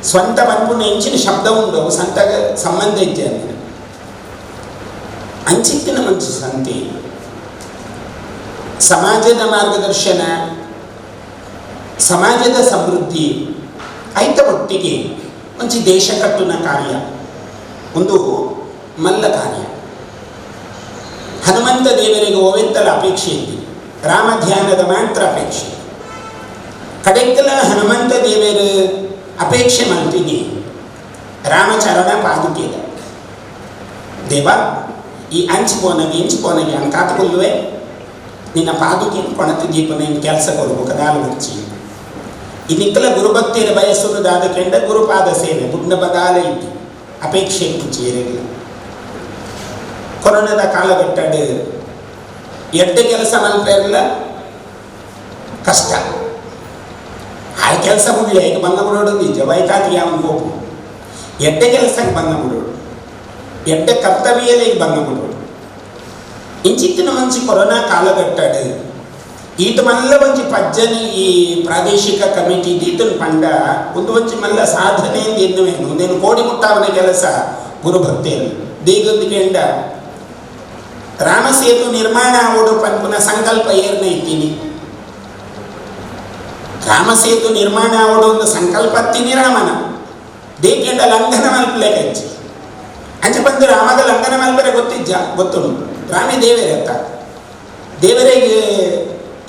[SPEAKER 10] ಸ್ವಂತ ಬಂದ್ಪುಣ್ಣ ಹೆಂಚಿನ ಶಬ್ದ ಉಂಡು ಅವು ಸಂತಗ ಸಂಬಂಧ ಇತ್ತೆ ಅಂದ್ರೆ ಅಂಚಿತ್ತಿನ ಮಂಚು ಸಂತೆ ಸಮಾಜದ ಮಾರ್ಗದರ್ಶನ, ಸಮಾಜದ ಸಮೃದ್ಧಿ ಐತ ಒಟ್ಟಿಗೆ ಒಂಚಿ ದೇಶ ಕಟ್ಟುನ ಕಾರ್ಯ ಒಂದು ಮಲ್ಲ ಕಾರ್ಯ. ಹನುಮಂತ ದೇವರಿಗೆ ಓವೆತ್ತಲ ಅಪೇಕ್ಷೆ ಇತ್ತು, ರಾಮ ಧ್ಯಾನದ ಮಾತ್ರ ಅಪೇಕ್ಷೆ. ಕಡೆಕ್ಕಲ ಹನುಮಂತ ದೇವರ ಅಪೇಕ್ಷೆ ಮಾಡ್ತೀನಿ ರಾಮಚರಣ ಪಾದುಕೆದ ದೇವ ಈ ಅಂಚಿಕೋನಗೆ ಇಂಚಿಕೋನಗೆ ಅಂತ ಕಾತುಕೊಳ್ಳುವೆ ನಿನ್ನ ಪಾದುಕೆ ಕೊಣತಿ ದೀಪನ ಕೆಲಸ ಕೊಡ್ಬೇಕು ಕದಾಲು ಹಚ್ಚಿ. ಇದಕ್ಕೆಲ್ಲ ಗುರುಭಕ್ತಿಯ ಬಯಸುವುದಾದ ಕೆಂಡ ಗುರುಪಾದ ಸೇವೆ ಬುಡ್ನ ಬದಾಲ ಇದ್ದು ಅಪೇಕ್ಷೆ ಚೇರಿಲ್ಲ. ಕೊರೋನಾದ ಕಾಲಘಟ್ಟದ ಎಡ್ಡ ಕೆಲಸ ಮಲ್ಪೆಲ್ಲ ಕಷ್ಟ. ಆ ಕೆಲಸ ಬಿಡಲಿ ಈಗ ಬಂಗ ಬಿಡೋಡು ನಿಜ ವೈತಾತ್ರಿ ಅವನು ಹೋಗು. ಎಡ್ಡ ಕೆಲಸಕ್ಕೆ ಬಂಗ ಬಿಡೋಡು, ಎಡ್ಡ ಕರ್ತವ್ಯದಲ್ಲಿ ಈಗ ಬಂಗ ಬಿಡೋಡು. ಇಂಚಿತ್ತಿನ ಮಂಚಿ ಕೊರೋನಾ ಕಾಲಘಟ್ಟದ ಈತ ಮಲ್ಲ ಒಂಚಿ ಪಜ್ಜನಿ ಈ ಪ್ರಾದೇಶಿಕ ಕಮಿಟಿ ಈತನ ಪಂಡ ಒಂದು ಒಂಚಿ ಮಲ್ಲ ಸಾಧನೆ ಎನ್ನುವೇನು ನೀನು ಕೋಡಿ ಮುಟ್ಟಾವನ ಕೆಲಸ ಗುರುಭಕ್ತಿಯಲ್ಲಿ ದೇಗೊಂದು ಕೇಂಡ ರಾಮ ಸೇತು ನಿರ್ಮಾಣ ಆಗೋಡು ಪನ್ಪುನ ಸಂಕಲ್ಪ ಏರ್ನ ಇತ್ತೀನಿ. ರಾಮ ಸೇತು ನಿರ್ಮಾಣ ಆಗೋಡು ಒಂದು ಸಂಕಲ್ಪ ಹತ್ತೀನಿ ರಾಮನ ದೇಕೆಂಡ ಲಂಘನ ಮಲ್ಪಲೆ ಕಚ್ಚಿ ಅಂಚೆ ಬಂದು ರಾಮದ ಲಂಘನ ಮಲ್ಪರೆ ಗೊತ್ತುಂಟು ರಾಮಿ ದೇವರೇ ಅತ್ತ ದೇವರಿಗೆ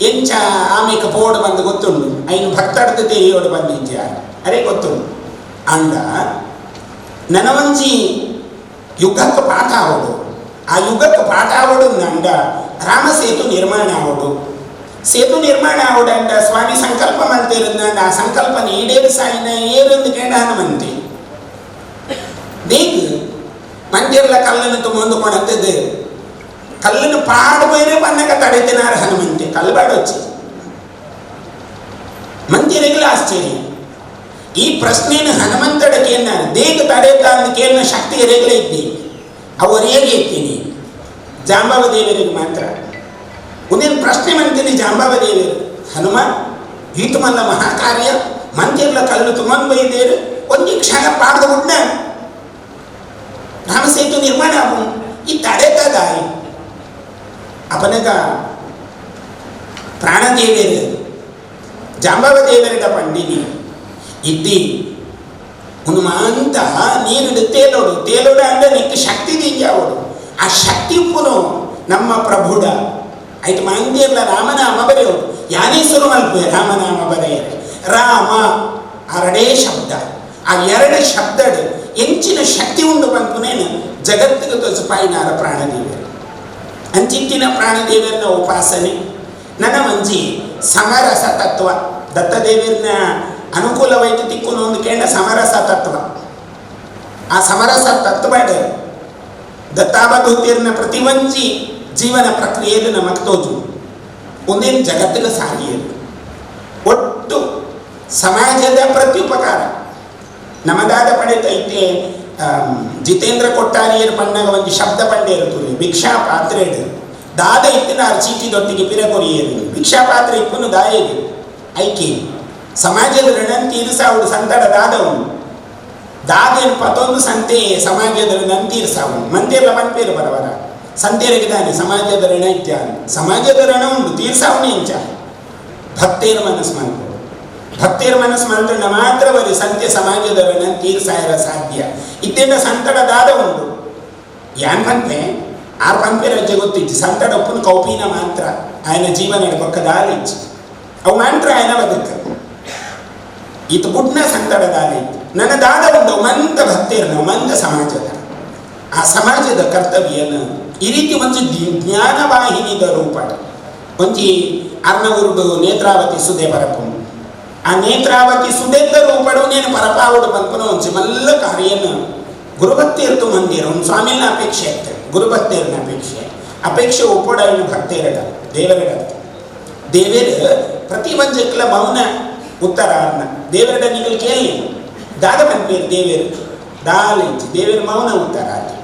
[SPEAKER 10] ಎಂಚ ಆಮೇಕ ಪೋಡು ಬಂದು ಗೊತ್ತುಂಡು ಐನು ಭಕ್ತಡ್ದು ತೆರಿಯೋಡು ಬಂದಿದ್ದ ಅರೆ ಗೊತ್ತುಂಡು ಅಂಡ ನನವಂಚಿ ಯುಗಕ್ಕೆ ಪಾಠ ಆಗೋಡು. ಆ ಯುಗಕ್ಕೆ ಪಾಠ ಆಗೋಡು ಅಂಡ ರಾಮ ಸೇತು ನಿರ್ಮಾಣ ಆಗೋಡು. ಸೇತು ನಿರ್ಮಾಣ ಆಗೋಡು ಅಂಡ ಸ್ವಾಮಿ ಸಂಕಲ್ಪ ಮಾಡ್ತಿರೋದಂಡ ಆ ಸಂಕಲ್ಪನ ಈಡೇರು ಸಾಯಿನ ಏರೊಂದು ಕೇಂಡ ಹನುಮಂತೆ ದೇಕ್ ಮಂದಿರ್ಲ ಕಲ್ಲನ್ನು ತುಂಬ ಕೊಣತ್ತದ್ದು ಕಲ್ಲನ್ನು ಪಾಡು ಬೇರೆ ಪನ್ನಕ ತಡೆತಿನಾರ ಹನುಮಂತೆ ಕಲ್ಬಾಡೊಚ್ಚಿ ಮಂದಿರಗಳ ಆಶ್ಚರ್ಯ. ಈ ಪ್ರಶ್ನೆಯನ್ನು ಹನುಮಂತಡಕೆಯನ್ನ ದೇಗ ತಡೆತ ಅಂದ ಕೇಳಿನ ಶಕ್ತಿ ಎರೆಗಳೇ ಇದ್ದಿ ಅವರು ಹೇಗೆ ಇರ್ತೀನಿ ಜಾಂಬಾವ ದೇವರಿಗೆ ಮಾತ್ರ ಒಂದೇನು ಪ್ರಶ್ನೆ ಮಾಡ್ತೀನಿ. ಜಾಂಬಾವ ದೇವರು ಹನುಮ ಈತಮಲ್ಲ ಮಹಾಕಾರ್ಯ ಮಂದಿರ್ಲ ಕಲ್ಲು ತುಮನ್ ಬೈದೇರು ಒಂದು ಕ್ಷಣ ಪಾಡ್ದು ಬಿಟ್ನ ರಾಮ ಸೇತು ನಿರ್ಮಾಣ ಆಗು ಈ ತಡೆತದಾಯಿ ಅಪನಗ ಪ್ರಾಣದೇವೇರು ಜಾಂಬವ ದೇವರಿಡ ಪಂಡಿನಿ ಇದ್ದಿ ಒಂದು ಮಾಂತ ನೀರಿಡು ತೇಲೋಡು ಅಂದ್ರೆ ನಿಕ್ಕೆ ಶಕ್ತಿ ದಿಂಜಾವಡು ಆ ಶಕ್ತಿ ಉಪ್ಪುನು ನಮ್ಮ ಪ್ರಭುಡ ಆಯ್ತು ಮಂದಿಯಲ್ಲ ರಾಮನಾಮ ಬರೆಯೋದು ಯಾನೇಶ್ವರು ಮಲ್ಪೆ ರಾಮನಾಮ ಬರೆಯರೆ ರಾಮ ಎರಡೇ ಶಬ್ದ ಆ ಎರಡು ಶಬ್ದ ಎಂಚಿನ ಶಕ್ತಿ ಉಂಡು ಬಂದ್ಮೇನು ಜಗತ್ತಿಗೆ ತೋಚಪಾಯಿನಾರ ಪ್ರಾಣದೇವರು ಅಂಚಿತ್ತಿನ ಪ್ರಾಣದೇವರನ್ನ ಉಪಾಸನೆ ನನ್ನ ಮಂಜಿ ಸಮರಸ ತತ್ವ ದತ್ತದೇವರನ್ನ ಅನುಕೂಲವಾಯ್ತು ತಿಕ್ಕುನು ಒಂದು ಕೇಂದ್ರ ಸಮರಸ ತತ್ವ ಆ ಸಮರಸ ತತ್ವದ ದತ್ತಾವಧೂತಿಯರನ್ನ ಪ್ರತಿವಂಚಿ ಜೀವನ ಪ್ರಕ್ರಿಯೆಯಲ್ಲಿ ನಮಗೆ ತೋಚು ಒಂದೇನು ಜಗತ್ತಿನ ಸಾರಿಯರು ಒಟ್ಟು ಸಮಾಜದ ಪ್ರತ್ಯುಪಕಾರ ನಮದಾದ ಪಡೆದೈತೆ ಜಿತೇಂದ್ರ ಕೊಟ್ಟಾರಿಯರ ಪಣ್ಣಾಗ ಒಂದು ಶಬ್ದ ಪಂಡೆ ಇರುತ್ತದೆ ಭಿಕ್ಷಾ ಪಾತ್ರೆ ದಾದ ಇತ್ತಿನ ಅರ್ಚೀಟಿದೊಟ್ಟಿಗೆ ಪಿರಕೊರಿಯರು ಭಿಕ್ಷಾ ಪಾತ್ರೆ ಇಪ್ಪನು ದಾಯಗೆ ಐಕೆ ಸಮಾಜದ ಋಣನ್ ತೀರಿಸಾವುಡು ಸಂತಡ ದಾದವು ದಾದೇನು ಪತೊಂದು ಸಂತೆ ಸಮಾಜದ ಋಣನ್ ತೀರಿಸಾವು ಮಂದಿರ ಪಂಪೇರು ಬರವರ ಸಂತೆಯರಿಗಿದ್ದಾನೆ ಸಮಾಜದ ಋಣ ಇದ್ದಾನೆ ಸಮಾಜದ ಋಣ ಉಂಟು ತೀರ್ಸಾವಣಿ ಇಂಚ ಭಕ್ತೇರ ಮನಸ್ಸು ಮಾಡ್ತಾರೆ ಭಕ್ತೇರ ಮನಸ್ಸು ಮಾಡ್ಕೊಂಡ ಮಾತ್ರ ಬರೀ ಸಂತೆ ಸಮಾಜದ ಋಣ ತೀರ್ಸಾಯರ ಸಾಧ್ಯ ಇದ್ದೇನ ಸಂತಡ ದಾದ ಉಂಟು ಯಾನ್ ಪಂಪೆ ಆರು ಪಂಪೆ ರಜ್ಜೆ ಗೊತ್ತಿತ್ತು ಸಂತಡ ಒಪ್ಪನ ಕೌಪಿನ ಮಾತ್ರ ఆయన ಜೀವನ ಪಕ್ಕದ ಆಲಿಚ್ಚು ಅವು ಮಾತ್ರ ఆయన ಬದುಕ ಈತ ಬುಡ್ನ ಸಂತಡ ದಾಲಿ ನನ್ನ ದಾದ ಉಂಟು ಮಂದ ಭಕ್ತೇರನ ಮಂದ ಸಮಾಜದ ಆ ಸಮಾಜದ ಕರ್ತವ್ಯನ ಈ ರೀತಿ ಒಂದು ಜ್ಞಾನವಾಹಿನಿದ ರೂಪ ಒಂಜಿ ಅರ್ನವರುಡು ನೇತ್ರಾವತಿ ಸುದೆ ಬರಪು ಆ ನೇತ್ರಾವತಿ ಸುದೆದ್ದ ರೂಪಡು ನೇನು ಪರಪಾವುಡು ಬಂಪನ ಒಂಚಿ ಮಲ್ಲ ಕಾರ್ಯನ ಗುರುಭಕ್ತಿಯರ್ತು ಮಂದಿರ ಒಂದು ಸ್ವಾಮಿನ ಅಪೇಕ್ಷೆ ಆಗ್ತದೆ ಗುರುಭಕ್ತಿಯರನ ಅಪೇಕ್ಷೆ ಒಪ್ಪೋಡನ್ನು ಭಕ್ತಿಯರಡ ದೇವರಡ ದೇವೇರ ಪ್ರತಿ ಮಂಜಕ್ಲ ಮೌನ ಉತ್ತರ ಅನ್ನ ದೇವರಡ ನಿಗಲ್ ಕೇಳಿ ದಾದ ಪಂಪೇರು ದೇವೇರು ದಾಲಿಂಚಿ ದೇವೇರು ಮೌನ ಉತ್ತರ ಆಗಿ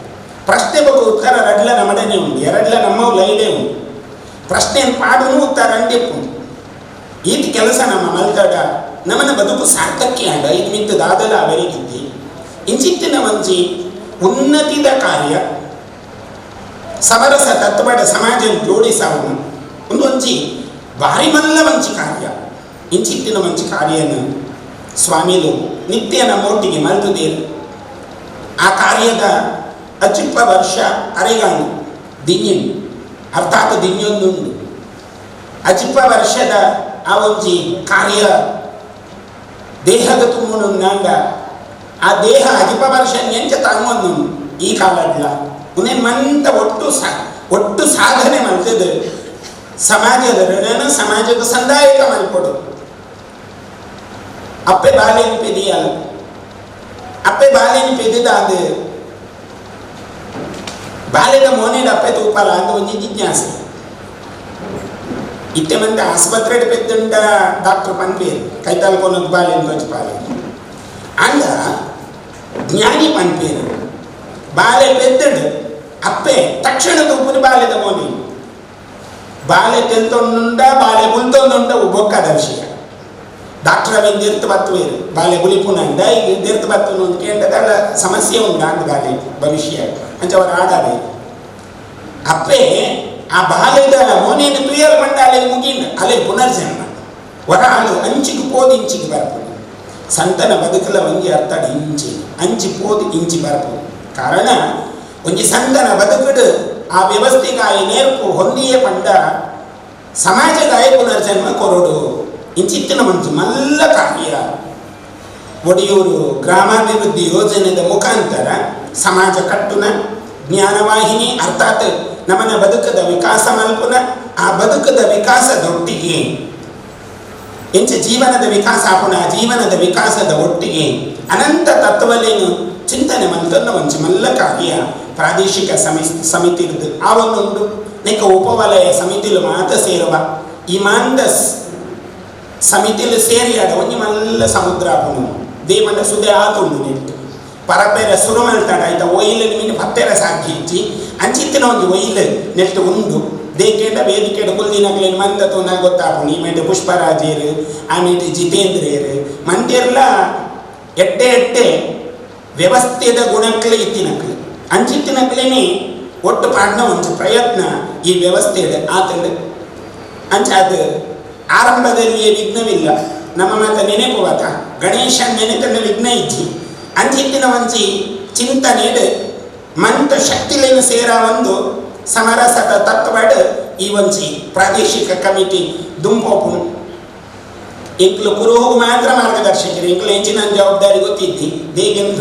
[SPEAKER 10] ಪ್ರಶ್ನೆ ಬಗ್ಗೆ ಉತ್ತರ ರಡ್ಲ ನಮ್ಮಡನೆ ಉಂಟು ಎರಡ್ಲ ನಮ್ಮವು ಲೈಡೆ ಉಂಟು ಪ್ರಶ್ನೆ ಪಾಡುನು ಉತ್ತರ ಅಂಡೆಪ್ಪು ಈತ ಕೆಲಸ ನಮ್ಮ ಮಲ್ಕಡ ನಮ್ಮನ್ನ ಬದುಕು ಸಾರ್ಥಕ್ಕೆ ಅಂಡ ಇದು ಮಿತ್ತು ದಾದಲ ಅವರಿಗಿದ್ದಿ ಇಂಚಿತ್ತಿನ ಮಂಚಿ ಉನ್ನತಿದ ಕಾರ್ಯ ಸಮರಸ ತತ್ವದ ಸಮಾಜ ಜೋಡಿಸಾವು ಒಂದು ಒಂಚಿ ಭಾರಿ ಮಲ್ಲ ಮಂಚಿ ಕಾರ್ಯ ಇಂಚಿತ್ತಿನ ಮಂಚಿ ಕಾರ್ಯನ ಸ್ವಾಮಿಲು ನಿತ್ಯ ನಮ್ಮೊಟ್ಟಿಗೆ ಮಲ್ತುದೇರು ಆ ಕಾರ್ಯದ ಅಚಿಪ್ಪ ವರ್ಷ ಅರೆಗಾನು ದಿನ್ಯನ್ ಅರ್ಥಾತ್ ದಿನ್ಯೊಂದುಂಡು ಅಚಿಪ್ಪ ವರ್ಷದ ಆ ಒಂಜಿ ಕಾರ್ಯ ದೇಹದ ತುಂಬುನುಂಡ ಆ ದೇಹ ಅಜಿಪ ವರ್ಷ ಎಂಚ ತಂಗೊಂದು ಈ ಕಾಲಡ್ಲ ಉನೇನು ಮಂತ ಒಟ್ಟು ಸಾಧನೆ ಮಾಡ್ತದೆ ಸಮಾಜದ ಋಣನ ಸಮಾಜದ ಸಂದಾಯಕ ಮಲ್ಕೊಡು ಅಪ್ಪೆ ಬಾಲೆಯನ್ನು ಪೆದಿಯಲ್ಲ ಅಪ್ಪೆ ಬಾಲೆಯನ್ನು ಪೆದಿದ ಅದು ಬಾಲ್ಯದ ಮೋನೇಡ ಅಪ್ಪೆ ತೂಪಲ್ಲ ಅಂತ ಒಂದು ಜಿಜ್ಞಾಸೆ ಇತ್ತೆ ಮಂದಿ ಆಸ್ಪತ್ರೆ ಪೆದ್ದುಂಡ ಡಾಕ್ಟರ್ ಪನ್ಪೇರು ಕೈತಾಲ್ಕೊನ್ನೊಂದು ಬಾಲ್ಯ ಅಂತ ಪಾಲೆ ಅಂಡ ಜ್ಞಾನಿ ಪನ್ಪೇರು ಬಾಲೆ ಪೆದ್ದುಂಡು ಅಪ್ಪೆ ತಕ್ಷಣ ತೂಪುನಿ ಬಾಲ್ಯದ ಮೋನಿ ಬಾಲೆ ತೆಲ್ತೊಂದುಂಡ ಬಾಲೆ ಬುಲ್ತೊಂದುಂಡ ಬೊಕ್ಕದ ವಿಷಯ ಡಾಕ್ಟರ್ ಅವೇನು ದೀರ್ಥ ಬತ್ತುವೇರು ಬಾಲೆ ಗುಳಿಪುನಂಡ ಈಗ ದೀರ್ಥ ಬತ್ತುನು ಅಂತ ಕೇಂದ್ರದಲ್ಲ ಸಮಸ್ಯೆ ಉಂಡ ಅಂದ ಬಾಲೆ ಭವಿಷ್ಯ ಅಂಚ ಅವರು ಆಡಾರೆ ಅಪ್ಪೆ ಆ ಬಾಲ್ಯದ ಮೋನೆಯನ್ನು ತುಯಲ್ ಬಂಡ ಅಲೆ ಮುಗಿನ ಅಲೆ ಪುನರ್ಜನ್ಮ ಹೊರ ಹಾಲು ಅಂಚಿಗೆ ಪೋದು ಇಂಚಿಗೆ ಬರಬಹುದು ಸಂತನ ಬದುಕಲ ಒಂಜಿ ಅರ್ಥಡ್ ಇಂಚಿ ಅಂಚಿ ಪೋದು ಇಂಚಿ ಬರಬಹುದು ಕಾರಣ ಒಂಜಿ ಸಂತನ ಬದುಕಡು ಆ ವ್ಯವಸ್ಥೆಗಾಯಿ ನೇರ್ಪು ಹೊಂದಿಯೇ ಪಂಡ ಸಮಾಜಗಾಯ ಪುನರ್ಜನ್ಮ ಕೊರಡು ಇಂಚಿತ್ತಿನ ಮಂಚು ಮಲ್ಲ ಕಾರ್ಯ ಒಡಿಯೂರು ಗ್ರಾಮಾಭಿವೃದ್ಧಿ ಯೋಜನೆಯ ಮುಖಾಂತರ ಸಮಾಜ ಕಟ್ಟುನ ಜ್ಞಾನವಾಹಿನಿ ಅರ್ಥಾತ್ ನಮ್ಮನ ಬದುಕದ ವಿಕಾಸ ಮಲ್ಪುನ ಆ ಬದುಕದ ವಿಕಾಸದೊಟ್ಟಿಗೆ ಎಂಚ ಜೀವನದ ವಿಕಾಸ ಆಪುನ ಜೀವನದ ವಿಕಾಸದ ಒಟ್ಟಿಗೆ ಅನಂತ ತತ್ವಲೇನು ಚಿಂತನೆ ಮಂತನ್ನ ಒಂಚ ಮಲ್ಲ ಕಾರ್ಯ ಪ್ರಾದೇಶಿಕ ಸಮಿತಿ ಇರುದು ಆ ಒಂದೊಂದು ನೆಕ್ಕ ಉಪವಲಯ ಸಮಿತಿಲು ಮಾತ ಸೇರುವ ಈ ಮಾಂದ ಸಮಿತಿಲು ಸೇರಿಯಾದ ಒಂಜಿ ಮಲ್ಲ ಸಮುದ್ರ ಆಪುನು ದೇವನ ಸುದೆ ಆತುಂಡು ನೆಟ್ಟು ಪರಪೆರ ಸುರುಮಲ್ತಾಡ ಆಯ್ತ ಒಯ್ಲು ಮೀನು ಪತ್ತೆರ ಸಾಕಿ ಇಚ್ಚಿ ಅಂಚಿತ್ತಿನ ಒಂದು ಒಯ್ಲು ನೆಟ್ಟು ಉಂಡು ದೇಕೇಂಡ ವೇದಿಕೆಡ ಕುಲ್ದಿನಕ್ಲೇನು ಮಂದತು ನಾ ಗೊತ್ತಾಪುನು ಈ ಮೇಟು ಪುಷ್ಪರಾಜೇರು ಆಮೇಲೆ ಜಿತೇಂದ್ರೇರು ಮಂದಿರ್ಲ ಎಡ್ಡೆ ಎಡ್ಡೆ ವ್ಯವಸ್ಥೆದ ಗುಣಕ್ಲೆ ಇತ್ತಿನಕ್ಲೆ ಅಂಚಿತ್ತಿನಕ್ಲೇನೆ ಒಟ್ಟು ಪಾಡ್ನ ಒಂದು ಪ್ರಯತ್ನ ಈ ವ್ಯವಸ್ಥೆ ಆತಂದು ಅಂಚ ಅದು ಆರಂಭದಲ್ಲಿಯೇ ವಿಘ್ನವಿಲ್ಲ. ನಮ್ಮ ಮಾತ ನೆನೆಪುವತ ಗಣೇಶನ್ ನೆನೆತಂದ ವಿಘ್ನ ಇಜ್ಜಿ ಅಂಚಿತ್ತಿನ ಒಂಚಿ ಚಿಂತನೆ ಮಂತ ಶಕ್ತಿಲೇನು ಸೇರ ಒಂದು ಸಮರಸದ ತತ್ವಡ್ ಈ ಒಂಚಿ ಪ್ರಾದೇಶಿಕ ಕಮಿಟಿ ದುಂಪೋಪು ಇಂಕ್ಲು ಕುರುಹು ಮಾತ್ರ ಮಾರ್ಗದರ್ಶಕರು ಇಂಕ್ಲು ಹೆಚ್ಚಿನ ಜವಾಬ್ದಾರಿ ಗೊತ್ತಿದ್ದಿ ದೇಗನ್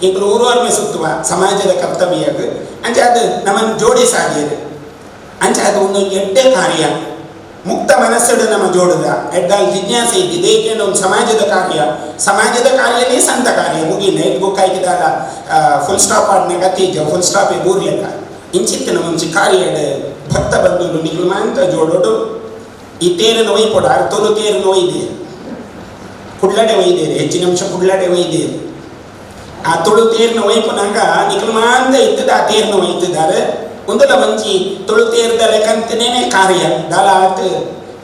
[SPEAKER 10] ಇಂಕ್ಲು ಊರವರ್ಮೆ ಸುತ್ತುವ ಸಮಾಜದ ಕರ್ತವ್ಯ ಅಂಚ ಅದು ನಮ್ಮನ್ನು ಜೋಡಿಸಾಗ್ಯದು. ಅಂಚ ಅದು ಒಂದು ಎಡ್ಡೆ ಕಾರ್ಯ ಮುಕ್ತ ಮನಸ್ಸಡು ನಮ್ಮ ಜೋಡದ ಎಡ್ಡಾಲ್ ಜಿಜ್ಞಾಸೆ ಇದ್ದಿ ದೇಗೇನು ಒಂದು ಸಮಾಜದ ಕಾರ್ಯನೇ ಸಂತ ಕಾರ್ಯ ಮುಗಿನ ಎಡ್ ಬುಕ್ ಹಾಕಿದಾಗ ಫುಲ್ ಸ್ಟಾಪ್ ಆಡ್ನ ಗತ್ತೀಜ ಫುಲ್ ಸ್ಟಾಪೇ ಬೂರ್ಲೆಕ್ಕ ಇಂಚಿತ್ತಿನ ಮುಂಚೆ ಕಾರ್ಯ ಭಕ್ತ ಬಂದು ನಿಗ್ಮ ಅಂತ ಜೋಡೋಡು ಈ ತೇರನ್ನು ಒಯ್ಕೊಡ ತೊಲು ತೇರನ್ನು ಒಯ್ದೆ ಕುಡ್ಲಡೆ ಒಯ್ದೇರಿ ಹೆಚ್ಚಿನ ಅಂಶ ಕುಡ್ಲಡೆ ಒಯ್ದೇರಿ ಆ ತುಳು ತೇರನ್ನು ಒಯ್ಪುನಾಗ ನಿಗ್ಮ ಅಂತ ಇದ್ದದ ಆ ತೇರನ್ನು ಒಯ್ತಿದ್ದಾರೆ ಒಂದಲ್ಲ ಮಂಚಿ ತುಳು ತೇರ್ದ ಲೆಕ್ಕಂತನೇ ಕಾರ್ಯ ದಾಲಾಟ್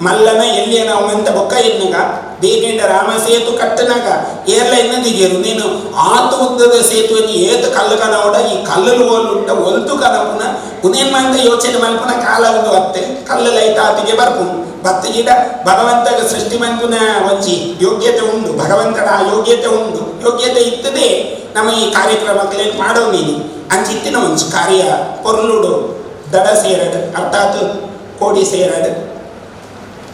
[SPEAKER 10] ಮಲ್ಲನ ಎಲ್ಲಿಯ ನಾವು ಮಂತ ಬೊಕ್ಕ ಎನ್ನಗ ದೇಗೇಂಡ ರಾಮ ಸೇತು ಕಟ್ಟನಾಗ ಏರ್ಲ ಎನ್ನದಿಗೇರು ನೀನು ಆತು ಉದ್ದದ ಸೇತುವೆನಿ ಏತು ಕಲ್ಲು ಕನವಡ ಈ ಕಲ್ಲಲು ಓಲುಂಟ ಒಲ್ತು ಕನಪುನ ಉನೇನ್ ಮಂತ ಯೋಚನೆ ಮಲ್ಪುನ ಕಾಲ ಒಂದು ಅತ್ತೆ ಕಲ್ಲು ಲೈಟ್ ಆತಿಗೆ ಬರ್ಪುನು ಬತ್ತಿಗಿಡ ಭಗವಂತಗ ಸೃಷ್ಟಿ ಮಂಪುನ ಒಂಚಿ ಯೋಗ್ಯತೆ ಉಂಡು ಭಗವಂತನ ಆ ಯೋಗ್ಯತೆ ಇತ್ತದೇ ನಮ್ಮ ಈ ಕಾರ್ಯಕ್ರಮಕ್ಕೆ ಮಾಡೋ ನೀನು ಅಂಚಿತ್ತಿನ ಒಂಚು ಕಾರ್ಯ ಪೊರ್ಲುಡು ದಡ ಸೇರಡು ಅರ್ಥಾತ್ ಕೋಡಿ ಸೇರಡು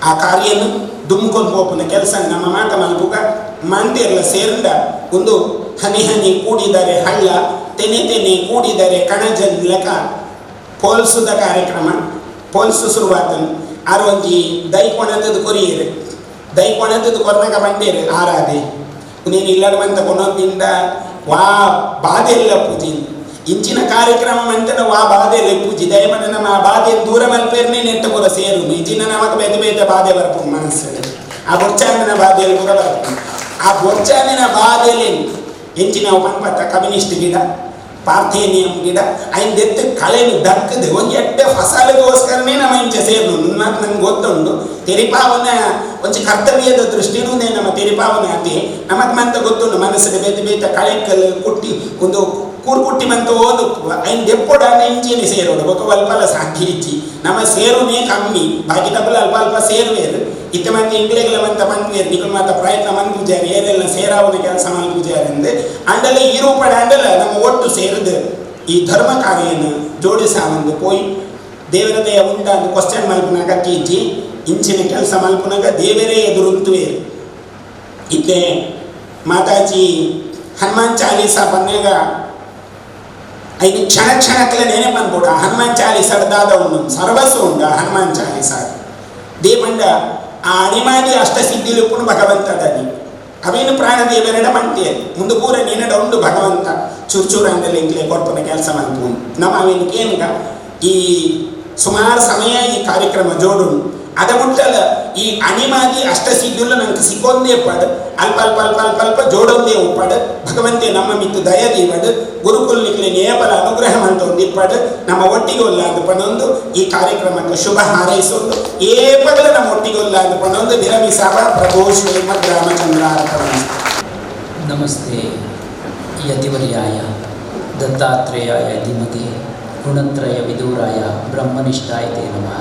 [SPEAKER 10] ಆ ಕಾರ್ಯನು ದುಮ್ಕೊಂಡು ಹೋಪುನ ಕೆಲಸ ನಮ್ಮ ಮಾತ ಮಲ್ಪುಗ ಮಂದಿರ್ಲ ಸೇರಿದ ಒಂದು ಹನಿ ಹನಿ ಕೂಡಿದರೆ ಹಳ್ಳ ತೆನೆ ಕೂಡಿದರೆ ಕಣಜನ್ ಲೆಕ್ಕ ಪೋಲ್ಸುದ ಕಾರ್ಯಕ್ರಮ ಪೋಲ್ಸು ಶುರುವಾತನು ಆರು ಒಂಜಿ ದೈಕೊಣದ್ದು ಕೊರಿಯರು ದೈಕೊಣದ್ದು ಕೊರ್ನಾಗ ಬಂಡೇರು ಆರಾಧೆ ನೀನು ಇಲ್ಲಡ ಬಂತ ಕೊನೊಂದಿಂದ ವಾ ಬಾಧೆಲ್ಲ ಪೂಜಿ ಇಂಚಿನ ಕಾರ್ಯಕ್ರಮ ಮಂತನ ವಾ ಬಾಧೆಲ್ಲ ಪೂಜಿ ದಯಮನ ನಮ್ಮ ಆ ಬಾಧೆ ದೂರ ಮಲ್ಪೇರ್ನೇ ನೆಟ್ಟ ಕೂಡ ಸೇರು ಇಂಚಿನ ನಮಗೆ ಬೇತೆ ಬೇತೆ ಬಾಧೆ ಬರ್ಪು ಮನಸ್ಸಲ್ಲಿ ಆ ಬೊಚ್ಚಾನಿನ ಬಾಧೆಯಲ್ಲಿ ಕೂಡ ಬರ್ಪು ಆ ಬೊಚ್ಚಾನಿನ ಬಾಧೆಯಲ್ಲಿ ಎಂಚಿನ ಪಂಪತ್ತ ಕಮ್ಯುನಿಸ್ಟ್ ಗಿಡ ಪಾರ್ಥೇನಿಯಂ ಗಿಡ ಐದೆತ್ತು ಕಳೆನು ದಕ್ಕದು ಒಂದು ಎಡ್ಡೆ ಫಸಲಿಗೋಸ್ಕರನೇ ನಮ್ಮ ಇಂಚೆ ಸೇರು ಮಾತು ನಂಗೆ ಗೊತ್ತುಂಡು ತೆರಿಪಾವನ ಒಂಚ ಕರ್ತವ್ಯದ ದೃಷ್ಟಿನೂ ನಮ್ಮ ತೆರಿಪಾವನ ಅತಿ ನಮಗೆ ಮಂತ ಗೊತ್ತುಂಡು ಮನಸ್ಸಿಗೆ ಬೇತೆ ಬೇತೆ ಕಳೆಕಲ್ಲು ಕುಟ್ಟಿ ಒಂದು ಕೂರ್ಕುಟ್ಟಿ ಮಂತ ಓದು ಐನ್ ದೆಪ್ಪೊಡ ಇಂಚಿನ ಸೇರೋಡು ఒక ಅಲ್ಪಲ ಸಾಕಿ ಇಚ್ಚಿ ನಮ್ಮ ಸೇರುನೇ ಕಮ್ಮಿ ಬಾಕಿ ಡಬ್ಬಲ್ ಅಲ್ಪ ಸೇರುವೇರು ಇತ್ತ ಮಂದಿ ಇಂಗ್ಲೆಗಳ ಮಂತ ಮಂದಿವೇರು ನಿಗಳು ಮಾತ ಪ್ರಯತ್ನ ಮಂದಿಜಾರಿ ಏನೆಲ್ಲ ಸೇರಾವನ ಕೆಲಸ ಮಂದಿಜಾರಿ ಅಂದೆ ಅಂಡಲ ಈ ರೂಪಡ ಅಂಡಲ ನಮ್ಮ ಒಟ್ಟು ಸೇರಿದು ಈ ಧರ್ಮ ಕಾರ್ಯನ ಜೋಡಿಸಾವಂದು ಪೋಯಿ ದೇವರ ದಯ ಉಂಟ ಅಂತ ಕ್ವಶನ್ ಮಲ್ಪನಾಗ ಕೀಚಿ ಇಂಚಿನ ಕೆಲಸ ಮಲ್ಪನಾಗ ದೇವರೇ ಎದುರುಂತುವೇರು ಇತ್ತೆ ಮಾತಾಜಿ ಹನುಮಾನ್ ಚಾಲೀಸಾ ಬನ್ನಾಗ ಐದು ಕ್ಷಣಕ್ಕೆ ನೆನೆ ಬಂದ್ಬಿಡ ಹನುಮಾನ್ ಚಾಲೀಸಡ್ದಾದ ಒಂದು ಸರ್ವಸ್ವ ಉಂಡ ಹನುಮಾನ್ ಚಾಲೀಸ ದೇವಂಡ ಆ ಅಣಿಮಾದಿ ಅಷ್ಟಸಿದ್ಧಿಲು ಪುಣ ಭಗವಂತದಲ್ಲಿ ಅವೇನು ಪ್ರಾಣದೇವರೆಡ ಮಂಟೆ ಮುಂದೆ ಪೂರ ನೆನಡ ಉಂಡು ಭಗವಂತ ಚೂರ್ಚೂರ ಅಂದಲ್ಲಿ ಇಂಗ್ಲೇ ಕೊಡ್ಪನ ಕೆಲಸ ಮಾಡ್ತು ನಮ್ಮ ಅವೇನಿಗೆ ಏನ್ಗ ಈ ಸುಮಾರು ಸಮಯ ಈ ಕಾರ್ಯಕ್ರಮ ಜೋಡು ಅದ ಮುಟ್ಟಲ್ಲ ಈ ಅಣಿಮಾದಿ ಅಷ್ಟಸಿದ್ಧಿಲು ನಂಗೆ ಸಿಕ್ಕೊಂದೇ ಪಡ್ ಅಲ್ಪ ಜೋಡೊಂದೇ ಉಪ್ಪಡ್ ಭಗವಂತೆ ನಮ್ಮ ಮಿತ್ತು ದಯದೀವಡ್ ಗುರುಕುಲ್ನಿಕ್ಲೆ ನೇಪಲ ಅನುಗ್ರಹ ಮಂಟೊಂದಿಪ್ಪಡ್ ನಮ್ಮ ಒಟ್ಟಿಗೊಲ್ಲ ಅಂತ ಪಣೊಂದು ಈ ಕಾರ್ಯಕ್ರಮಕ್ಕೆ ಶುಭ ಹಾರೈಸೊಂದು ಏಪಗಲ ನಮ್ಮ ಒಟ್ಟಿಗೊಲ್ಲ ಅಂತ ಪಣೊಂದು ವಿರಮಿಸಾವ ಪ್ರಭು ಶ್ರೀಮದ್ ರಾಮಚಂದ್ರ ಅರ್ಪಣ.
[SPEAKER 11] ನಮಸ್ತೆ ಯತಿವರ್ಯಾಯ ದತ್ತಾತ್ರೇಯಾಯ ಧೀಮತೆ ಗುಣತ್ರಯ ವಿದೂರಾಯ ಬ್ರಹ್ಮನಿಷ್ಠಾಯ ತೇ ನಮಃ.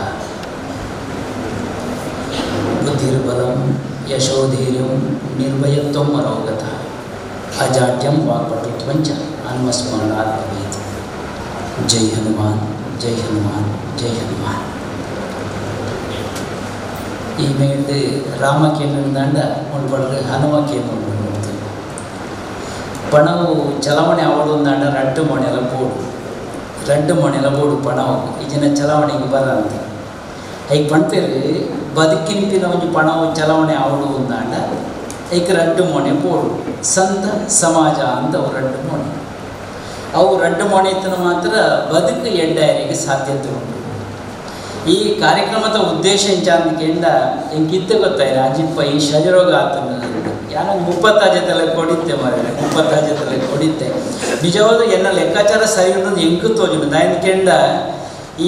[SPEAKER 11] ಬುದ್ಧಿರ್ಬಲಂ ಯಶೋಧೀರ್ಯಂ ನಿರ್ಭಯತ್ವಂ ಅರೋಗತ ಅಜಾಡ್ಯಂ ವಾಕ್ಪಟುತ್ವಂಚ ಹನುಮಸ್ಮರಣಾತ್ ಭವೇತ್. ಜೈ ಹನುಮಾನ್ ಜೈ ಹನುಮಾನ್ ಜೈ ಹನುಮಾನ್. ಈ ಮೇಡ್ ರಾಮಕೇಂದ್ರದಂಡ ಉಳ್ಬಡ್ರೆ ಹನುಮಕೇಂದ್ರ ಪಣವು ಚಲಾವಣೆ ಆವಡೊಂದಾಂಡ ರಡ್ಡು ಮೊಣೆಲ ಬೋಡು ಪಣವು ಈಜಿನ ಚಲಾವಣೆಗೆ ಬರಂತ ಐಕ್ ಪಣ್ಪೇರು ಬದುಕಿನಿಪಿನ ಒಂದು ಪಣವು ಚಲಾವಣೆ ಆವಡು ಒಂದಾಂಡ ಐಕ್ ರಡ್ಡು ಮೊಣೆ ಬೋಡು ಸಂತ ಸಮಾಜ ಅಂತ ಅವು ರಡ್ಡು ಮೊಣೆ ಇತ್ತನ ಮಾತ್ರ ಬದುಕು ಎಡ್ಡಾಯರಿಗೆ ಸಾಧ್ಯತೆ ಉಂಟು. ಈ ಕಾರ್ಯಕ್ರಮದ ಉದ್ದೇಶ ಎಂಚಾಂದಿಕೆಂಡ ಎಂಗಿದ್ದ ಗೊತ್ತಾಯಿರ ಅಜಿಪ್ಪ ಈ ಶಜರೋಗ ಆತನ ಯಾರು 30 ಜೊತೆಲೆ ಕೊಡಿತ್ತೆ ಮಾರೆ 30 ಜೊತೆಲೆ ಕೊಡಿತ್ತೆ ನಿಜವಾದ ಎನ್ನ ಲೆಕ್ಕಾಚಾರ ಸರಿ ಉಂಟು ಎಂಕು ತೋಜುಂಡು ದಾಯನ್ಕೆಂಡ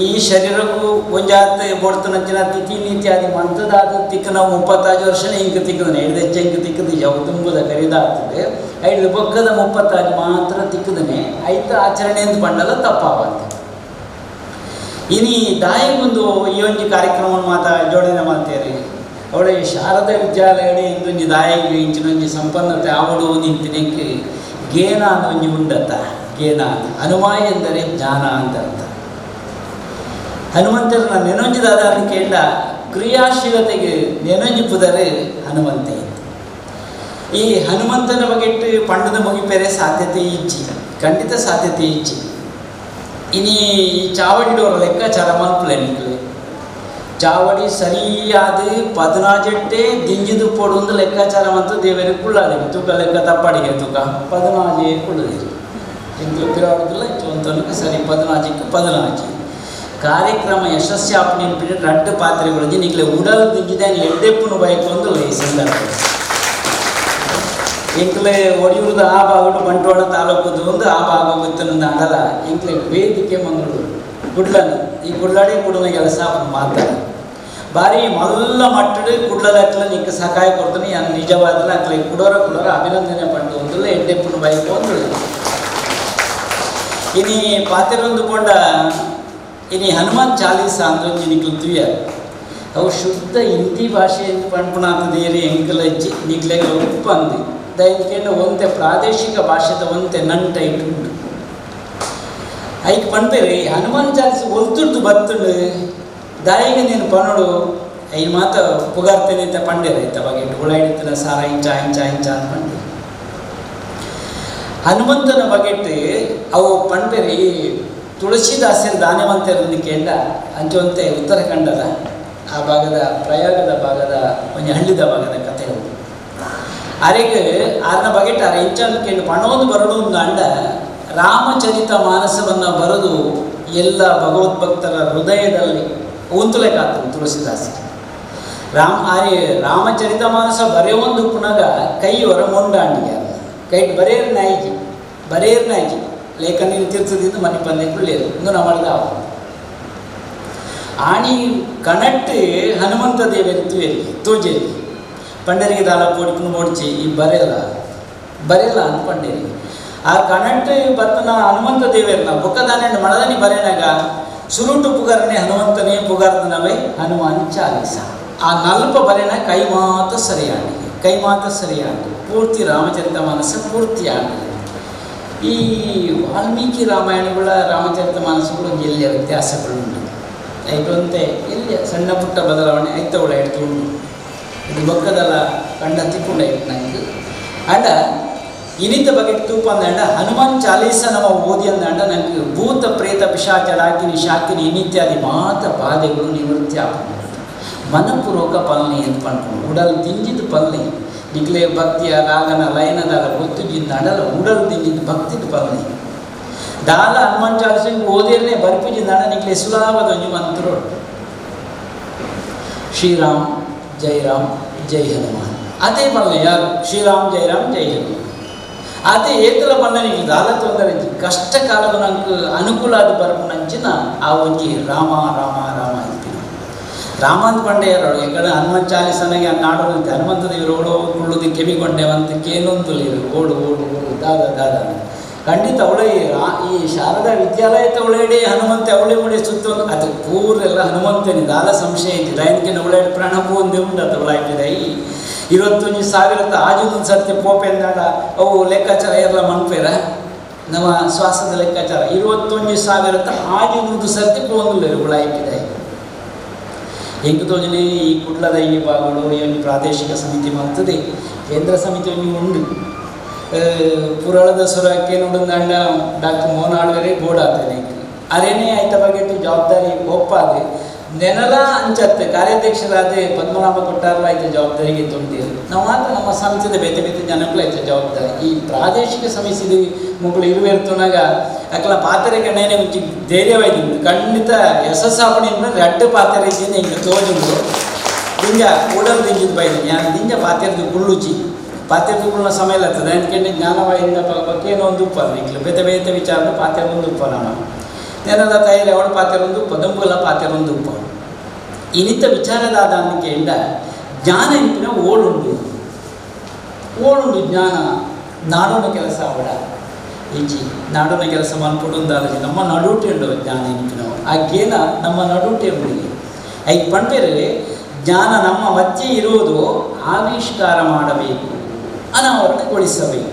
[SPEAKER 11] ಈ ಶರೀರಕ್ಕೂ ಒಂಜಾತ್ ಬೋಡ್ತನಂಚಿನ ತಿಥಿ ನೀತಿ ಆದಿ ಮಂತದಾದ ತಿಕ್ಕ ನಾವು 35 ವರ್ಷನೇ ಇಂಕ ತಿಕ್ಕದನೆ ಹಿಡ್ದೆಚ್ಚ ಇಂಕ ತಿಕ್ಕದು ಯಾವ ತುಂಬುದ ಕರಿದಾಗ್ತದೆ ಐದು ಬೊಕ್ಕದ 30 ಮಾತ್ರ ತಿಕ್ಕದನೆ ಐತ ಆಚರಣೆ ಅಂತ ಪಂಡಲ್ಲ ತಪ್ಪಾವಂತ. ಇನಿ ದಾಯಿಗೊಂದು ಈ ಒಂಜಿ ಕಾರ್ಯಕ್ರಮ ಜೋಡಣೆ ಮಾಡ್ತೇವೆ. ಅವಳೆ ಶಾರದಾ ವಿದ್ಯಾಲಯಡೆ ಇಂದೊಂಜಿ ದಾಯಿಗೆ ಇಂಚಿನೊಂಜಿ ಸಂಪನ್ನತೆ ಆವಡು ನಿಂತಿನಕ್ಕೆ ಗೇನ ಅನ್ನೊಂಜಿ ಉಂಡತ್ತ. ಗೇನ ಹನುಮಾಯ ಎಂದರೆ ಜ್ಞಾನ ಅಂತ. ಹನುಮಂತರನ್ನ ನೆನೊಂಜಿದಾದ ಅಂತ ಕೇಳ ಕ್ರಿಯಾಶೀಲತೆಗೆ ನೆನೊಂಜಿ ಪುದರೆ ಹನುಮಂತೆ. ಈ ಹನುಮಂತನ ಬಗೆಟ್ಟು ಪಂಡದ ಮುಗಿಪೇರೆ ಸಾಧ್ಯತೆ ಇಚ್ಚಿ, ಖಂಡಿತ ಸಾಧ್ಯತೆ ಇಚ್ಚಿ. ಇನಿ ಚಾವಡಿಡೋರ ಲೆಕ್ಕಾಚಾರ ಮಲ್ಪಲೆ ಚಾವಡಿ ಸರಿಯಾದ 14 ದಿಂಜಿದು ಪೊಡು ಲೆಕ್ಕಾಚಾರ ಮತ್ತು ದೇವರಿಗೆ ಕುಳ್ಳಾದೆ ತೂಕ ಲೆಕ್ಕ ತಪ್ಪಾಡಿಗೆ ತೂಕ 14 ಕುಳ್ಳದಿರಿ ಇಂದು ಪಿರಾಡುದಿಲ್ಲ ಚೊಂತನಕ ಸರಿ 14 ಕಾರ್ಯಕ್ರಮ ಯಶಸ್ಸಾಪಣೆ ನಿಂಪಿನ 2 ಪಾತ್ರೆಗಳು ನಿಕ್ಲೆ ಉಡಲ್ ದಿಂಜಿದೆ ಎಡ್ಡೆಪ್ಪನು ಬೈಕ್ ಒಂದು ಈ ಸಂದರ್ಭ ಎಂಕ್ಲೆ ಒಡಿಯೂರದ ಆ ಭಾಗಡು ಬಂಟ್ವಾಳ ತಾಲೂಕದು ಒಂದು ಆ ಭಾಗ ಗೊತ್ತನ್ನು ಅಡಲ ಎಂಕ್ಲೆ ವೇದಿಕೆ ಮಂಗಳೂರು ಗುಡ್ಲನು ಈ ಗುಡ್ಲಾಡಿ ಕುಡನ ಕೆಲಸ ಮಾತಾಡ ಬಾರಿ ಮಲ್ಲ ಮಟ್ಟಡು ಕುಡ್ಲದಟ್ಲ ನಿಂಗೆ ಸಹಾಯ ಕೊಡ್ತಾನೆ ನಿಜವಾದಲ್ಲ ಅಕ್ಲೆ ಕುಡೋರ ಅಭಿನಂದನೆ ಪಂಡು ಒಂದಲ್ಲ ಎಡ್ಡೆಪ್ಪನ ಬೈಕ್ ಒಂದು ಇನಿ ಪಾತೆರೊಂದು ಕೊಂಡ ಇನಿ ಹನುಮಾನ್ ಚಾಲೀಸ ಅಂದ್ರೆ ನಿಕ್ಲು ತುಯ್ಯ ಅವು ಶುದ್ಧ ಹಿಂದಿ ಭಾಷೆಯಿಂದ ಪಂಪುನಾಥದೇರಿ ಎಂಕಲಜ್ಜಿ ನಿಕ್ಲೆಗೆ ಉಪ್ಪಂದು ದಯವಿಟ್ಟು ಒಂತೆ ಪ್ರಾದೇಶಿಕ ಭಾಷೆದ ಒಂತೆ ನಂಟ ಇಟ್ಟು ಐಕ್ ಪಂಪೇರಿ ಹನುಮಾನ್ ಚಾಲಿಸಿ ಒಲ್ತುಡ್ದು ಬತ್ತುಂಡು ದಾಯಿಗೆ ನೀನು ಪನ್ನೋಡು ಐ ಮಾತ ಪುಗಾರ್ತೇನೆ ಅಂತ ಪಂಡೇರ ಐತ ಬಗ್ಗೆ ಹುಳಾಡಿತನ ಸಾರ ಇಂಚ ಅಂತ ಪಂಡೆ ಹನುಮಂತನ ಬಗೆಟ್ಟು ಅವು ಪಂಪೇರಿ ತುಳಸಿದಾಸರ ದಾನವಂತರನ್ನು ಕೇಳ ಅಂಚುವಂತೆ ಉತ್ತರಾಖಂಡದ ಆ ಭಾಗದ ಪ್ರಯಾಗದ ಭಾಗದ ಒಂದು ಹಳ್ಳಿದ ಭಾಗದ ಕಥೆಗಳು ಅರೆಗೆ ಆರನ ಬಗೆಟ್ ಅರ ಇಂಚನ್ನು ಕೇಳಿ ಪಣೋದು ಬರಡು ಅಂಡ ರಾಮಚರಿತ ಮಾನಸವನ್ನು ಬರೆದು ಎಲ್ಲ ಭಗವದ್ಭಕ್ತರ ಹೃದಯದಲ್ಲಿ ಉಂತುಲೆಕಾತು ತುಳಸಿದಾಸ ರಾಮಚರಿತ ಮಾನಸ ಬರೆಯೊಂದು ಪುನಗ ಕೈಯವರ ಮೊಂಡಾಂಡಿಗೆ ಕೈಟ್ ಬರೇರ್ ನಾಯ್ಜಿ ಲೇಖನ ತೀರ್ಥದಿಂದ ಮನೆ ಪಂದೆ ಕುಳ್ಳೇರು ಇಂದು ನಮ್ಮಳಿದ ಆಣಿ ಕಣಟ್ಟು ಹನುಮಂತ ದೇವರಿ ತೂಜೇರಿ ಪಂಡರಿಗೆ ದಾಲ ಪೋಡಿಕೊಂಡು ಓಡಿಸಿ ಈ ಬರೆಯಲ್ಲ ಅಂತ ಪಂಡೇರಿ ಆ ಕಣಟ್ಟು ಬರ್ತನ ಹನುಮಂತ ದೇವರನ್ನ ಬುಕ್ಕದಾನೆ ಮಳದನಿ ಬರೆನಾಗ ಸುರುಟು ಪುಗಾರನೆ ಹನುಮಂತನೇ ಪುಗಾರ್ದನವೇ ಹನುಮಾನ್ ಚಾಲೀಸ ಆ ನಲ್ಪ ಬರೆನ ಕೈ ಮಾತ ಸರಿಯಾಗಿ ಪೂರ್ತಿ ರಾಮಚರಿತ ಮಾನಸ ಪೂರ್ತಿ ಆಡಿ ಈ ವಾಲ್ಮೀಕಿ ರಾಮಾಯಣಗಳ ರಾಮಚರಿತ ಮಾನಸಗಳು ಎಲ್ಲಿಯ ವ್ಯತ್ಯಾಸಗಳುಂಟು ಐಟಂತೆ ಎಲ್ಲಿಯ ಸಣ್ಣ ಪುಟ್ಟ ಬದಲಾವಣೆ ಐತವಳ ಇಡ್ಕೊಂಡು ಇದು ಬೊಕ್ಕದಲ್ಲ ಕಂಡ ತಿಕ್ಕೊಂಡ ಇಟ್ಟು ನನಗೆ ಅಂಡ ಇನಿತ ಬಗ್ಗೆ ತೂಪ ಅಂದಂಡ ಹನುಮಾನ್ ಚಾಲೀಸ ನಮ್ಮ ಓದಿ ಅಂದಂಡ ನನಗೆ ಭೂತ ಪ್ರೇತ ಪಿಶಾಚ ಡಾಕಿನಿ ಶಾಕಿನಿ ಇನಿತ್ಯಾದಿ ಮಾತ ಬಾಧೆಗಳು ನಿವೃತ್ತಿ ಆಗ್ತದೆ ಮನಪೂರ್ವಕ ಪಾಲನೆ ಅಂತ ಪಂಡ್ಕೊಂಡು ಉಡಲ್ ದಿಂಜಿದ ಪಾಲನೆ ನಿಕ್ಲೆ ಭಕ್ತಿಯ ರಾಗನ ಲಯನದಾಲ ಗೊತ್ತುಜಿಂದ ಅಡಲ ಉಡಲ್ ದಿಂಜಿದ ಭಕ್ತಿದ ಪಾಲನೆ ದಾಲ ಹನುಮಾನ್ ಚಾಲೀಸ ಓದಿರನೇ ಬರ್ಪಿಜಿಂದ ಅಡ ನಿಕ್ಲೆ ಸುಲಾಭದ ಒಂದು ಮಂತ್ರು ಶ್ರೀರಾಮ್ ಜೈ ರಾಮ್ ಜೈ ಹನುಮಾನ್ ಅದೇ ಪಾಲನೆ ಯಾರು ಶ್ರೀರಾಮ್ ಜೈ ಹನುಮಾನ್ ಅದೇ ಏತರ ಪಂಡನಿಗೆ ದಾಲ ತೊಂದರೆ ಕಷ್ಟ ಕಾಲದ ನಂಗೆ ಅನುಕೂಲ ಆದ ಬರಪು ನಂಚಿನ ಆ ಒಂಜಿ ರಾಮ ಇರ್ತೀನಿ ರಾಮ ಅಂತ ಪಂಡೆಯರು ಎಕಡೆ ಹನುಮಂತ ಚಾಲೀಸನಾಗೆ ನಾಡೋದಂತೆ ಹನುಮಂತ ದೇವರು ಓಡೋ ಕುಳ್ಳುದು ಕೆಮಿಕೊಂಡೇವಂತ ಕೇನೊಂದು ಓಡು ದಾದ ಖಂಡಿತ ಅವಳೇ ಈ ಶಾರದಾ ವಿದ್ಯಾಲಯದ ಒಳಗಡೆ ಹನುಮಂತ ಅವಳೆ ಮುಡಿ ಸುತ್ತ ಅದು ಪೂರೆಲ್ಲ ಹನುಮಂತನಿ ದಾಲ ಸಂಶಯ ಇದ್ದಿಲ್ಲ ಅದಕ್ಕೆ ಒಳ್ಳೆ ಪ್ರಾಣಪೂ ಒಂದೇ ಉಂಟು ಅದು ಒಳಗಿದೆ ಈ 21,000 ಆಜುದೊಂದು ಸರ್ತಿ ಪೋಪೆ ಅಂದಾಗ ಅವು ಲೆಕ್ಕಾಚಾರ ಎಲ್ಲ ಮನ್ಪೇರ ನಮ್ಮ ಶ್ವಾಸದ ಲೆಕ್ಕಾಚಾರ 21,000 ಆಜುದೊಂದು ಸರ್ತಿ ಪೋಂದು ಉಳಾಯ್ಕಿದೆ ಹೆಂಗೆ ತೋಜನೆ ಈ ಕುಡ್ಲದ ಈ ಭಾಗಗಳು ಈ ಒಂದು ಪ್ರಾದೇಶಿಕ ಸಮಿತಿ ಮಾಡ್ತದೆ ಕೇಂದ್ರ ಸಮಿತಿ ಒಂದು ಉಂಡು ಪುರಾಣದ ಸ್ವರಕ್ಕೆ ನೋಡಿದಂಡ ಡಾಕ್ಟರ್ ಮೋಹನ್ ಆಳ್ವರೆ ಬೋರ್ಡ್ ಆಗ್ತದೆ ಅದೇನೇ ಆಯ್ತ ಬಗ್ಗೆ ಜವಾಬ್ದಾರಿ ಒಪ್ಪಾದೆ ನೆನಲ ಅಂಚತ್ತೆ ಕಾರ್ಯಾಧ್ಯಕ್ಷರಾದ ಪದ್ಮನಾಭ ಕೊಟ್ಟಾರಲ್ಲ ಆಯ್ತು ಜವಾಬ್ದಾರಿಗೆ ತುಂಬಿರು ನಾವು ಮಾತ್ರ ನಮ್ಮ ಸಮಿತಿದ ಬೇತೆ ಜನಗಳು ಆಯ್ತು ಜವಾಬ್ದಾರಿ ಈ ಪ್ರಾದೇಶಿಕ ಸಮಿತಿ ಮಕ್ಕಳು ಇರುವೆರ್ತನಾಗ ಅಕ್ಕಲ ಪಾತ್ರೆಗೆ ನೇನೆ ಮುಂಚೆ ಧೈರ್ಯವಾಯ್ತು ಖಂಡಿತ ಯಶಸ್ಸಾಪಣೆ ರೆಡ್ಡು ಪಾತ್ರೆ ಇದ್ದೀನಿ ಹಿಂಗೆ ತೋಜುಂಡು ದಿಂಜ ಉಡಲ್ ದಿಂಜಿದ ಬೈದು ನಾನು ದಿಂಜ ಪಾತ್ರೆದು ಗುಳ್ಳುಚಿ ಪಾತ್ರೆದು ಗುಳ್ಳ ಸಮಯ ಆಗ್ತದೆ ಅದಕ್ಕೆ ಜ್ಞಾನವಾಯಿಂದ ಬಗ್ಗೆ ಏನೋ ಒಂದು ಉಪ್ಪ ನಿಕ್ಲು ಬೇತೆ ವಿಚಾರದ ಪಾತ್ರೆ ಒಂದು ಉಪ್ಪ ನಮ್ಮ ನೆನದ ತೈಲ ಅವಳ ಪಾತ್ರೆ ಒಂದು ಉಪ್ಪ ದಂಬುಲ ಪಾತ್ರೆ ಒಂದು ಉಪ್ಪ ಇನಿತ ವಿಚಾರದಾದ ಅನ್ನಕ್ಕೆ ಜ್ಞಾನ ಇಂಪಿನ ಓಡುಂಡು ಜ್ಞಾನ ನಾಡೋನ ಕೆಲಸ ಅವಡ ಈಜಿ ನಾಡೋನ ಕೆಲಸ ಮಾಡ್ಕೊಡೋದಾದ್ರೆ ನಮ್ಮ ನಡುಟೆ ಉಂಡು ಜ್ಞಾನ ನಾವು ಆ ಗೇನ ನಮ್ಮ ನಡುಟೆ ಉಂಡಿಗೆ ಐದು ಪಂಪೇರಲ್ಲಿ ಜ್ಞಾನ ನಮ್ಮ ಮಧ್ಯೆ ಇರುವುದು ಆವಿಷ್ಕಾರ ಮಾಡಬೇಕು ಅನಾವರಣಗೊಳಿಸಬೇಕು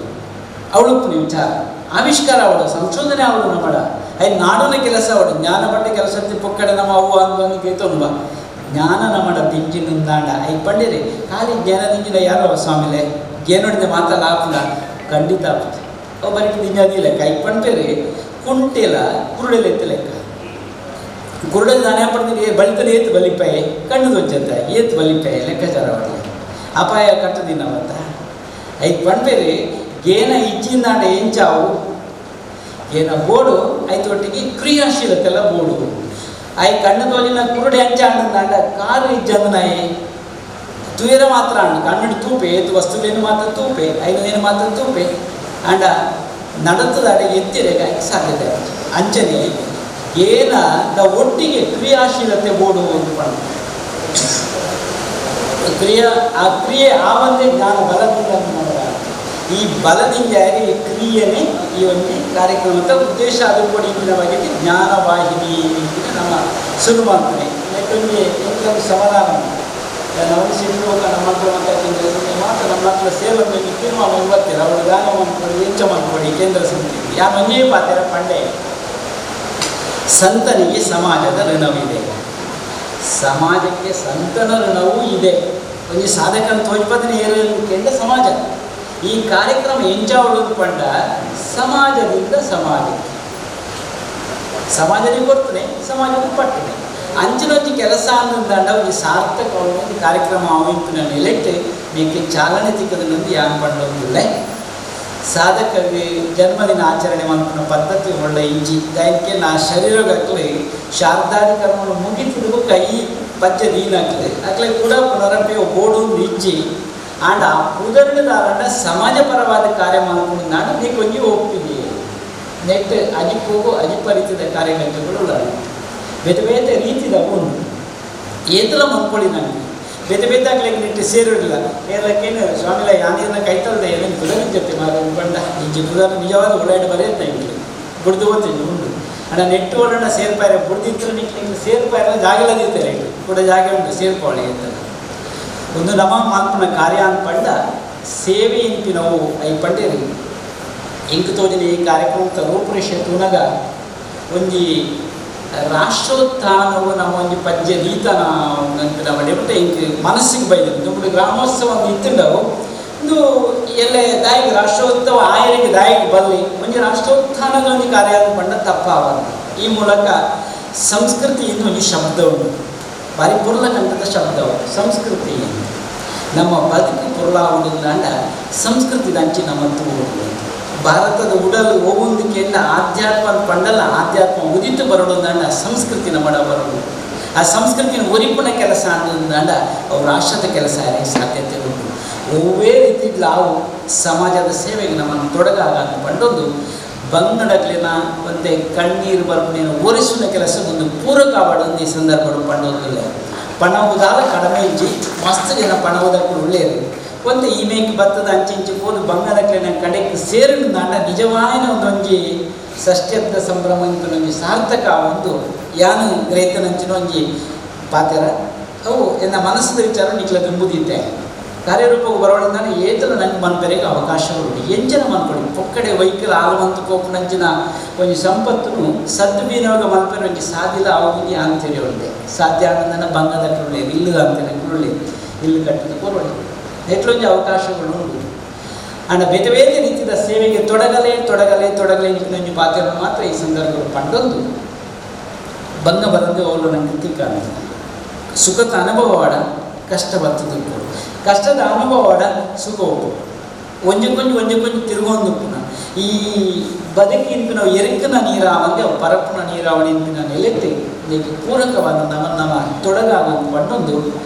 [SPEAKER 11] ಅವಳು ವಿಚಾರ ಆವಿಷ್ಕಾರ ಅವಳು ಸಂಶೋಧನೆ ಅವಳು ನಮ್ಮಡ ಐದು ನಾಡೋನ ಕೆಲಸ ಅವಳು ಜ್ಞಾನ ಪಟ್ಟ ಕೆಲಸ ಪೊಕ್ಕಡೆ ನಮ್ಮ ಅವ್ವ ಅಂದ್ಗೆ ತುಂಬ ಜ್ಞಾನ ನಮ್ಮಡ ತಿಂಜಿನಿಂದಾಂಡ ಐದು ಪಂಡಿರಿ ಖಾಲಿ ಜ್ಞಾನ ತಿಂಜಿನ ಯಾರೋ ಸ್ವಾಮಿಲೆ ಜ್ಞಾನೋಡಿದ ಮಾತಲ್ಲ ಆಪುಲ ಖಂಡಿತ ಆಪುತ್ತೆ ಒಬ್ಬರಿಗೆ ತಿಂಜಾದಿಲ್ಲ ಕೈ ಪಂಪೇರಿ ಕುಂಟೆಲ ಕುರುಡೆಲ ಎತ್ತು ಲೆಕ್ಕ ಕುರುಡಲ್ಲಿ ನಾನು ಪಡ್ತೀನಿ ಬಳಿತಲೇ ಏತು ಬಲಿಪಾಯಿ ಕಣ್ಣು ದೊಜ್ಜಂತ ಏತು ಬಲಿಪಾಯಿ ಲೆಕ್ಕಾಚಾರ ಮಾಡಲಿ ಅಪಾಯ ಕಟ್ಟದಿನ ಅವತ್ತ ಐದು ಪಂಪೇರಿ ಗೇನ ಇಜ್ಜಿಂದಾಂಡ ಎಂಚಾವು ಗೇನ ಬೋಡು ಐದು ಒಟ್ಟಿಗೆ ಕ್ರಿಯಾಶೀಲತೆಲ್ಲ ಬೋಡು ಐ ಕಣ್ಣು ತೋಲಿನ ಕುರುಡೆ ಅಂಚಾಂಡ ಕಾರು ಇಜ್ಜಂದನಾಯಿ ತುಯರ ಮಾತ್ರ ಅಂಡು ಕಣ್ಣು ತೂಪೆ ಏತು ವಸ್ತುವೇನು ಮಾತ್ರ ತೂಪೆ ಐನೇನು ಮಾತ್ರ ತೂಪೆ ಅಂಡ ನಡತದ ಅಡೆಗೆ ಎತ್ತಿರೆಗ ಸಾಧ್ಯತೆ ಅಂಚನೆ ಏನ ಒಟ್ಟಿಗೆ ಕ್ರಿಯಾಶೀಲತೆ ಬೋಡು ಒಂದು ಪಣ ಆ ಕ್ರಿಯೆ ಆ ಒಂದೇ ಜ್ಞಾನ ಬಲದಿಂದ ಈ ಬಲದಿಂದ ಈ ಕ್ರಿಯೆನೇ ಈ ಒಂದು ಕಾರ್ಯಕ್ರಮದ ಉದ್ದೇಶ ಅದು ಕೂಡ ಇಂದಿನವಾಗಿದೆ ಜ್ಞಾನವಾಹಿನಿ ನಮ್ಮ ಶುರು ಮಾಡ್ತಾರೆ ಯಾಕಂದರೆ ಎಂಥದ್ದು ಸಮಾಧಾನ ನಾವು ಸಿಗುವಾಗ ನಮ್ಮ ಮಕ್ಕಳು ಮಾತ್ರ ನಮ್ಮ ಮಕ್ಕಳ ಸೇವೆ ತೀರ್ಮಾನ ಬರ್ತೀರ ಅವರು ದಾನ ಮಾಡ್ಕೊಂಡು ವೆಚ್ಚ ಮಾಡ್ಕೊಡಿ ಕೇಂದ್ರ ಸಮಿತಿ ಯಾವ ಒಂದೇ ಪಾತ್ರ ಪಂಡೆ ಸಂತನಿಗೆ ಸಮಾಜದ ಋಣವಿದೆ ಸಮಾಜಕ್ಕೆ ಸಂತನ ಋಣವೂ ಇದೆ ಒಂದು ಸಾಧಕನ ತೋಜ್ಪದನೆ ಏರಿಕೆ ಸಮಾಜ ಈ ಕಾರ್ಯಕ್ರಮ ಎಂಜಾವಳೋದು ಪಂಡ ಸಮಾಜದಿಂದ ಸಮಾಜಕ್ಕೆ ಕೊಡ್ತದೆ ಸಮಾಜಕ್ಕೆ ಪಟ್ಟನೆ ಅಂಚಿನೊಂದು ಕೆಲಸ ಅನ್ನೋದಂಡ ಒಂದು ಸಾರ್ಥಕವಾದ ಒಂದು ಕಾರ್ಯಕ್ರಮ ಆವಿಂಪಿನ ನೆಲೆಟ್ಟು ನೀಕೆ ಚಾಲನೆ ತಿಕ್ಕದನ್ನೊಂದು ಯಾನ್ ಪಂಡೋದಿಲ್ಲ ಸಾಧಕರಿಗೆ ಜನ್ಮದಿನ ಆಚರಣೆ ಮಾಡ್ಕೊಂಡ ಪದ್ಧತಿ ಒಳ್ಳೆ ಇಂಜಿ ದೈನಿಕೆ ನಾ ಶರೀರಗಾಗಲಿ ಶಾರದಾದಿ ಕರ್ಮವನ್ನು ಮುಗಿತಿದ್ದು ಕೈ ಪದ್ಯ ದೀನಾಗ್ತದೆ ಅಕ್ಲೆ ಕೂಡ ಪುನರಪಿ ಬೋಡು ಇಜ್ಜಿ ಆಂಡ ಆ ಉದಾಹರಣೆದಾರನ ಸಮಾಜಪರವಾದ ಕಾರ್ಯ ಮಾಡ್ಕೊಂಡು ನಾನು ನೀ ಕೊಂಚ ಒಪ್ಪಿದೆ ನೆಟ್ ಅಜಿಪ್ಪೋಗು ಅಜಿಪರಿತದ ಕಾರ್ಯಗತಗಳು ಬೇತೆ ಬೇತೆ ರೀತಿದ ಉಂಟು ಏತಲ ಮಂದ್ಕೊಳ್ಳಿ ನನಗೆ ಬೇತೆ ಬೇತಾಗ್ಲಿಕ್ಕೆ ನಿಟ್ಟು ಸೇರಿರಲಿಲ್ಲ ಏರ್ಲಕ್ಕೇನು ಸ್ವಾಮಿಲ ಯಾನೇನ ಕೈತಲ್ದೆ ಏನೇನು ಗುಡನ ಜೊತೆ ಬಂಡ ನಿಜ ಗುಡನ ನಿಜವಾದ ಉಳ್ಳಾಡಿ ಬರೆಯುತ್ತೆ ಇಲ್ಲಿ ಬುಡ್ದು ಓದ್ತೀನಿ ಉಂಟು ಅಣ್ಣ ನೆಟ್ಟು ಒಡಣ ಸೇರ್ಪಾರೆ ಬುಡ್ದಿತ್ತು ನಿಕ್ಲಿಂಗ್ ಸೇರ್ಪಾರೆ ಜಾಗಲದಿರ್ತಾರೆ ಕೂಡ ಜಾಗ ಉಂಟು ಸೇರ್ಕೊಳ್ಳಿ ಅಂತ ಒಂದು ನಮ್ಮ ಮಾಲ್ಪನ ಕಾರ್ಯ ಅಂತ ಪಂಡ ಸೇವೆ ಇಂಪಿ ನಾವು ಐ ಪಂಡೇರಿ ಇಂಕು ತೋಜಿನ ಈ ಕಾರ್ಯಕ್ರಮದ ರೂಪುರೇಷೆ ತೂನಗ ಒಂಜಿ ರಾಷ್ಟ್ರೋತ್ಥಾನವು ನಮ್ಮ ಒಂದು ಪದ್ಯ ನೀತನ ನಮ್ಮ ಡೆಪ್ಟ ಇಂಕ್ ಮನಸ್ಸಿಗೆ ಬೈದಿದ್ದು ನಮ್ಮದು ಗ್ರಾಮೋತ್ಸವ ಒಂದು ಇತ್ತುಂಡವು ಇದು ಎಲ್ಲೇ ದಾಯಿಗೆ ರಾಷ್ಟ್ರೋತ್ಸವ ಆಯರಿಗೆ ದಾಯಿಗೆ ಬರಲಿ ಒಂದು ರಾಷ್ಟ್ರೋತ್ಥಾನದ ಒಂದು ಕಾರ್ಯ ಪಂಡ ತಪ್ಪಾವಂತ ಈ ಮೂಲಕ ಸಂಸ್ಕೃತಿ ಇನ್ನೊಂದು ಶಬ್ದ ಉಂಟು ಭಾರಿ ಪುರ್ಲಕಂಠದ ಶಬ್ದವು ಸಂಸ್ಕೃತಿ ನಮ್ಮ ಬದುಕು ಪುರ್ಲಾವುದಿಲ್ಲ ಸಂಸ್ಕೃತಿದ ಅಂಚಿ ನಮ್ಮ ತೂರು ಭಾರತದ ಉಡಲು ಹೋಗುವುದಕ್ಕೆಲ್ಲ ಆಧ್ಯಾತ್ಮ ಪಂಡಲ್ಲ ಆಧ್ಯಾತ್ಮ ಉದಿತು ಬರೋದಂಡ ಸಂಸ್ಕೃತಿ ನಮ್ಮಡ ಬರೋದು ಆ ಸಂಸ್ಕೃತಿನ ಒರಿಪುನ ಕೆಲಸ ಅನ್ನೋದಂಡ ಅವ್ರ ರಾಷ್ಟ್ರದ ಕೆಲಸ ಸಾಧ್ಯತೆ ಉಂಟು ಒವ್ವೇ ರೀತಿ ನಾವು ಸಮಾಜದ ಸೇವೆಗೆ ನಮ್ಮನ್ನು ತೊಡಗಾಗ ಪಂಡೊಂದು ಬಂಗಡಕ್ಲಿನ ಮತ್ತೆ ಕಣ್ಣೀರು ಬರ್ಪಣೆಯನ್ನು ಒರೆಸುವ ಕೆಲಸ ಒಂದು ಪೂರಕವಾದ ಈ ಸಂದರ್ಭ ಪಂಡೋದಿಲ್ಲ ಪಣವುದಾಲ ಕಡಿಮೆ ಇಜ್ಜಿ ಮಸ್ತ್ ಜನ ಪಣವುದಕ್ಕೆ ಒಳ್ಳೆಯದು ಒಂದು ಈಮೇಗೆ ಬತ್ತದ ಅಂಚೆ ಹೋದು ಬಂಗಾಳಕ್ಲಿನ ಕಡೆಗೆ ಸೇರಿದಂಡ ನಿಜವಾಯಿನ ಒಂದೊಂಜಿ ಷಷ್ಠ್ಯದ ಸಂಭ್ರಮ ಇಂಕೊಂಜಿ ಸಾರ್ಥಕ ಒಂದು ಯಾನು ರೈತನಂಚಿನ ಒಂಜಿ ಪಾತ್ರ ಅವು ಎನ್ನ ಮನಸ್ಸಿನ ವಿಚಾರ ನಿಕ್ಲ ತುಂಬುದಿದ್ದೆ ಕಾರ್ಯರೂಪಕ್ಕೆ ಬರೋಣ ಏತಲು ನನಗೆ ಮನ್ಪೆರೆಗೆ ಅವಕಾಶಗಳು ಎಂಜನ ಮನ್ಕೊಡಿ ಪೊಕ್ಕಡೆ ವೈಕಲ್ ಆಗುವಂತ ಕೋಪನಂಚಿನ ಒಂದು ಸಂಪತ್ತನ್ನು ಸದ್ವಿನಿಯೋಗ ಮನ್ಪೆರೆ ಒಂಜಿ ಸಾಧಿಲ ಆಗುದಿ ಅಂತೇಳಿ ಒಳ್ಳೆ ಸಾಧ್ಯ ಆನಂದನ ಬಂಗದಕ್ಕೆ ಒಳ್ಳೆ ಇಲ್ಲು ಅಂತೇಳಿ ಒಳ್ಳೆ ಇಲ್ಲು ಕಟ್ಟಿದ ಕೊರೊಳ್ಳೆ ನೆಟ್ಲೊಂಜಿ ಅವಕಾಶಗಳು ಉಂಟು ಅಂಡ ಬೇತೆ ಬೇತೆ ರೀತಿಯ ಸೇವೆಗೆ ತೊಡಗಲೇ ಇನ್ನೊಂದು ಪಾತ್ರ ಮಾತ್ರ ಈ ಸಂದರ್ಭದಲ್ಲಿ ಪಂಡೊಂದು ಬಂಗ ಬರದೆ ಅವಳು ನನಗೆ ತಿಕ್ಕ ಸುಖದ ಅನುಭವವಾಡ ಕಷ್ಟ ಬರ್ತದೆ ಕಷ್ಟದ ಅನುಭವವಾಡ ಸುಖ ಹೋಗು ಒಂಜಕ್ಕೊಂಜು ತಿರುಗೊಂದು ಪುನಃ ಈ ಬದುಕಿಂಪು ನಾವು ಎರಿಕನ ನೀರಾವಲ್ಲಿ ಅವು ಪರಪ್ಪನ ನೀರಾವಳಿ ಇಂಪಿನ ನೆಲೆಟ್ಟು ಇದಕ್ಕೆ ಪೂರಕವಾದ ನಮ್ಮ ತೊಡಗಾಗುವಂತ ಪಂಡೊಂದು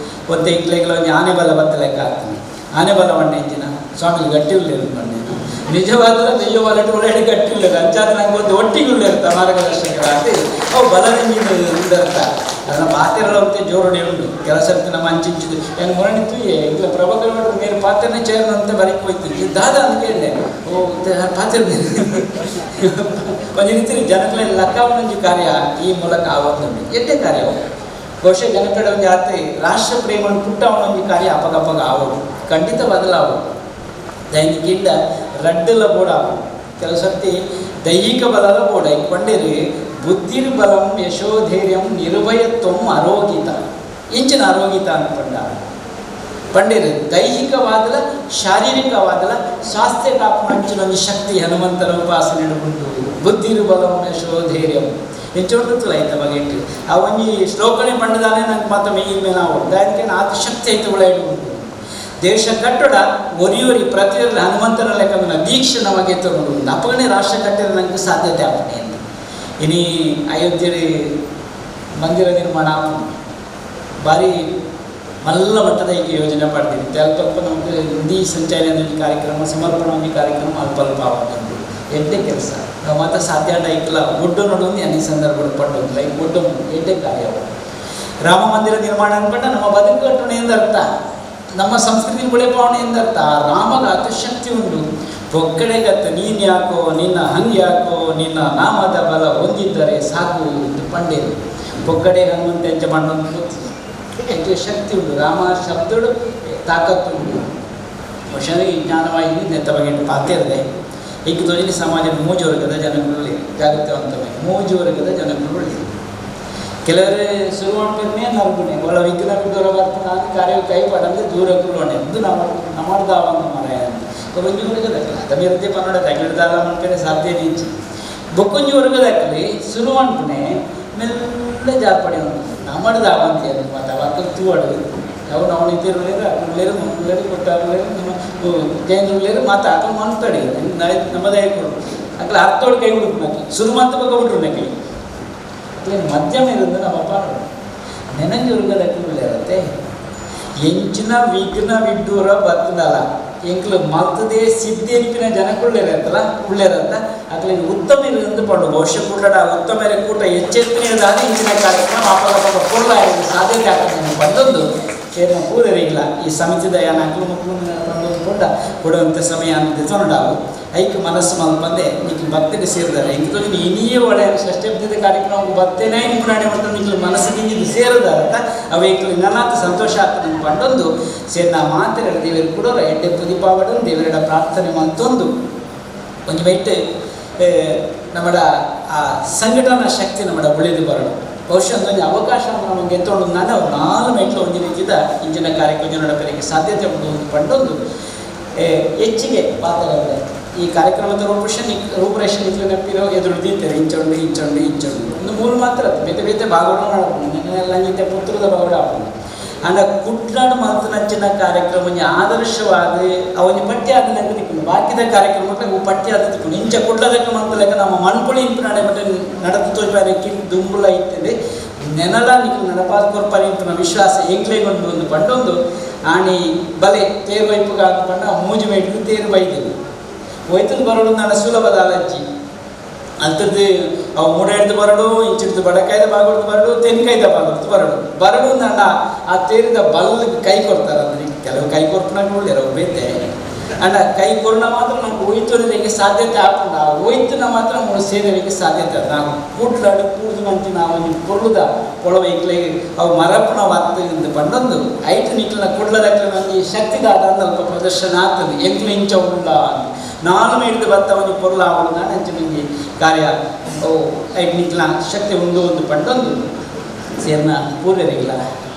[SPEAKER 11] ಒಂದು ಇಕ್ಲೆಗಳ ಆನೆ ಬಲ ಬತ್ತ ಲೆಕ್ಕ ಆಗ್ತೀನಿ ಆನೆ ಬಲ ಬಂಡೆ ಇಂಚಿನ ಸ್ವಾಮಿ ಗಟ್ಟಿ ಉಳ್ಳೇರು ಬಂಡೆ ನಿಜವಾದ ದೆಯ್ಯ ಬಲಟ್ಟು ಒಳ್ಳೆ ಗಟ್ಟಿ ಉಳ್ಳೇರು ಅಂಚಾದ ನಂಗೆ ಒಂದು ಒಟ್ಟಿಗೆ ಉಳ್ಳೇರ್ತ ಮಾರ್ಗದರ್ಶಕರಾಗಿ ಅವು ಬಲದಿಂದ ಅದನ್ನ ಪಾತ್ರೆಗಳಂತೆ ಜೋರಣೆ ಉಂಟು ಕೆಲಸ ನಮ್ಮ ಅಂಚಿಂಚಿದ್ದು ಏನು ಮೊರಣಿತ್ತು ಇಲ್ಲ ಪ್ರಭಾಕರ ಮೇರೆ ಪಾತ್ರೆನೇ ಚೇರ್ನಂತೆ ಬರೀಕ್ ಹೋಯ್ತು ದಾದ ಅಂತ ಕೇಳಿದೆ ಓ ಪಾತಿರ್ಬೇಕು ಒಂದು ರೀತಿ ಜನಗಳ ಲಕ್ಕವನೊಂದು ಕಾರ್ಯ ಈ ಮೂಲಕ ಆವತ್ತುಂಟು ಎಡ್ಡೆ ಕಾರ್ಯ ಬಹುಶಃ ಜನಕಡೆ ಒಂದು ಆತೆ ರಾಷ್ಟ್ರ ಪ್ರೇಮನ್ನು ಪುಟ್ಟ ಅವನೊಂದು ಕಾರ್ಯ ಅಪಗಪ್ಪಗ ಆವಡು ಖಂಡಿತ ಬದಲಾವಡು ದೈನಿಕಿಂದ ರಡ್ಡಲ ಬೋಡ ಕೆಲವು ಸರ್ತಿ ದೈಹಿಕ ಬಲದ ಬೋಡ ಕೊಂಡೇರಿ ಬುದ್ಧಿರ್ಬಲಂ ಯಶೋಧೈರ್ಯಂ ನಿರ್ಭಯತ್ವಂ ಅರೋಗಿತ ಇಂಚಿನ ಅರೋಗಿತ ಅನ್ಕೊಂಡ ಪಂಡಿರು ದೈಹಿಕವಾದಲ ಶಾರೀರಿಕವಾದಲ ಸ್ವಾಸ್ಥ್ಯ ಕಾಪಾಡಿನೊಂದು ಶಕ್ತಿ ಹನುಮಂತರ ಉಪಾಸನೆ ಉಂಟು ಬುದ್ಧಿರ್ಬಲಂ ಯಶೋಧೈರ್ಯಂ ಹೆಚ್ಚೋಡ್ತಲ್ಲ ಐತೆ ಬಗೆಟ್ಟು ಆ ಒಂಜಿ ಶ್ಲೋಕನೆ ಪಂಡದಾನೆ ನಂಗೆ ಮಾತ್ರ ಮೇಯಿನ ಮೇಲೆ ನಾವು ಅದಕ್ಕೆ ಆತ ಶಕ್ತಿ ಐತೆ ಉಳಿದು ಉಂಟು ದೇಶ ಕಟ್ಟಡ ಒರಿಯೊರಿ ಪ್ರತಿಯೊಬ್ಬರು ಹನುಮಂತರ ಲೆಕ್ಕ ದೀಕ್ಷೆ ನಮಗೆ ತಗೊಂಡು ಅಪ್ಪಗನೇ ರಾಷ್ಟ್ರ ಕಟ್ಟಡ ನನಗೆ ಸಾಧ್ಯತೆ ಆಗ್ತದೆ ಅಂತ ಇನಿ ಅಯೋಧ್ಯೆ ಮಂದಿರ ನಿರ್ಮಾಣ ಭಾರಿ ಮಲ್ಲ ಮಟ್ಟದ ಈಗ ಯೋಜನೆ ಪಡೆದಿರುತ್ತೆ ಅಲ್ಪ ನಮಗೆ ಹಿಂದಿ ಸಂಚಾರ ಕಾರ್ಯಕ್ರಮ ಸಮರ್ಪಣಾ ಕಾರ್ಯಕ್ರಮ ಅಲ್ಪ ಆಗುತ್ತುಂಟು ಎಡ್ಡೆ ಕೆಲಸ ನಾವು ಮಾತ್ರ ಸಾಧ್ಯ ಇಲ್ಲ ಒಡ್ಡು ನೋಡೋದು ಅನೇಕ ಸಂದರ್ಭಗಳು ಪಡೋದಿಲ್ಲ ಈಗ ಒಡ್ಡು ಎಡ್ಡೆ ಕಾರ್ಯ ರಾಮ ಮಂದಿರ ನಿರ್ಮಾಣ ಅನ್ಕೊಂಡ ನಮ್ಮ ಬದುಕು ಕಟ್ಟಣೆಯಿಂದ ಅರ್ಥ ನಮ್ಮ ಸಂಸ್ಕೃತಿ ಬೆಳೆಪಾವಣೆ ಎಂದರ್ಥ ರಾಮಗ ಅತಿ ಶಕ್ತಿ ಉಂಟು ಒಕ್ಕಡೆಗತ್ತ ನೀನು ಯಾಕೋ ನಿನ್ನ ಹಂಗೆ ಯಾಕೋ ನಿನ್ನ ನಾಮದ ಬಲ ಹೊಂದಿದ್ದರೆ ಸಾಕು ಎಂದು ಪಂಡೇರು ಒಕ್ಕಡೆ ಹನುಮಂತ ಹೆಜ್ಜೆ ಮಾಡೋದು ಹೆಚ್ಚು ಶಕ್ತಿ ಉಂಟು ರಾಮ ಶಬ್ದಗಳು ತಾಕತ್ತು ಉಂಟು ವರ್ಷನಿಗೆ ಜ್ಞಾನವಾಗಿ ನೆತ್ತವಾಗಿ ಪಾತಿರದೆ ಈಗ ತೋಜಿ ಸಮಾಜದ ಮೂಜು ವರ್ಗದ ಜನಗಳು ಜಾಗೃತವಂತವೇ ಮೂಜು ವರ್ಗದ ಜನಗಳು ಕೆಲವರೇ ಶುರು ಮಾಡ್ಕೊಂಡೇ ನರ್ಗುಣೆ ಒಳ ವಿಘ್ನ ಬಿದ್ದವರ ಬರ್ತ ನಾನು ಕಾರ್ಯ ಕೈ ಪಡಂದ್ರೆ ದೂರ ಕುರುವಣೆ ಎಂದು ನಮ್ಮದಾವನ್ನು ಮರ ಬೊಕ್ಕೊಂಜಿ ವರ್ಗದಾಗಲಿ ಅದಮಿರದ್ದೆ ಪನ್ನಡ ತಗಿಡ್ದಾಲ ಮಾಡ್ಕೊಂಡೆ ಸಾಧ್ಯ ನೀಚಿ ಬೊಕ್ಕೊಂಜಿ ವರ್ಗದಾಗಲಿ ಶುರು ಮಾಡ್ಕೊಂಡೆ ಮೆಲ್ಲ ಜಾರ್ಪಡೆ ಉಂಟು ನಮ್ಮದಾವಂತೆ ಅದು ಮತ್ತು ಅವತ್ತು ತೂವಡು ಯಾವ ನಾವು ನಿಂತಿರಲಿಲ್ಲ ಅಕ್ಕಳೇರು ಮಕ್ಕಳೇರು ಕೊಟ್ಟಾಗಲೇರು ನಮ್ಮ ಜೈನರುಗಳೇರು ಮಾತು ಆಕಳು ಮಾಡ್ತಾಡಿ ನಾಳೆ ನಮ್ಮದೇ ಕೊಡು ಅಕ್ಕಳ ಅರ್ಥೋಳು ಕೈ ಹುಡುಕ್ನಾಕಿ ಶುರು ಮಾತು ಬಿಟ್ರು ನಕಲಿ ಮಧ್ಯಮ ಇರೋದು ನಮ್ಮಪ್ಪ ನೆನಂಜಿ ವರ್ಗದಕ್ಕೆ ಇರುತ್ತೆ ಎಂಚಿನ ವಿಘ್ನ ವಿಡ್ಡೂರ ಬರ್ತದಲ್ಲ ಎಂಕ್ಲು ಮಲ್ತದೇ ಸಿದ್ಧೇನಿಪಿನ ಜನಕ್ಕುಳ್ಳೇರತ್ತಲ್ಲ ಉಳ್ಳೇರಂತ ಅಕ್ಲಿನ ಉತ್ತಮ ಇರೋದು ಪಡು ಬಹುಶಃ ಕೂಟ ಉತ್ತಮ ಕೂಟ ಎಚ್ಚೆತ್ತನೆಯದಾದ ಇಂಚಿನ ಕಾರ್ಯಕ್ರಮ ಅಪಗಪ ಕೊಲ್ಲ ಸಾಧ್ಯತೆ ಆಗ್ತದೆ ಬಂದೊಂದು ಏನು ಪೂರರಿಗಿಲ್ಲ ಈ ಸಮಿತಿದ ಯಾನ ಅಕ್ಲು ಮಕ್ಕಳು ಬಂದೊಂದು ಕೊಡುವಂಥ ಸಮಯ ಅಂತ ತೊಂಡಾವು ಐಕ್ ಮನಸ್ಸು ಮಲ್ಪಂದೆ ನಿಕ್ಲು ಭಕ್ತಿಗೆ ಸೇರಿದಾರೆ ಇಂದು ಇನಿಯೇ ಒಳ್ಳೆಯ ಷಷ್ಠಬ್ದದ ಕಾರ್ಯಕ್ರಮ ಬರ್ತೇನೆ ನಿಂಪುಣಾಣೆ ಮತ್ತು ನಿಕ್ಲು ಮನಸ್ಸಿಗೆ ಇದು ಸೇರಿದಾರಂತ ಅವೇಕ್ಲು ನನ್ನಾತ ಸಂತೋಷ ಆಗ್ತದೆ ಪಂಡೊಂದು ಸೇರಿ ನಾ ಮಾತಾಡ ದೇವರು ಕೊಡೋರ ಎಡ್ಡೆ ಪುದಿಪಾವಡು ದೇವರ ಪ್ರಾರ್ಥನೆ ಮತ್ತೊಂದು ಒಂದು ಬೈಟ್ ನಮ್ಮಡ ಆ ಸಂಘಟನಾ ಶಕ್ತಿ ನಮ್ಮಡ ಉಳಿದು ಬರೋಣ ಬಹುಶಃ ಒಂದು ಅವಕಾಶ ನಮಗೆ ಎತ್ತೊಂಡು ನಾನು 4 ಮೆಟ್ಲು ಒಂದು ರೀತಿಯ ಇಂಜಿನ ಕಾರ್ಯಕ್ರಮ ನಡಪಲಿಕ್ಕೆ ಸಾಧ್ಯತೆ ಉಂಟು ಒಂದು ಪಂಡೊಂದು ಹೆಚ್ಚಿಗೆ ಪಾತ್ರಗಳಿದೆ ಈ ಕಾರ್ಯಕ್ರಮದ ರೂಪರೇಷೆ ನಿಂತಲು ನೆಪ್ಪಿರೋ ಎದುರು ದೀತಾರೆ ಇಂಚೊಂಡು ಒಂದು 3 ಮಾತ್ರ ಬೇತೆ ಬೇತೆ ಭಾಗವಡ ನೆನೆಲ್ಲ ಪುತ್ರದ ಭಾಗವಡ ಆಪುಂಡು ಅಂಡ ಕುಟ್ನಾಡು ಮಂತನಂಚಿನ ಕಾರ್ಯಕ್ರಮ ಆದರ್ಶವಾದ ಅವನ ಪಠ್ಯ ಆದ ನಂಗೆ ತಿಕ್ಕೊಂಡು ಬಾಕಿದ ಕಾರ್ಯಕ್ರಮಕ್ಕೆ ಅವು ಪಠ್ಯ ಆದ ತಿಕ್ಕೊಂಡು ಇಂಚ ಕುಡ್ಲದಕ್ಕೆ ಮಂತಲೆಕ್ಕ ನಮ್ಮ ಮಣ್ಪುಳಿ ಇಂಪಿನಾಡೆ ಮತ್ತೆ ನಡೆದು ತೋಜಿ ದುಂಬುಳ ಇತ್ತದೆ ನೆನಲ ನಿಕ್ಲು ನಡಪಾದ ಕೊರ್ಪರಿ ಇಂಪಿನ ವಿಶ್ವಾಸ ಎಂಕ್ಲೆಗೊಂಡು ಒಂದು ಪಂಡೊಂದು ಆಣಿ ಬಲೆ ತೇರು ವೈಪುಗ ಪಂಡ ಮೂಜು ಮೇಟಿಗೆ ತೇರು ಬೈದಿಲ್ಲ ಒಯ್ತದ್ದು ಬರೋಡು ನನ್ನ ಸುಲಭದ ಅಲರ್ಜಿ ಅಂಥದ್ದು ಅವು ಮೂಡ ಹಿಡಿದು ಬರಡು ಇಂಚಿಡ್ದು ಬಡಕಾಯ್ದ ಬಾಗೊಡ್ದು ಬರಡು ತೆನ್ಕಾಯ್ದ ಬಾಗೊಡ್ದು ಬರಡು ನನ್ನ ಆ ತೇರಿದ ಬಲ್ಲಿಗೆ ಕೈ ಕೊಡ್ತಾರೆ ಅಂದ್ರೆ ಕೆಲವು ಕೈ ಕೊಡ್ಪನಾಗ ಒಳ್ಳೆಯರು ಬೇತೆ ಅಂಡ ಕೈ ಕೊರೋಣ ಮಾತ್ರ ನಮ್ಗೆ ಒಯ್ತೋರಿಗೆ ಸಾಧ್ಯತೆ ಆಗ್ತದೆ ಆ ಒಯ್ತನ ಮಾತ್ರ ಮೂರು ಸೇರಿಗೆ ಸಾಧ್ಯತೆ ಅದು ನಾವು ಕೂಡ್ಲಾಡು ಕೂಡ್ದು ನಂತಿ ನಾವು ಕೊಡುದ ಕೊಳವ ಇಕ್ಲಿಗೆ ಅವು ಮರಪಣ ವಾಗ್ತದೆ ಬಂದೊಂದು ಐಟು ನಿಕ್ಲನ್ನ ಕೊಡ್ಲದಕ್ಕೆ ನನಗೆ ಶಕ್ತಿದಾದ ಸ್ವಲ್ಪ ಪ್ರದರ್ಶನ ಆಗ್ತದೆ ಎಂಕ್ಲು ಇಂಚ ಉಳ್ಳ ನಾನು ಹಿಡಿದು ಬರ್ತಾವನಿ ಪೊರ್ಲ ಅವಳು ನಾನು ಹೆಂಚಿನಿಗೆ ಕಾರ್ಯ ಓ ಐಟು ನಿಕ್ಲ ಶಕ್ತಿ ಉಂಡು ಒಂದು ಪಂಡೊಂದು ಸೇರ್ನ ಪೂರ್ವರಿಗಿಲ್ಲ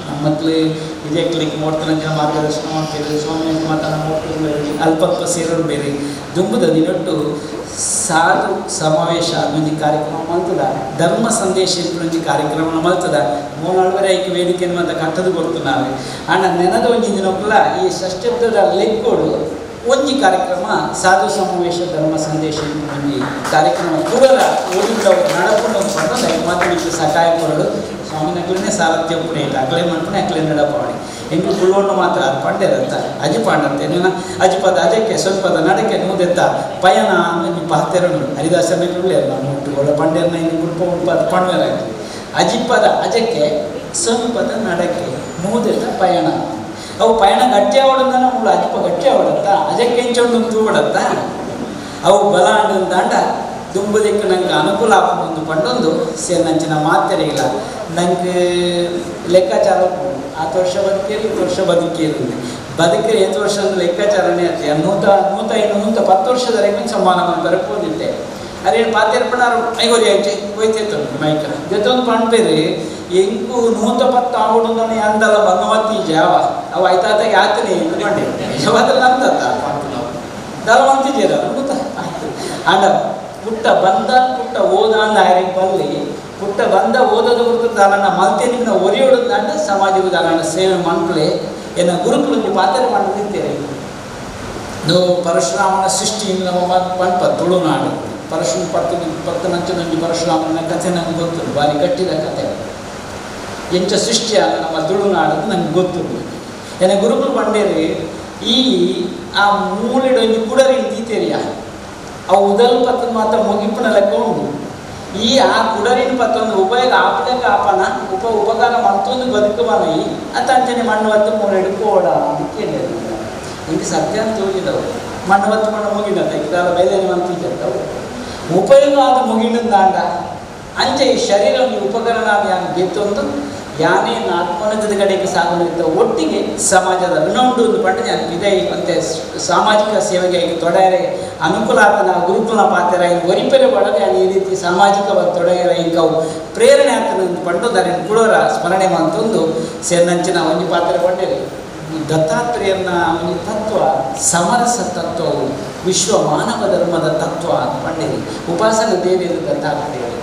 [SPEAKER 11] ನಮ್ಮ ಮಕ್ಕಳು ವಿಜಯಕ್ಲಿಕ್ಕೆ ನೋಡ್ತಾನೆ ಮಾರ್ಗದರ್ಶನ ಮಾಡ್ತಿದ್ರು ಸ್ವಾಮಿ ಮಾತನ್ನ ನೋಡ್ತಿದ್ರು ಅಲ್ಪ ಸೇರೋರು ಬೇರೆ ದುಂಬುದ ದಿನೊಟ್ಟು ಸಾಧು ಸಮಾವೇಶ ಅನ್ನೊಂದು ಕಾರ್ಯಕ್ರಮ ಮಲ್ತದ ಧರ್ಮ ಸಂದೇಶ ಇನ್ನೊಂದು ಕಾರ್ಯಕ್ರಮ ಮಲ್ತದ 3-4 ಐಕ್ಯ ವೇದಿಕೆಯನ್ನು ಮತ್ತೆ ಕಟ್ಟದು ಕೊಡ್ತು ನಾವೇ ಅಣ್ಣ ನೆನದ ಒಂಜಿ ದಿನಕ್ಕಲ್ಲ ಈ ಷಷ್ಠಬ್ದದ ಲೆಕ್ಕೋಡು ಒಂಜಿ ಕಾರ್ಯಕ್ರಮ ಸಾಧು ಸಮಾವೇಶ ಧರ್ಮ ಸಂದೇಶ ಒಂಜಿ ಕಾರ್ಯಕ್ರಮ ಕೂಡಲ ಓದಿದ್ದವರು ನಡಕೊಂಡು ಪಂಡ ಮಾತು ಸಹಾಯ ಕೊರಡು ಸ್ವಾಮಿ ನಕ್ಲೇ ಸಾರಥ್ಯ ಪುಣೆ ಇಲ್ಲ ಅಕ್ಲೆ ಮಾಡ್ಕೊಂಡು ಅಕ್ಲೆ ನಡಪವಣಿ ಎಂಟು ಕುಳ್ಳೋಣ ಮಾತ್ರ ಅದು ಪಂಡೇರಂತ ಅಜಿಪಾಂಡಂತೆ ನೀನು ಅಜಿಪದ ಅಜಕ್ಕೆ ಸ್ವಲ್ಪದ ನಡಕ್ಕೆ ನೂದೆತ್ತ ಪಯಣ ನೀವು ಪಾತೆರ ಹರಿದಾಸನ ಕುಳ್ಳೇರು ನಾನು ಉಟ್ಟುಕೊಳ್ಳೋ ಪಂಡೇರ್ನ ಇನ್ನು ಗುಡ್ಪ ಉಡ್ಪದ ಪಣ್ವೇರಾಗಿ ಅಜಿಪದ ಅಜಕ್ಕೆ ಸ್ವಲ್ಪದ ನಡಕ್ಕೆ ನೂದೆತ್ತ ಪಯಣ ಅವು ಪಯಣ ಗಟ್ಟಿ ಆವಡಂದ ನಾವು ಅಜಿಪ ಗಟ್ಟಿ ಆವಡತ್ತ ಅಜಕ್ಕೆ ಇಂಚೊಂದು ತೂವಡತ್ತ ಅವು ಬಲ ಅಂಡ ದುಂಬುದಕ್ಕೆ ನಂಗೆ ಅನುಕೂಲ ಆಗ್ಬೋದು ಪಂಡೊಂದು ನಂಚಿನ ಮಾತೆರೆಗಿಲ್ಲ ನಂಗೆ ಲೆಕ್ಕಾಚಾರ 10 ವರ್ಷ ಬದುಕೇರಿ 10 ವರ್ಷ ಬದುಕೇರಿ ಬದುಕೇರಿ 8 ವರ್ಷ ಅಂದ್ರೆ ಲೆಕ್ಕಾಚಾರನೇ ಆಗ್ತದೆ 110 ವರ್ಷದವರೆಗೆ ಸಮಾನ ಬರಬೋದಿತ್ತೆ ಅದೇನು ಪಾತೆರ್ಪಣಾರು ಐಗೋರಿ ಆಯ್ತು ಹೋಯ್ತೈತು ಮೈಕ ಜೊತ್ತೊಂದು ಪಣ್ಬೇರಿ ಎಂಕು 110 ಆಗುಡೋದನ್ನ ಅಂದಲ್ಲ ಭಗವತಿ ಜಾವ ಅವು ಆಯ್ತಾತಾಗ ಆತನೇ ಮಾಡಿ ನಿಜವಾದಲ್ಲ ಅಂತತ್ತ ದಾವಂತಿದ್ದೀರ ಗೊತ್ತ ಆಯ್ತು ಅಂಡ ಪುಟ್ಟ ಬಂದ ಪುಟ್ಟ ಓದ ಅಂದ ಆಯ್ರಿಗೆ ಬಲ್ಲಿ ಪುಟ್ಟ ಬಂದ ಓದೋದು ಗುರುತು ದಾಲನ್ನ ಮಲ್ತೆ ನಿಮ್ಮನ್ನ ಒರಿಯೋಡೋದು ಅಂಡ ಸಮಾಜದ ದಾಲನ್ನ ಸೇವೆ ಮನ್ಕಳೆ ಏನ ಗುರುಕುಲಕ್ಕೆ ಪಾತ್ರೆ ಮಾಡಿದ್ದೀರಿ ನೀವು ಪರಶುರಾಮನ ಸೃಷ್ಟಿ ಪಂಪ ತುಳುನಾಡು ಪರಶುರಾಮ ನಂಚು ಪರಶುರಾಮನ ಕಥೆ ನಂಗೆ ಗೊತ್ತು ಬಾರಿ ಕಟ್ಟಿದ ಕಥೆ ಎಂಚ ಸೃಷ್ಟಿಯಾಗ ನಮ್ಮ ತುಳುನಾಡು ನಂಗೆ ಗೊತ್ತು ಏನ ಗುರುಕುಲು ಬಂಡೇರಿ ಈ ಆ ಮೂಲೆಡೊಂದು ಕುಡರಿ ದೀತೇರಿಯ ಆ ಉದಲ್ ಪತ್ರ ಮಾತ್ರ ಮುಗಿಪನ ಲೆಕ್ಕ ಉಂಟು ಈ ಆ ಕುಡರಿನ ಪತ್ತೊಂದು ಉಪಯೋಗ ಆಪಲೆಕ್ಕ ಆಪನ ಉಪಕಾರ ಮತ್ತೊಂದು ಬದುಕುವನೈ ಅತಂಚನೆ ಮಣ್ಣು ಹೊತ್ತು ಮೂಲೆಡು ಕೋಡ ಅಂತ ಕೇಳಿದ್ರು ಹಿಂಗೆ ಸತ್ಯ ಅಂತ ಹೋಗಿದ್ದವು ಮಣ್ಣು ಹೊತ್ತು ಮಣ್ಣು ಮುಗಿನಲ್ಲ ಇದೆಲ್ಲ ಬೇಲೇನೆ ಅಂತಿದ್ದವು ಉಪಯೋಗ ಆದ ಮುಗಿನ ದಾಂಡ ಅಂಚೆ ಈ ಶರೀರ ಉಪಕರಣ ಯಾನು ಗೆತ್ತೊಂದು ಯಾನೇ ಆತ್ಮೋನ್ನತದ ಕಡೆಗೆ ಸಾಗುವಂಥ ಒಟ್ಟಿಗೆ ಸಮಾಜದ ಇನ್ನೊಂದು ಪಂಡ ಇದೆ ಅಂತೆ ಸಾಮಾಜಿಕ ಸೇವೆಗೆ ತೊಡರೆ ಅನುಕೂಲ ಆಗ್ತದೆ ಗುರುಕುಲ ಪಾತ್ರ ಒರಿಪೆರೆ ಒಳಗೆ ಈ ರೀತಿ ಸಾಮಾಜಿಕ ತೊಡಗಿರ ಇಂಕವು ಪ್ರೇರಣೆ ಆಗ್ತದೆ ಅಂತ ಪಂಡು ಅದನ್ನು ಕುಳೋರ ಸ್ಮರಣೆ ಅಂತಂದು ಸೇರ್ನಂಚಿನ ಒಂದು ಪಾತ್ರ ಪಂಡೇರಿ ದತ್ತಾತ್ರೇಯನ ಒಂದು ತತ್ವ ಸಮರಸ ತತ್ವವು ವಿಶ್ವ ಮಾನವ ಧರ್ಮದ ತತ್ವ ಅಂತ ಪಂಡೇರಿ ಉಪಾಸನ ದೇವಿಯರು ದತ್ತಾತ್ರೇಯರು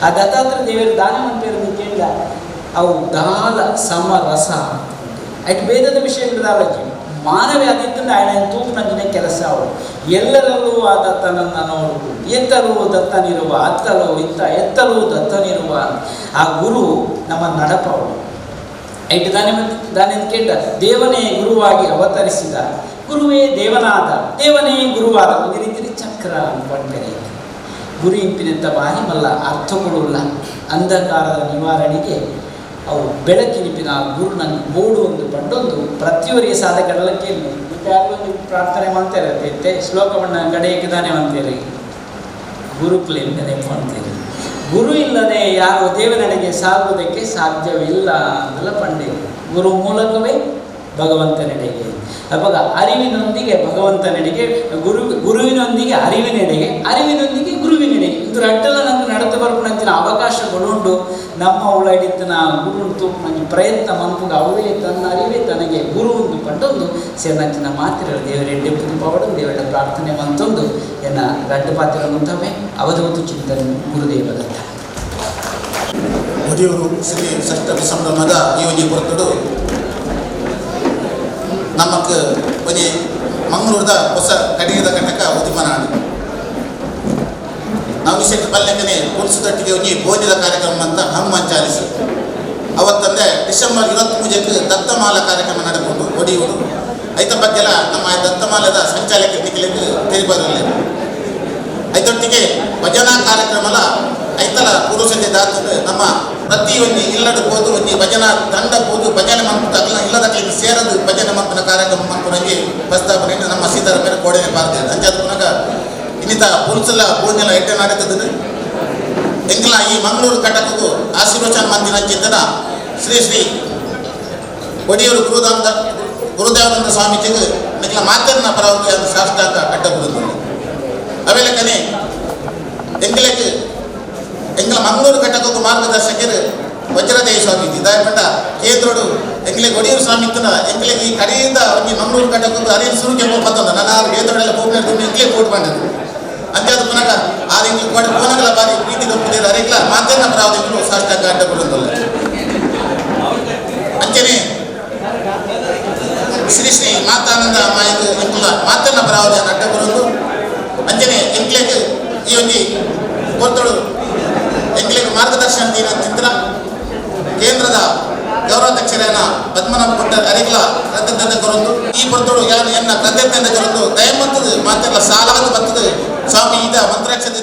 [SPEAKER 11] ಆ ದತ್ತಾತ್ರೇಯ ದೇವಿಯರು ದಾನವಂತರು ಕೇಳಿದ ಅವು ದಾಲ ಸಮರಸ ಆಯ್ತು ವೇದದ ವಿಷಯಗಳು ಆಲೋಚನೆ ಮಾನವೇ ಆಗಿದ್ದರೆ ఆయన ತೂಪಿನಂಜನೆ ಕೆಲಸ ಅವರು ಎಲ್ಲರಲ್ಲೂ ಆ ದತ್ತನನ್ನು ನೋಡುವುದು ಎತ್ತಲೂ ದತ್ತನಿರುವ ಅತ್ತಲೂ ಇತ್ತ ಎತ್ತಲೂ ದತ್ತನಿರುವ ಆ ಗುರು ನಮ್ಮ ನಡಪವರು ಐಟು ದಾನಿ ಕೇಳ ದೇವನೇ ಗುರುವಾಗಿ ಅವತರಿಸಿದ ಗುರುವೇ ದೇವನಾದ ದೇವನೇ ಗುರುವಾದ ಒಂದು ರೀತಿ ಚಕ್ರ ಅನ್ಕೊಂಡರೆ ಗುರು ಇಂಪಿನಂಥ ಬಾರಿ ಮಲ್ಲ ಅರ್ಥಗಳುಳ್ಳ ಅಂಧಕಾರದ ನಿವಾರಣೆಗೆ ಅವು ಬೆಳಕಿನಿಪಿನ ಗುರು ನಂಗೆ ಬೋಡು ಒಂದು ಪಂಡೊಂದು ಪ್ರತಿಯೊರಿಗೆ ಸಾಧಕಡಲಕ್ಕೆ ಒಂದು ಪ್ರಾರ್ಥನೆ ಮಾಡ್ತಾ ಇರತ್ತೆ ಶ್ಲೋಕವನ್ನು ಕಡೆಯಕ್ಕೆ ತಾನೇ ಅಂತೀರಿ ಗುರುಕುಲೆ ನೆನಪಂತೀರಿ ಗುರು ಇಲ್ಲದೆ ಯಾರು ದೇವನಡೆಗೆ ಸಾಗುವುದಕ್ಕೆ ಸಾಧ್ಯವಿಲ್ಲ ಅಂತೆಲ್ಲ ಪಂಡೆ ಗುರು ಮೂಲಕವೇ ಭಗವಂತನೆಡೆಗೆ ಅವಾಗ ಅರಿವಿನೊಂದಿಗೆ ಭಗವಂತನೆಡೆಗೆ ಗುರುವಿನೊಂದಿಗೆ ಅರಿವಿನೆಡೆಗೆ ಅರಿವಿನೊಂದಿಗೆ ಗುರುವಿನೆಡೆಗೆ ಇದು ರಡ್ಡಲ್ಲ ನಂಗೆ ನಡೆದು ಬರ್ಕೊಂಡಂತಿನ ಅವಕಾಶಗಳುಂಟು ನಮ್ಮ ಉಳಡಿದ್ದನ ಗುರು ತೂಪು ಪ್ರಯತ್ನ ಮನ್ಪುಗ ಅವೇ ತನ್ನ ಅರಿವೇ ತನಗೆ ಗುರು ಒಂದು ಪಂಡೊಂದು ಸೇರ್ನಂಚಿನ ಮಾತಿರ ದೇವರೆಡ್ಡೆ ಪುದುಪವಡು ದೇವರ ಪ್ರಾರ್ಥನೆ ಮಂತೊಂದು ಎನ್ನ ಗಡ್ಡು ಪಾತ್ರ ಮುಂತವೇ ಅವಧೂತು ಚಿಂತನೆ ಗುರುದೇವದತ್ತ
[SPEAKER 4] ಮುದಿಯವರು ಶ್ರೀ ಷಷ್ಠಿ ಸಂಭ್ರಮದ ಈ ಒಂದು ಹೊರತುಡು ನಮಕ್ ಒಂದು ಮಂಗಳೂರದ ಹೊಸ ಕಡಿಯದ ಘಟಕ ಉದ್ಯಮನಾಡು ನಾವು ವಿಶೇಷ ಪಲ್ಯಕನೆ ಪುರುಷದೊಟ್ಟಿಗೆ ಒಂದು ಭೋಜನದ ಕಾರ್ಯಕ್ರಮ ಅಂತ ಹನುಮಾನ್ ಚಾಲಿಸಿ ಅವತ್ತಂದ್ರೆ ಡಿಸೆಂಬರ್ 23ಕ್ಕೆ ದತ್ತಮಾಲ ಕಾರ್ಯಕ್ರಮ ನಡೆಕೊಂಡು ಒಡಿಯೂರು ಐತ ಬಗ್ಗೆಲ್ಲ ನಮ್ಮ ದತ್ತಮಾಲದ ಸಂಚಾಲಕ ನಿಖಿಲಿಗೆ ತೆರಿಬರಲಿಲ್ಲ ಐತೊಟ್ಟಿಗೆ ಭಜನಾ ಕಾರ್ಯಕ್ರಮಲ ಐತಲ ಪುರುಷತೆ ದಾತು ನಮ್ಮ ಪ್ರತಿಯೊಂದು ಇಲ್ಲದ ಹೋದು ಒಂದು ಭಜನಾ ದಂಡ ಹೋದು ಭಜನೆ ಮಂತ್ರ ಇಲ್ಲದ ಸೇರದು ಭಜನೆ ಮಂತ್ರನ ಕಾರ್ಯಕ್ರಮ ಮಂತ್ರಿಗೆ ಪ್ರಸ್ತಾವನೆಯನ್ನು ನಮ್ಮ ಸೀತಾರಾಮನ ಕೋಡನೆ ಬಾರ್ದೆ ಅಂಚಾದ ಪುನಃ ಇನ್ನಿತ ಪುರುಷಲ ಭೋಜನ ಎಟ್ಟೆ ನಡೆತದೆ ಎಂಗ್ಲ ಈ ಮಂಗಳೂರು ಘಟಕಕ್ಕೂ ಆಶೀರ್ವಚನ ಮಂದಿರ ಚಿಂತನ ಶ್ರೀ ಶ್ರೀ ಒಡಿಯೂರು ಗುರುದೇವಾನಂದ ಸ್ವಾಮೀಜಿಗೆ ನಿಖಲ ಮಾತನ್ನ ಪರವಾಗಿ ಅದು ಸಾಷ್ಟಾಂಗ ಕಟ್ಟಬಹುದು ಅವೆಲ್ಲಕನೆ ಎಂಗ್ಲಕ್ಕೆ ಎಂಗ್ಲ ಮಂಗಳೂರು ಘಟಕಕ್ಕೂ ಮಾರ್ಗದರ್ಶಕರು ವಜ್ರದೇವ ಸ್ವಾಮೀಜಿ ದಯಪಟ್ಟ ಕೇಂದ್ರಡು ಎಂಗ್ಲಿಗೆ ಒಡಿಯೂರು ಸ್ವಾಮಿತ್ವನ ಎಂಗ್ಲಿಗೆ ಈ ಕಡೆಯಿಂದ ಒಂದು ಮಂಗಳೂರು ಘಟಕಕ್ಕೂ ಅದೇ ಸುರುಗೆ ಬಂದ ನಾನು ಕೇಂದ್ರಡೆಲ್ಲ ಹೋಗ್ಬೇಕು ಎಂಗ್ಲೇ ಕೋಟ್ ಮಾಡಿದ್ರು ಅಂತ್ಯದ ಪುನಃ ಆ ರೀತಿ ಪುನಗಲ ಬಾರಿ ಪ್ರೀತಿ ಗೊತ್ತಿದ್ದಾರೆ ಅರೆಗ್ಲ ಮಾತನ್ನ ಪರವಾಗಿ ಸಾಷ್ಟಾಂಗ ಅಡ್ಡಗೊಳ್ಳುವುದಿಲ್ಲ ಅಂಚನೆ ಶ್ರೀ ಶ್ರೀ ಮಾತಾನಂದ ಮಾಯಕ ಎಂಕುಲ ಮಾತನ್ನ ಪರವಾಗಿ ಅಡ್ಡಗೊಳ್ಳುವುದು ಅಂಚನೆ ಎಂಕ್ಲೆಗೆ ಈ ಒಂದು ಕೊರ್ತಳು ಎಂಕ್ಲೆಗೆ ಮಾರ್ಗದರ್ಶನ ಚಿಂತನ ಕೇಂದ್ರದ ಗೌರವಾಧ್ಯಕ್ಷರಾದ ಪದ್ಮನಾಭ ಕೊಟ್ಟರ್ ಅರಿಗ್ಲ ರದ್ದದಿಂದ ಕೊರೊಂದು ಈ ಕೊರ್ತಳು ಯಾರು ಎನ್ನ ರದ್ದದಿಂದ ಕೊರೊಂದು ದಯಮಂತದ ಮಾತೆಲ್ಲ ಸಾಲಾದ ಬರ್ತದೆ ಸ್ವಾಮಿ ಇದ ಮಂತ್ರಾಕ್ಷತೆ